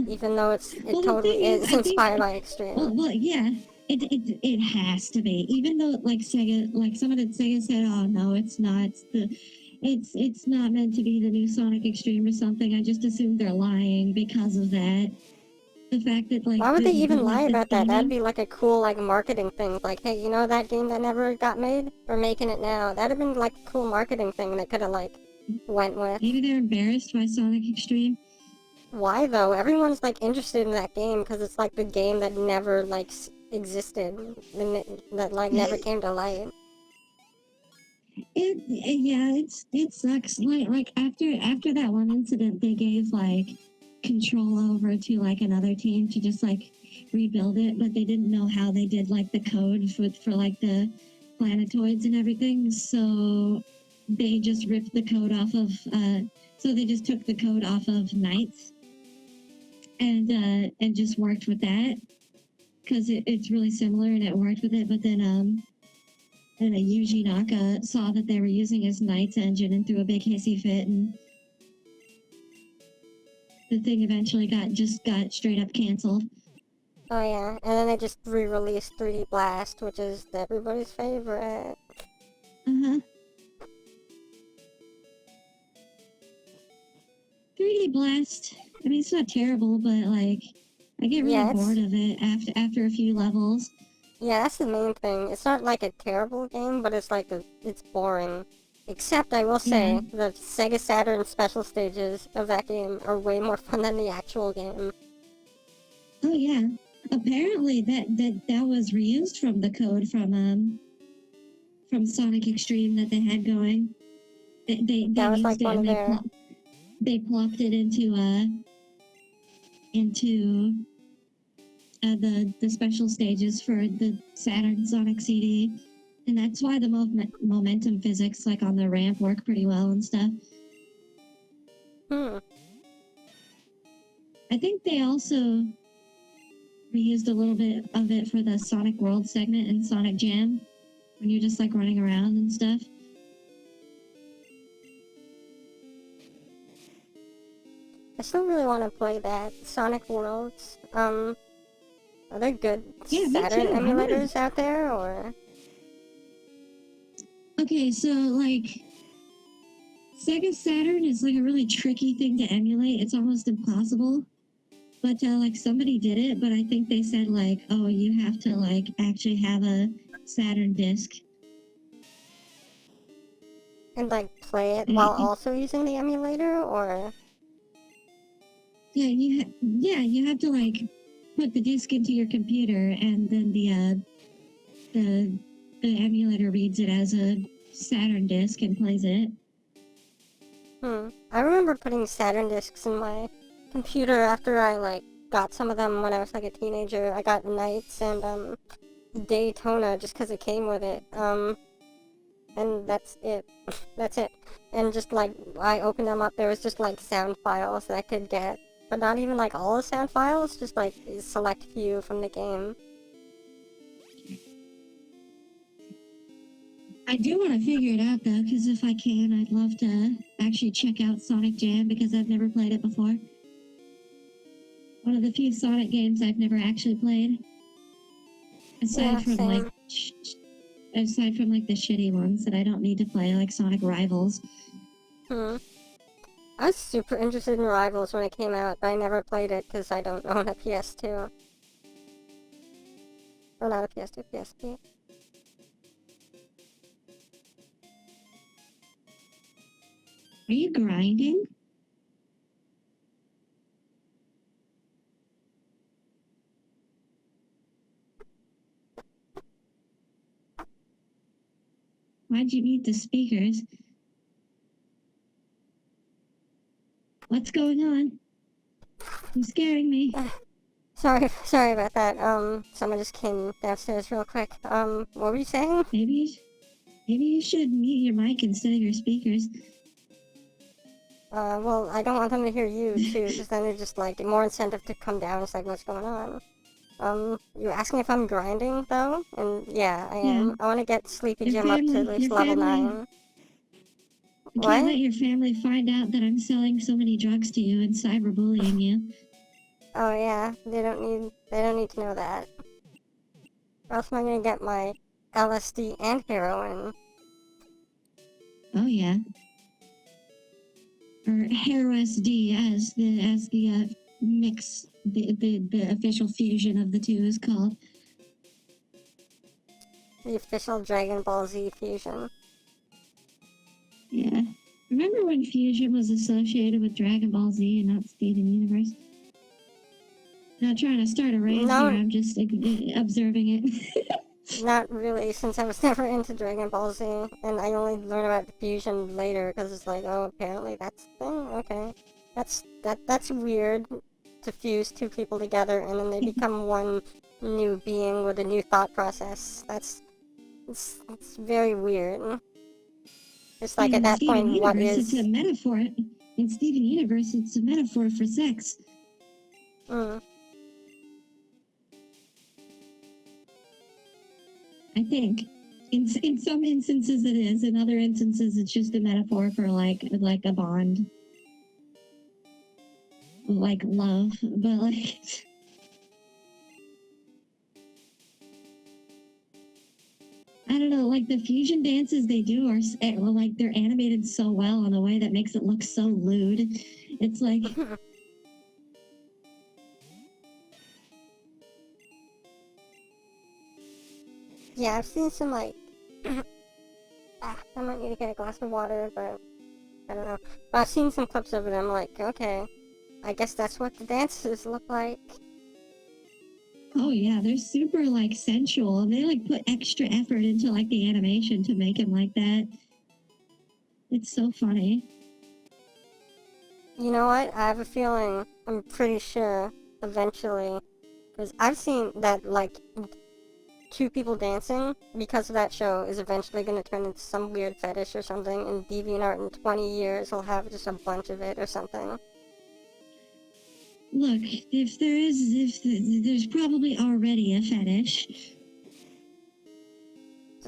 even though it Well, the totally thing is, is I think- inspired by Extreme. Well, yeah. It has to be. Even though like Sega, like someone at Sega said, oh no, it's not. It's not meant to be the new Sonic Extreme or something. I just assumed they're lying because of that. The fact that like Why would they even lie the about that? That'd theming- be like a cool like marketing thing. Like, hey, you know that game that never got made? We're making it now. That'd have been like a cool marketing thing that could have like went with. Maybe they're embarrassed by Sonic Extreme. Why though? Everyone's like interested in that game because it's like the game that never like existed, that like never came to light. It sucks. Like after that one incident, they gave like control over to like another team to just like rebuild it, but they didn't know how they did like the code for like the planetoids and everything. So they just ripped the code off of. So they just took the code off of Knights and just worked with that because it's really similar and it worked with it. But then and Yuji Naka saw that they were using his Knights engine and threw a big hissy fit, and the thing eventually got straight up canceled. Oh yeah, and then they just re-released 3D Blast, which is everybody's favorite. Uh-huh. 3D Blast. I mean, it's not terrible, but like, I get really bored of it after a few levels. Yeah, that's the main thing. It's not like a terrible game, but it's like it's boring. Except I will say, the Sega Saturn special stages of that game are way more fun than the actual game. Oh yeah, apparently that was reused from the code from Sonic Extreme that they had going. They That was used like it one and of their... they plopped it into the special stages for the Saturn Sonic CD, and that's why the momentum physics like on the ramp work pretty well and stuff. I think they also reused a little bit of it for the Sonic World segment in Sonic Jam, when you're just like running around and stuff. I still really want to play that. Sonic Worlds. Are there good Saturn emulators out there, or? Okay, so like Sega Saturn is like a really tricky thing to emulate. It's almost impossible. But like somebody did it, but I think they said like, oh, you have to like actually have a Saturn disc. And like play it while also using the emulator, or? Yeah, you have to like put the disc into your computer, and then the emulator reads it as a Saturn disc and plays it. I remember putting Saturn discs in my computer after I like got some of them when I was like a teenager. I got Knights and Daytona just because it came with it. And that's it. That's it. And just like I opened them up, there was just like sound files that I could get. But not even like all the sound files, just like a select few from the game. I do want to figure it out though, because if I can, I'd love to actually check out Sonic Jam because I've never played it before. One of the few Sonic games I've never actually played. Aside from the shitty ones that I don't need to play, like Sonic Rivals. I was super interested in Rivals when it came out, but I never played it because I don't own a PS2. Or not a PS2, PSP. Are you grinding? Why'd you mute the speakers? What's going on? You're scaring me. Sorry about that. Someone just came downstairs real quick. What were you saying? Maybe you should mute your mic instead of your speakers. Well, I don't want them to hear you, too, because then they're just, like, more incentive to come down. It's like, what's going on? You're asking if I'm grinding, though? And, yeah, I am. I want to get Sleepy Jim up to at least level 9. You can't let your family find out that I'm selling so many drugs to you and cyberbullying you. Oh, yeah. They don't need to know that. Or else am I gonna get my LSD and heroin? Oh, yeah. Or HeroSD, as the mix, the official fusion of the two is called. The official Dragon Ball Z fusion. Yeah. Remember when fusion was associated with Dragon Ball Z and not Steven Universe? Not trying to start a rant here, I'm just observing it. Not really, since I was never into Dragon Ball Z, and I only learned about the fusion later, because it's like, oh, apparently that's the thing? Okay. That's weird, to fuse two people together, and then they become one new being with a new thought process. It's very weird. It's like, at that point, what is... It's a metaphor. In Steven Universe, it's a metaphor for sex. I think. In some instances it is. In other instances it's just a metaphor for like a bond. like love, but like I don't know, like the fusion dances they do are like they're animated so well in a way that makes it look so lewd. It's like Yeah, I've seen some like I might need to get a glass of water, but I don't know. But I've seen some clips of it and I'm like, okay, I guess that's what the dances look like. oh yeah, they're super like sensual and they like put extra effort into like the animation to make him like that. It's so funny. You know what? I have a feeling, I'm pretty sure, eventually, because I've seen that, like, two people dancing, because of that show, is eventually going to turn into some weird fetish or something, and DeviantArt in 20 years will have just a bunch of it or something. Look, if there's probably already a fetish.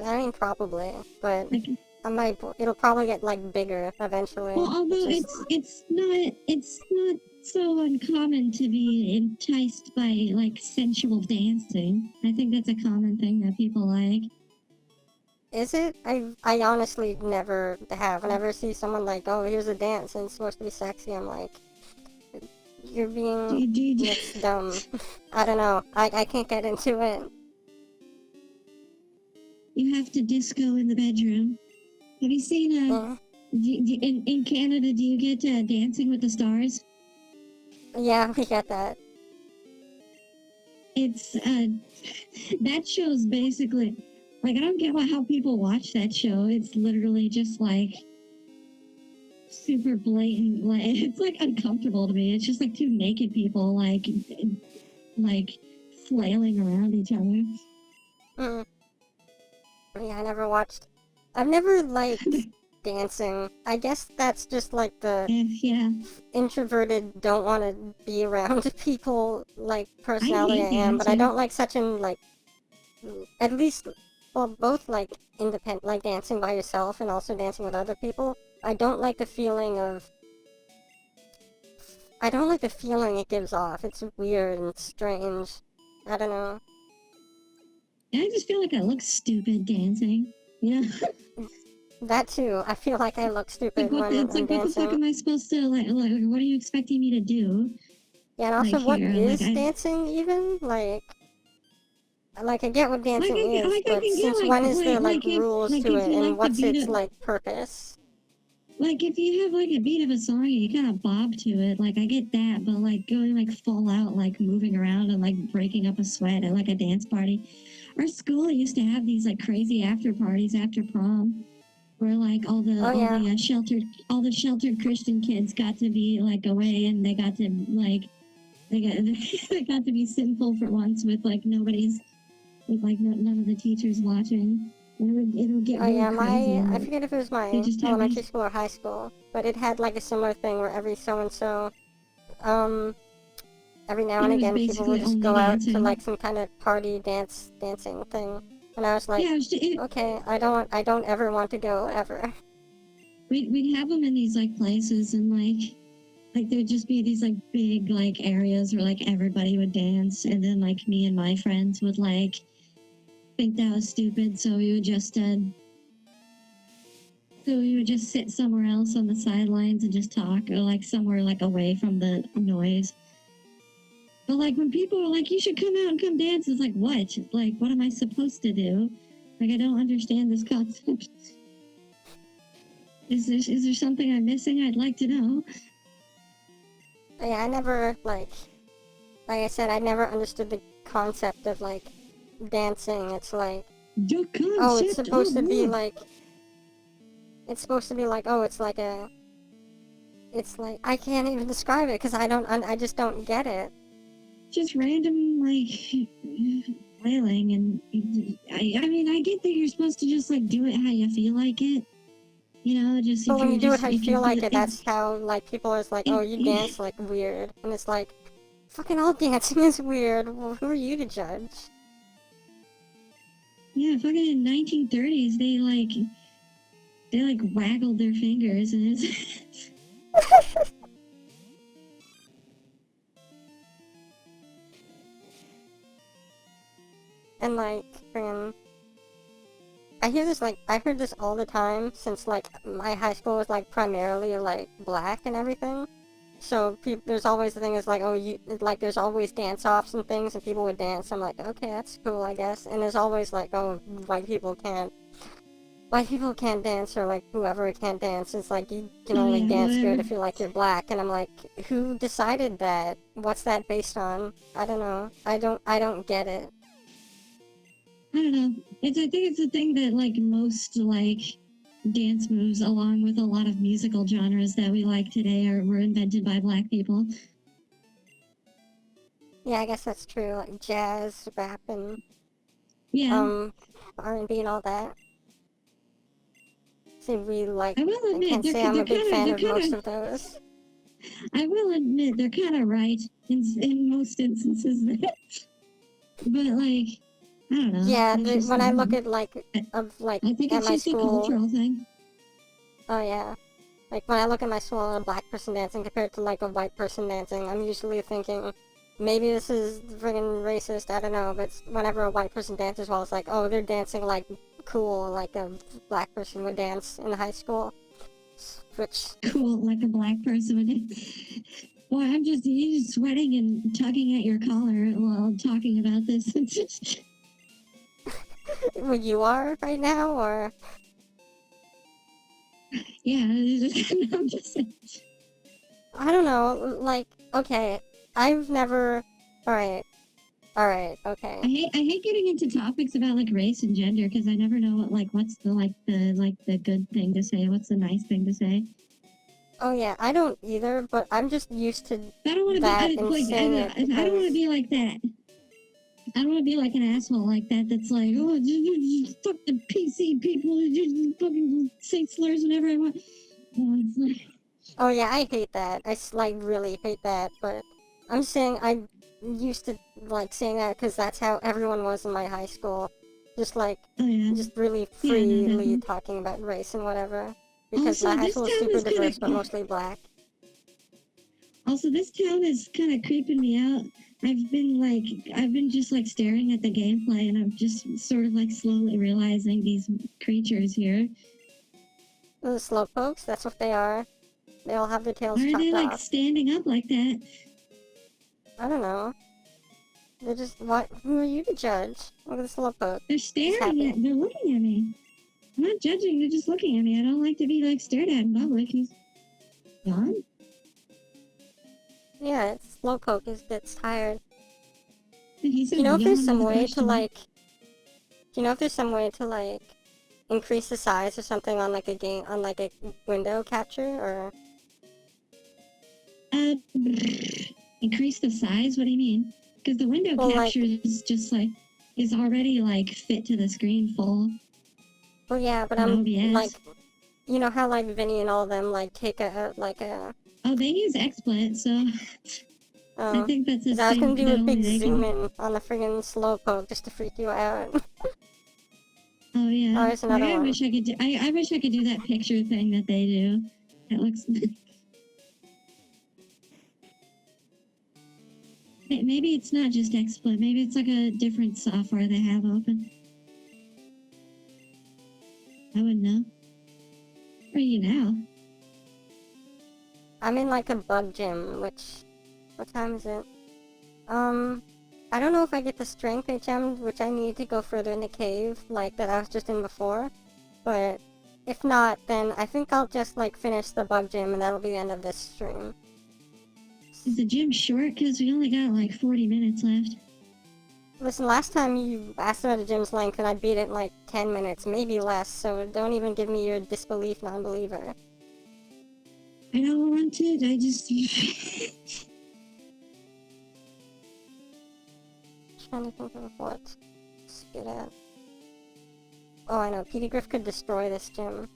I mean, probably, but Like, it'll probably get, like, bigger eventually. well, although it's not so uncommon to be enticed by like sensual dancing. I think that's a common thing that people like. Is it? I honestly never have. Whenever I see someone like, oh, here's a dance and it's supposed to be sexy, I'm like, you're being, it's dumb. I don't know. I can't get into it. You have to disco in the bedroom. Have you seen in Canada? Do you get Dancing with the Stars? Yeah, we get that. It's that show's basically like I don't get how people watch that show. It's literally just like super blatant. Like it's like uncomfortable to me. It's just like two naked people like flailing around each other. Mm. Yeah, I never watched. I've never liked dancing. I guess that's just like the Yeah. introverted, don't want to be around people like personality I hate am, but I dancing. don't like such an like. At least, well, both like independent, like dancing by yourself and also dancing with other people. I don't like the feeling of. I don't like the feeling it gives off. It's weird and strange. I don't know. I just feel like I look stupid dancing. You know? That too. I feel like I look stupid Like, when it's I'm like, what the fuck dancing. am I supposed to like? What are you expecting me to do? Yeah, and also, Like what here, is like dancing even? Like I get what dancing is, I but can get since when is there like rules to if it, you and like the what's beat its of like purpose? like if you have like a beat of a song and you kind of bob to it, like I get that, but like going like full out, like moving around and like breaking up a sweat at like a dance party. Our school used to have these like crazy after parties after prom, where like all the sheltered Christian kids got to be like away and they got to like they got they got to be sinful for once with like none of the teachers watching. It would get Oh really yeah, crazy. I forget if it was They my just have elementary these. school or high school, but it had like a similar thing where every so and so, every now and It was again people would basically just only go out to dancing. like some kind of party dancing thing, and I was like, Yeah, okay, I don't ever want to go ever. we'd have them in these like places and like there'd just be these like big like areas where like everybody would dance and then like me and my friends would like think that was stupid so we would just sit somewhere else on the sidelines and just talk or like somewhere like away from the noise. But like when people are like, you should come out and come dance, it's like what? Like what am I supposed to do? Like I don't understand this concept. Is there something I'm missing? I'd like to know. Yeah, I never like I said, I never understood the concept of like dancing. It's like, oh, it's supposed to be like, oh, it's like I can't even describe it because I just don't get it. Just random like wailing and I mean I get that you're supposed to just like do it how you feel like it. You know, just But if when you're you do it just how you if you feel do like it it, that's how like people are like, oh, you dance like weird, and it's like, fucking all dancing is weird. Well, who are you to judge? Yeah, fucking in 1930s they like waggled their fingers and it's And like, friggin', I've heard this all the time since like my high school was like primarily like black and everything. So there's always the thing is like, oh, there's always dance-offs and things, and people would dance. I'm like, okay, that's cool, I guess. And there's always like, oh, white people can't dance, or like whoever can't dance. It's like you can Oh only yeah, dance whatever. good if you're like you're black. And I'm like, who decided that? What's that based on? I don't know. I don't get it. I don't know. I think it's a thing that like most like dance moves, along with a lot of musical genres that we like today, were invented by black people. Yeah, I guess that's true. Like jazz, rap, and Yeah, R&B and all that. See, I will I admit can't say I'm they're a big kind of fan they're of kind most of of those. I will admit they're kind of right in most instances. But like, I don't know. Yeah, It's just, when I look at I think at it's my just a school, cultural thing. oh yeah, like when I look at my school and a black person dancing compared to like a white person dancing, I'm usually thinking, maybe this is friggin' racist, I don't know, but whenever a white person dances well, it's like, oh, they're dancing like cool, like a black person would dance in high school. Which, Cool, like a black person would. Boy, you just sweating and tugging at your collar while talking about this. It's just, well, you are right now, or? yeah, I'm just. I don't know, like, okay, I've never, alright, okay. I hate getting into topics about like race and gender because I never know what's the good thing to say, what's the nice thing to say. Oh yeah, I don't either, but I'm just used to I don't want to be that and saying it I don't want to because, be like that. I don't want to be like an asshole like that. That's like, oh, fuck the PC people, just fucking say slurs whenever I want. It's like, oh yeah, I hate that. Like really hate that, but I'm saying I used to like saying that because that's how everyone was in my high school. Just like, oh yeah, just really yeah, no, freely definitely. talking about race and whatever. Because my Also, high this school is town super is kind diverse, but of. mostly black. Also, this town is kind of creeping me out. I've been just like staring at the gameplay, and I'm just sort of like slowly realizing these creatures here. The slowpokes, that's what they are. They all have their tails Why are they chopped like off. standing up like that? I don't know. They're just, what? Who are you to judge? Look at the slowpoke. They're He's happy. they're looking at me. I'm not judging, they're just looking at me. I don't like to be like stared at in public. He's gone. Yeah, it's slowpoke gets tired. He said You know if there's yawn some with a way to question mark. like, you know if there's some way to like increase the size or something on like a game on like a window capture or Uh, increase the size? What do you mean? Because the window well capture like is just like is already like fit to the screen full well yeah, but on I'm like OBS. you know how like Vinny and all of them like take a like a Oh, they use XSplit, so I oh think that's a 'cause I was gonna thing do that a only big they zoom can. in on the friggin' slowpoke just to freak you out. Oh Oh, yeah. there's Like, another I one. wish I could do. I wish I could do that picture thing that they do. It looks. Maybe it's not just XSplit. Maybe it's like a different software they have open. I wouldn't know. Where are you now? I'm in like a bug gym, which what time is it? I don't know if I get the strength HM, which I need to go further in the cave, like that I was just in before. But if not, then I think I'll just like finish the bug gym and that'll be the end of this stream. Is the gym short? Because we only got like 40 minutes left. Listen, last time you asked about the gym's length and I beat it in like 10 minutes, maybe less, so don't even give me your disbelief non-believer. I don't want to. I just. Trying to think of what to get at. Oh, I know, Petey Griff could destroy this gym.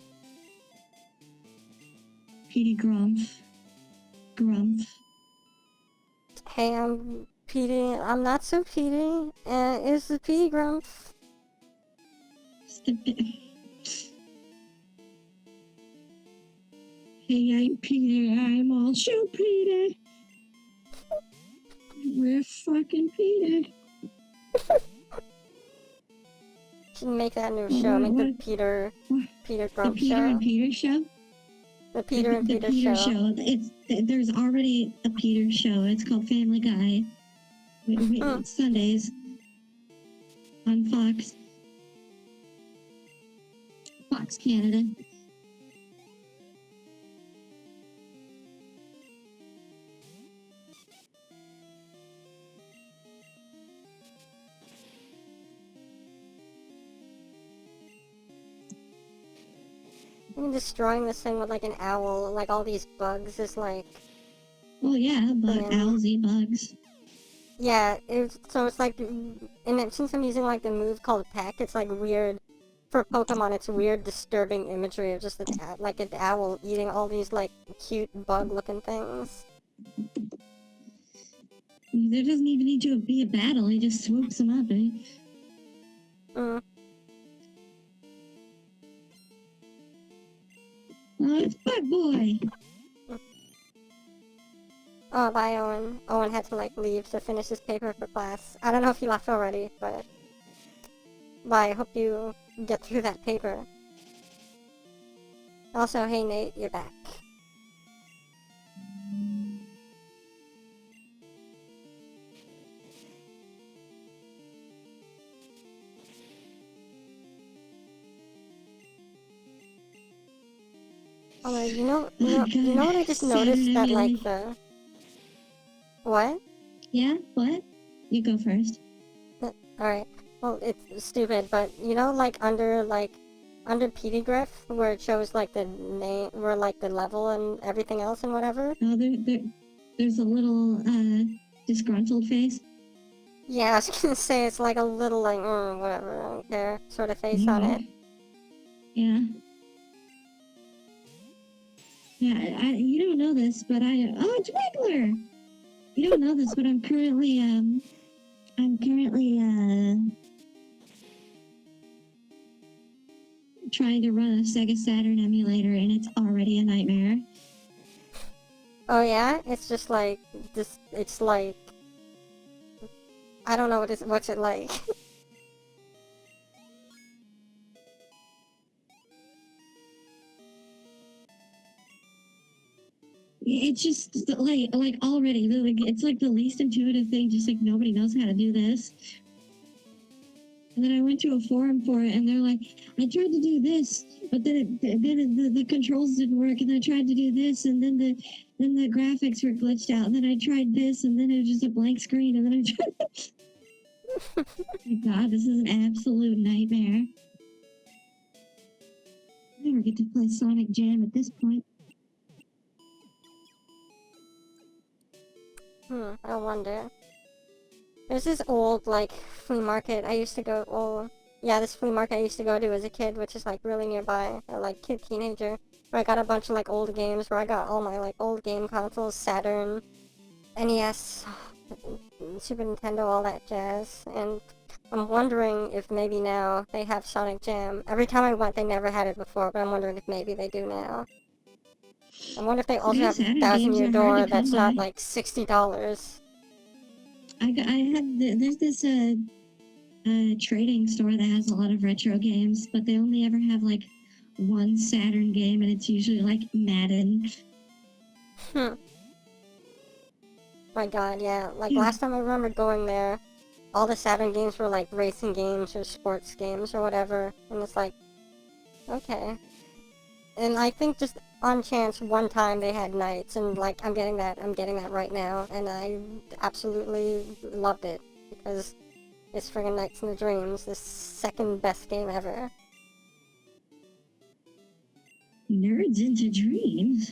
Petey Grumph. Grumph. Hey, I'm Petey. I'm not so Petey. Is the Petey Grumph? Hey, I'm Peter. I'm also Peter. We're fucking Peter. should make that new What- show. what- Make the what- Peter what- Peter The Grump Peter show. and Peter show? The Peter and The Peter, Peter show. There's already a Peter show. It's called Family Guy. It's Sundays on Fox Canada. Even destroying this thing with like an owl, like all these bugs is like, Well, yeah, but Yeah. owls eat bugs. yeah. So it's like, since I'm using like the move called Peck, it's like weird. For Pokemon, it's weird, disturbing imagery of just like an owl eating all these like cute bug-looking things. There doesn't even need to be a battle. He just swoops them up, eh? Mm. Oh, it's Bug Boy. Oh, bye, Owen. Owen had to like leave to finish his paper for class. I don't know if he left already, but bye. I hope you get through that paper. Also, hey Nate, you're back. Although, you know what I just noticed that like the what? Yeah, what? You go first. Alright. Well, it's stupid, but you know, like under Pettigriff, where it shows like the name, where like the level and everything else and whatever. Oh, there's a little disgruntled face. Yeah, I was gonna say it's like a little like whatever, I don't care sort of face on it. Yeah. Yeah, you don't know this, but oh, it's Wiggler! You don't know this, but I'm currently trying to run a Sega Saturn emulator, and it's already a nightmare. Oh yeah? It's just like this, it's like, I don't know what's it like. It's just like already like it's like the least intuitive thing. Just like nobody knows how to do this. And then I went to a forum for it, and they're like, I tried to do this, but then the controls didn't work, and I tried to do this, and then the graphics were glitched out, and then I tried this, and then it was just a blank screen, and then I tried. Oh my God, this is an absolute nightmare. I never get to play Sonic Jam at this point. I wonder. There's this old, like, flea market I used to go, this flea market I used to go to as a kid, which is, like, really nearby, or, like, teenager, where I got a bunch of, like, old games, where I got all my, like, old game consoles, Saturn, NES, Super Nintendo, all that jazz, and I'm wondering if maybe now they have Sonic Jam. Every time I went, they never had it before, but I'm wondering if maybe they do now. I wonder if they also have Saturn 1,000 games Year are hard Door to come that's not, by. like, $60. There's this trading store that has a lot of retro games, but they only ever have like one Saturn game, and it's usually like Madden. My God, yeah. Like, Yeah. last time I remember going there, all the Saturn games were, like, racing games or sports games or whatever. And it's like, okay. And I think just on chance one time they had nights, and, like, I'm getting that right now. And I absolutely loved it. Because it's friggin' Nights in the Dreams, the second best game ever. Nerds into dreams.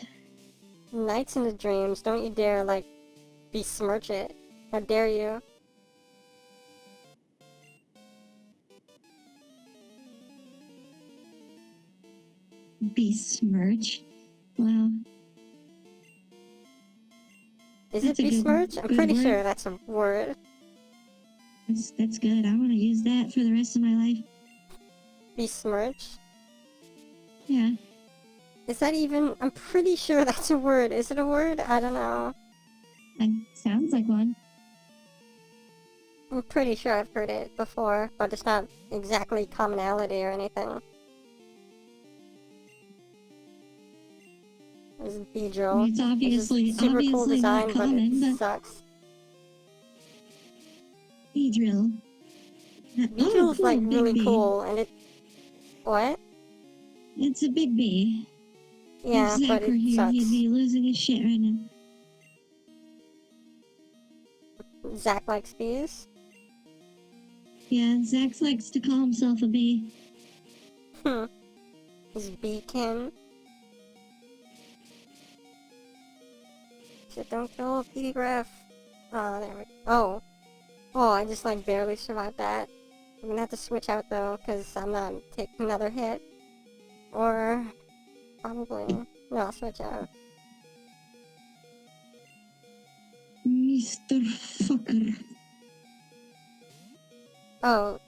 Nights in the Dreams, don't you dare, like, besmirch it. How dare you? Besmirch. Wow. Is That's it a good- besmirch? I'm good pretty word. sure that's a word. That's good. I want to use that for the rest of my life. Besmirch? Yeah. Is that even... I'm pretty sure that's a word. Is it a word? I don't know. Sounds like one. I'm pretty sure I've heard it before, but it's not exactly commonality or anything. This is Beedrill. It's obviously super cool design, not common, but it but sucks. Beedrill. Beedrill's like really cool, and it... What? It's a big bee. Yeah, if Zach but were it here, sucks. he'd be losing his shit right now. Zach likes bees? Yeah, Zach likes to call himself a bee. He's Beakin. So don't kill Beedigraph. Oh, there we go. Oh, I just like barely survived that. I'm gonna have to switch out though, because I'm not taking another hit. Or probably... No, I'll switch out. Mr. Fucker. Oh,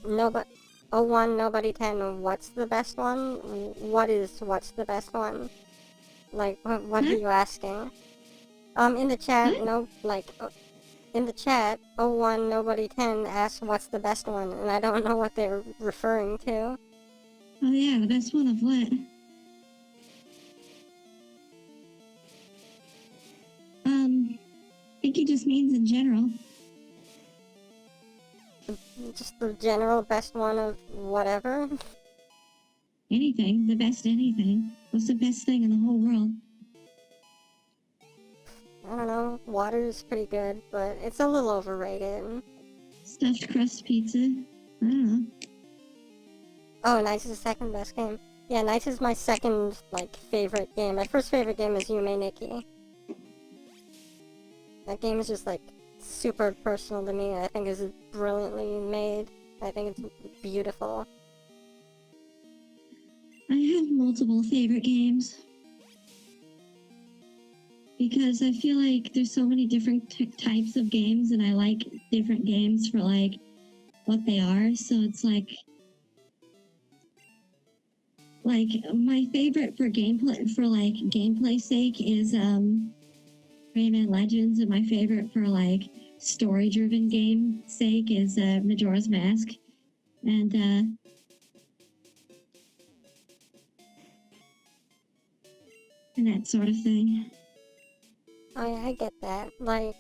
nobody... 01, nobody 10, what's the best one? What's the best one? Like, what are you asking? In the chat, in the chat, 01, nobody 10 asks what's the best one, and I don't know what they're referring to. Oh yeah, the best one of what? I think he just means in general. Just the general best one of whatever? Anything. The best anything. What's the best thing in the whole world? I don't know, water is pretty good, but it's a little overrated. Stuffed crust pizza? I don't know. Oh, Nights is the second best game. Yeah, Nights is my second, like, favorite game. My first favorite game is Yume Nikki. That game is just, like, super personal to me. I think it's brilliantly made. I think it's beautiful. I have multiple favorite games. Because I feel like there's so many different types of games, and I like different games for, like, what they are. So it's like my favorite for gameplay sake is Rayman Legends, and my favorite for like story-driven game sake is Majora's Mask, and that sort of thing. I get that. Like,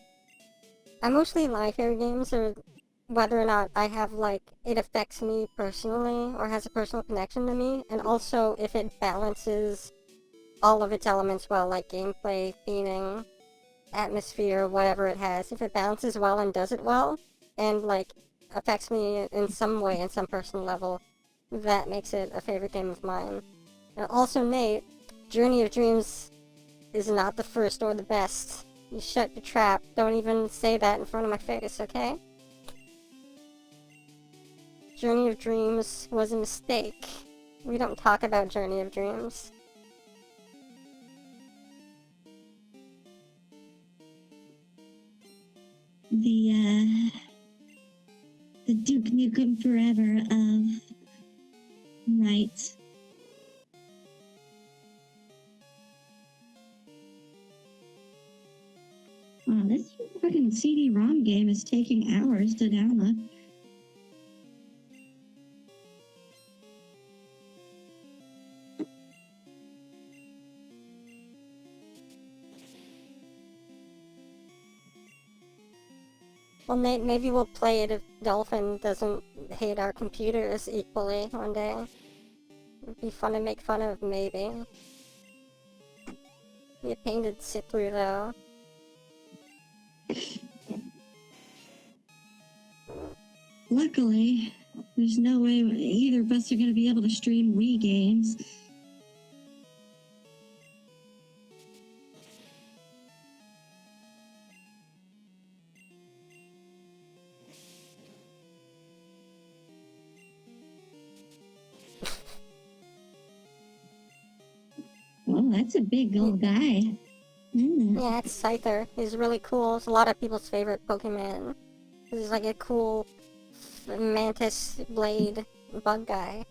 I mostly like favorite games or whether or not I have, like, it affects me personally or has a personal connection to me, and also if it balances all of its elements well, like gameplay, theming, atmosphere, whatever it has. If it balances well and does it well, and, like, affects me in some way, in some personal level, that makes it a favorite game of mine. And also, Nate, Journey of Dreams is not the first or the best. You shut your trap. Don't even say that in front of my face, okay? Journey of Dreams was a mistake. We don't talk about Journey of Dreams. The Duke Nukem Forever of Night. Wow, this fucking CD-ROM game is taking hours to download. Well, Nate, maybe we'll play it if Dolphin doesn't hate our computers equally one day. It'd be fun to make fun of, maybe. Be a pain to sit through, though. Luckily, there's no way either of us are going to be able to stream Wii games. Well, that's a big old guy. Yeah, it's Scyther. He's really cool. It's a lot of people's favorite Pokemon. He's like a cool mantis blade bug guy.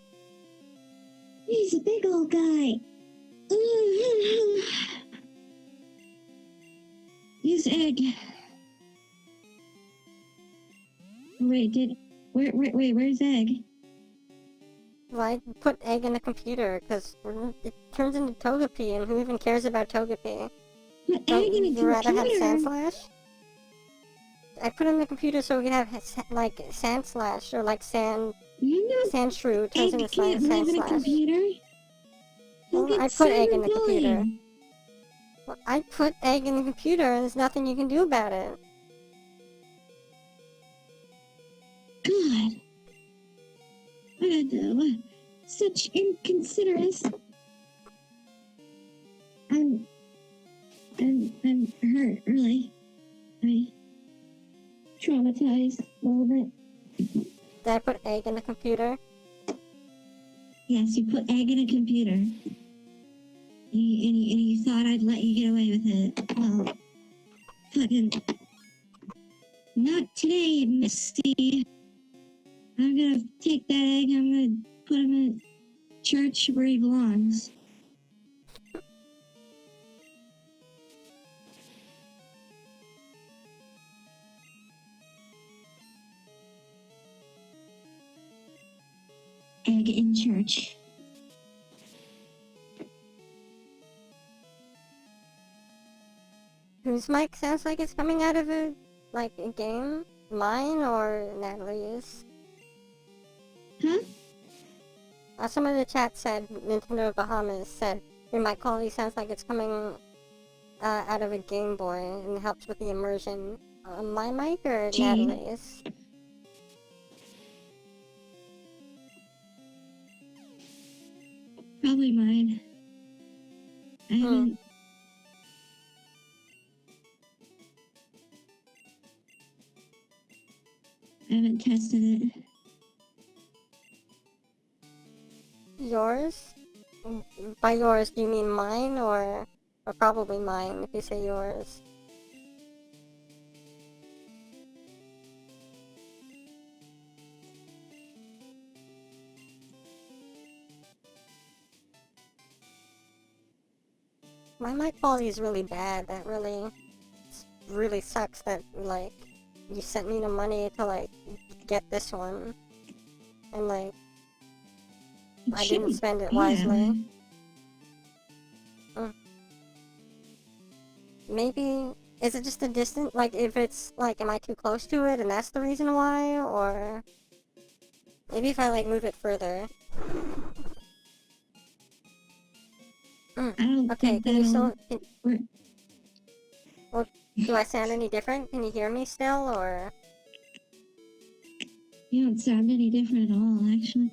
He's a big old guy. Use egg. Wait, where's Egg? Well, I put Egg in the computer because it turns into Togepi, and who even cares about Togepi? Put Don't Egg in a you rather have computer? Sandslash? I put it in the computer so we could have like Sandslash or like You know Sandshrew turns Egg into can't live in a Sandslash. computer. He'll Well, get I put Egg in the computer. cyberbullied. Well, I put Egg in the computer, and there's nothing you can do about it. God. What? Such inconsiderate. I'm hurt, really. I traumatized a little bit. Did I put Egg in the computer? Yes, you put Egg in a computer. And you thought I'd let you get away with it. Well, fucking... Not today, Misty. I'm gonna take that egg, I'm gonna put him in church where he belongs. Egg in church. Whose mic sounds like it's coming out of a game? Mine or Natalie's? Huh? Some of the chat said, Nintendo Bahamas said, your mic quality sounds like it's coming out of a Game Boy and helps with the immersion. My mic or Gee. Natalie's? Probably mine. I haven't tested it. Yours? By yours, do you mean mine or probably mine if you say yours? My mic quality is really bad. That really sucks that, like, you sent me the money to, like, get this one. And, like, I didn't spend it wisely. Maybe, is it just a distance? Like, if it's, like, am I too close to it and that's the reason why? Or maybe if I, like, move it further. I don't Okay, think can you still... Well, do I sound any different? Can you hear me still, or...? You don't sound any different at all, actually.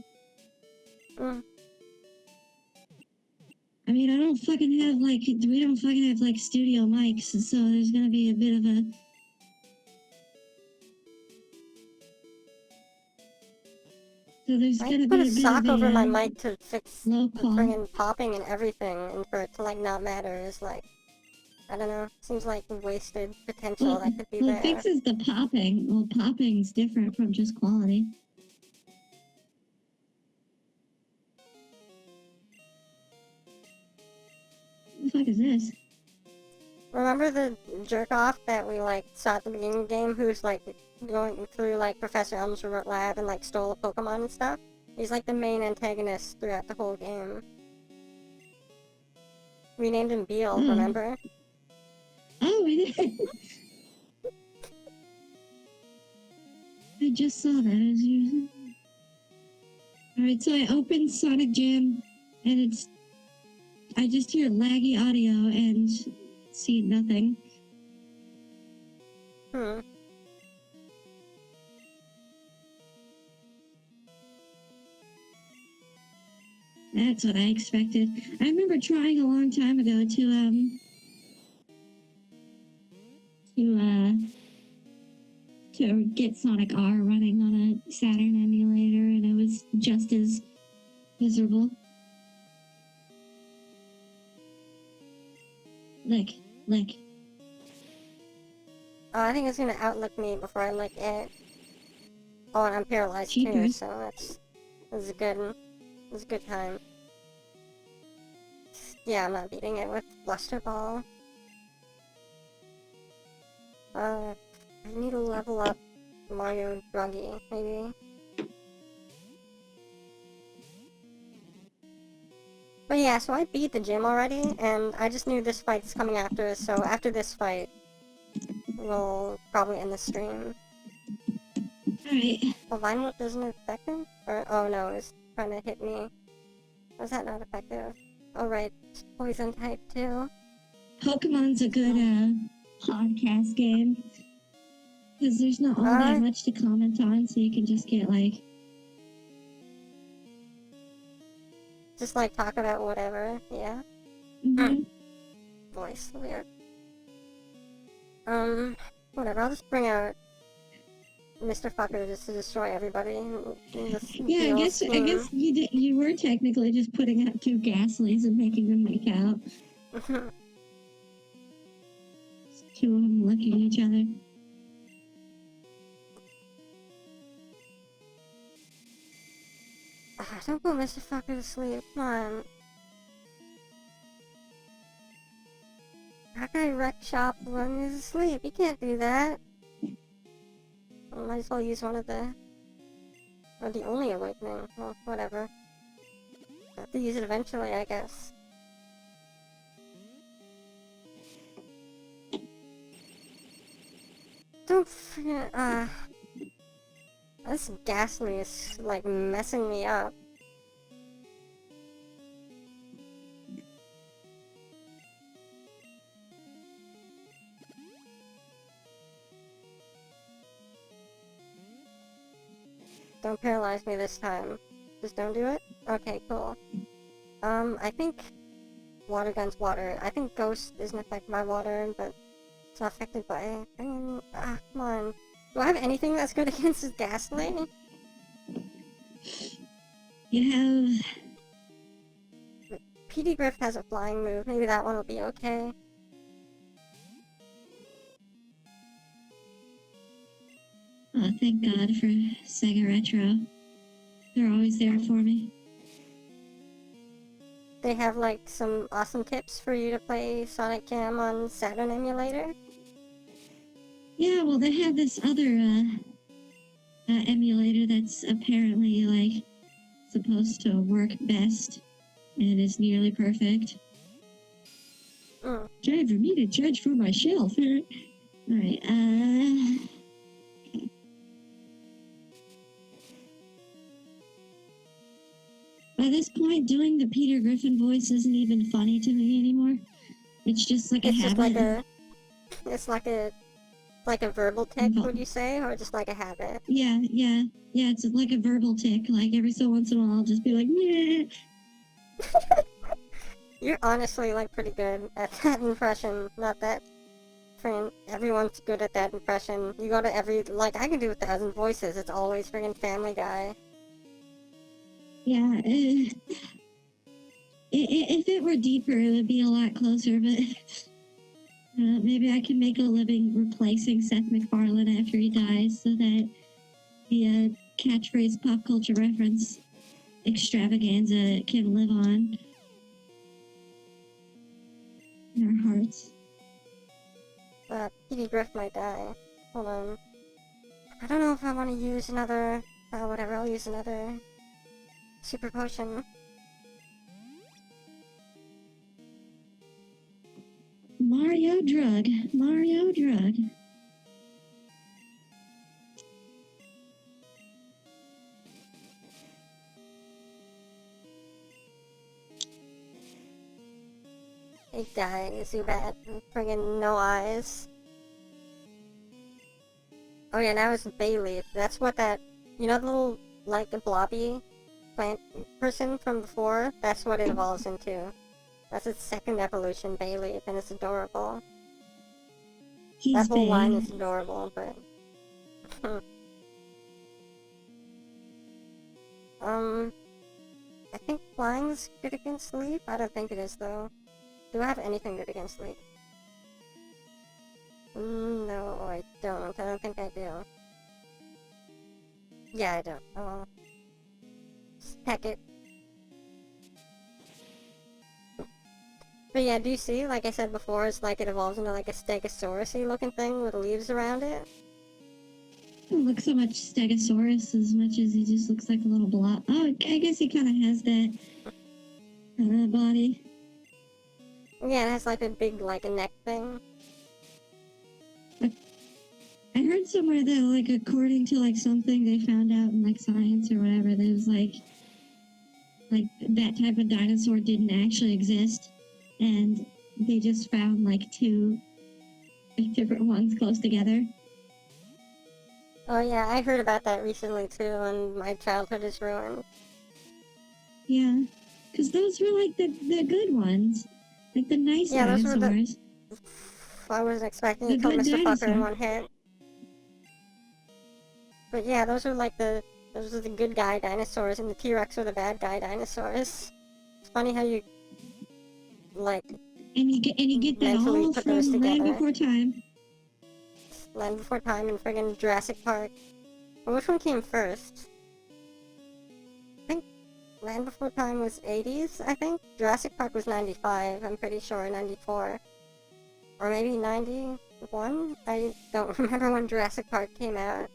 I mean, I don't fucking have, like... We don't fucking have, like, studio mics, so there's gonna be a bit of a... So there's gonna be a bit of a... I put a sock over my mic to fix low the quality. friggin' popping and everything, and for it to, like, not matter is, like... I don't know. Seems like wasted potential that could be there. It fixes the popping. Well, popping's different from just quality. What the fuck is this? Remember the jerk-off that we, like, saw at the beginning of the game who's, like, going through, like, Professor Elm's remote lab and, like, stole a Pokemon and stuff? He's, like, the main antagonist throughout the whole game. We named him Beal, remember? Oh, we did. I just saw that. Alright, so I opened Sonic Jam, and I just hear laggy audio and see nothing. That's what I expected. I remember trying a long time ago to get Sonic R running on a Saturn emulator, and it was just as miserable. Lick. Oh, I think it's gonna outlook me before I lick it. Oh, and I'm paralyzed too, Cheapers. so this is a good time. Yeah, I'm not beating it with Bluster Ball. I need to level up Mario druggy, maybe. But yeah, so I beat the gym already, and I just knew this fight's coming after, so after this fight, we'll probably end the stream. Alright. Well, Vine Whip doesn't affect him? Or, oh no, it's trying to hit me. Was that not effective? Oh right, it's poison type too. Pokemon's a good podcast game. Because there's not all that much to comment on, so you can just get like... Just like talk about whatever, yeah. Mm-hmm. Voice, weird. Whatever, I'll just bring out Mr. Fucker just to destroy everybody in this Yeah, I guess you were technically just putting out two Ghastlies and making them make out. Two of them looking at each other. Don't put Mr. Fucker to sleep, come on. How can I wreck shop when he's asleep? You can't do that. I might as well use one of the... Or the only awakening. Well, whatever. I have to use it eventually, I guess. Don't forget, this Ghastly is, like, messing me up. Don't paralyze me this time. Just don't do it? Okay, cool. I think water gun's water. I think Ghost isn't affected by water, but it's not affected by... come on. Do I have anything that's good against this Ghastly? You have... PD Griff has a flying move. Maybe that one will be okay. Oh, thank God for Sega Retro. They're always there for me. They have, like, some awesome tips for you to play Sonic Jam on Saturn emulator? Yeah, well, they have this other, emulator that's apparently, like, supposed to work best and is nearly perfect. Time for me to judge for myself. Alright, by this point, doing the Peter Griffin voice isn't even funny to me anymore. It's just like a habit. It's like a verbal tick, would you say? Or just like a habit? Yeah, it's like a verbal tick. Like, every so once in a while, I'll just be like, meh. You're honestly, like, pretty good at that impression. Not that... everyone's good at that impression. You go to every... Like, I can do 1,000 voices. It's always friggin' Family Guy. Yeah, if it were deeper, it would be a lot closer, but... maybe I can make a living replacing Seth MacFarlane after he dies so that the catchphrase pop culture reference extravaganza can live on in our hearts. PD Griff might die. Hold on. I don't know if I want to use another... whatever, I'll use another... Super Potion. Mario Drug. Mario Drug. He died, Zubat. Friggin' no eyes. Oh yeah, now it's Bayleaf. That's what that... You know the little, like, a blobby plant person from before? That's what it evolves into. That's its second evolution, Bayleaf, and it's adorable. That whole line is adorable, but... I think flying's good against sleep? I don't think it is, though. Do I have anything good against sleep? No, I don't. I don't think I do. Yeah, I don't. Oh well. Heck it. But yeah, do you see? Like I said before, it's like it evolves into like a Stegosaurus-y looking thing with leaves around it. Doesn't look so much Stegosaurus as much as he just looks like a little blob. Oh, I guess he kind of has that body. Yeah, it has like a big like a neck thing. I heard somewhere that, like, according to, like, something they found out in, like, science or whatever, there was, like, that type of dinosaur didn't actually exist. And they just found, like, two different ones close together. Oh yeah, I heard about that recently too, and my childhood is ruined. Yeah. Because those were, like, the good ones. Like, the nice dinosaurs. I wasn't expecting to kill Mr. Fucker in one hit. But yeah, those are the good guy dinosaurs, and the T-Rex are the bad guy dinosaurs. It's funny how you like and you get that all from Land Before Time. Land Before Time and friggin' Jurassic Park. Well, which one came first? I think Land Before Time was 80s, I think. Jurassic Park was 95, I'm pretty sure, 94. Or maybe 91? I don't remember when Jurassic Park came out.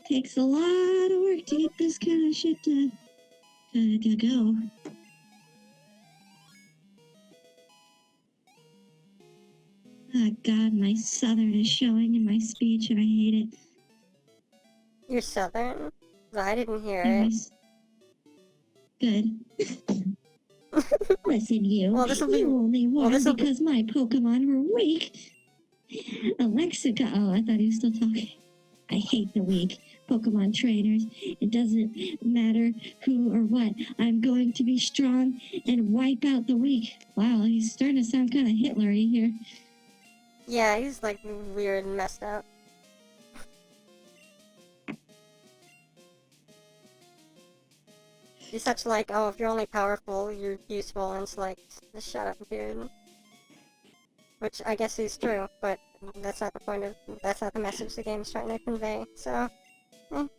Takes a lot of work to get this kind of shit to go. Oh God, my Southern is showing in my speech, and I hate it. You're Southern? I didn't hear it. Good. Listen, you. Well, this'll be, you only won because my Pokemon were weak. Alexica. Oh, I thought he was still talking. I hate the weak Pokemon trainers. It doesn't matter who or what. I'm going to be strong and wipe out the weak. Wow, he's starting to sound kind of Hitler-y here. Yeah, he's like weird and messed up. He's such like, oh, if you're only powerful, you're useful, and it's like, just shut up, dude. Which I guess is true, but that's not the point of, that's not the message the game's trying to convey, so, But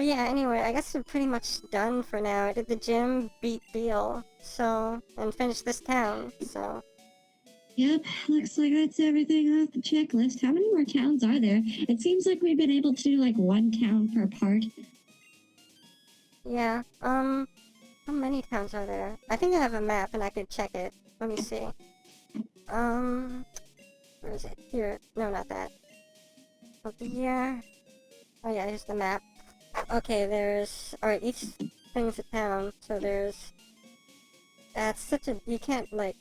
yeah, anyway, I guess we're pretty much done for now. I did the gym, beat Beal, so, and finished this town, so. Yep, looks like that's everything off the checklist. How many more towns are there? It seems like we've been able to do like one town per part. Yeah, how many towns are there? I think I have a map and I could check it. Let me see. Where is it? Here. No, not that. Over here. Oh yeah, here's the map. Okay, there's... Alright, each thing's a town, so there's... That's such a... You can't, like,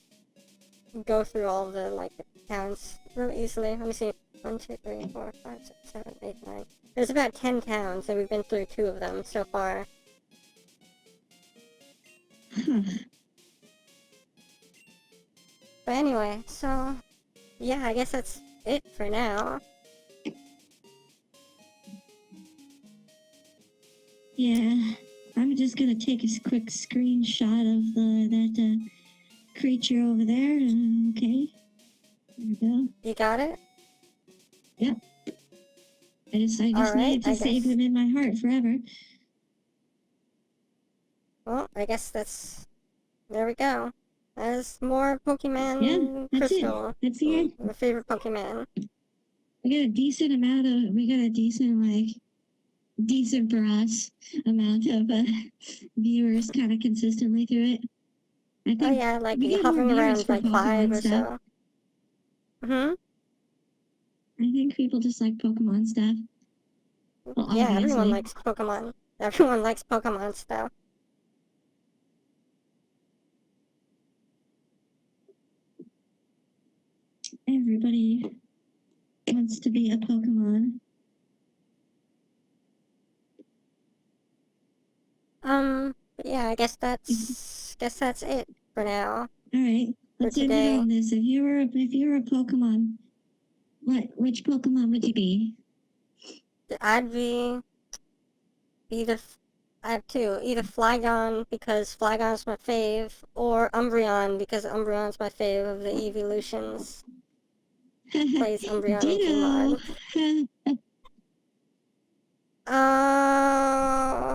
go through all the, like, towns real easily. Let me see. 1, 2, 3, 4, 5, 6, 7, 8, 9. There's about 10 towns, and we've been through 2 of them so far. But anyway, so... Yeah, I guess that's it for now. Yeah, I'm just gonna take a quick screenshot of that creature over there. Okay, there we go. You got it? Yep. I just needed to save him in my heart forever. Well, I guess that's... There we go. There's more Pokemon that's Crystal. It. That's the end. My favorite Pokemon. We got a decent for us amount of viewers kind of consistently through it. I think oh yeah, like hovering around like 5 or so. I think people just like Pokemon stuff. Well, yeah, obviously. everyone likes Pokemon. Everyone likes Pokemon stuff. Everybody wants to be a Pokemon. But yeah, I guess that's it for now. Alright, let's end it on this. If you were a Pokemon, which Pokemon would you be? I'd be I have 2. Either Flygon, because Flygon's my fave, or Umbreon, because Umbreon's my fave of the evolutions. Plays Umbreon in Gmod. Uh,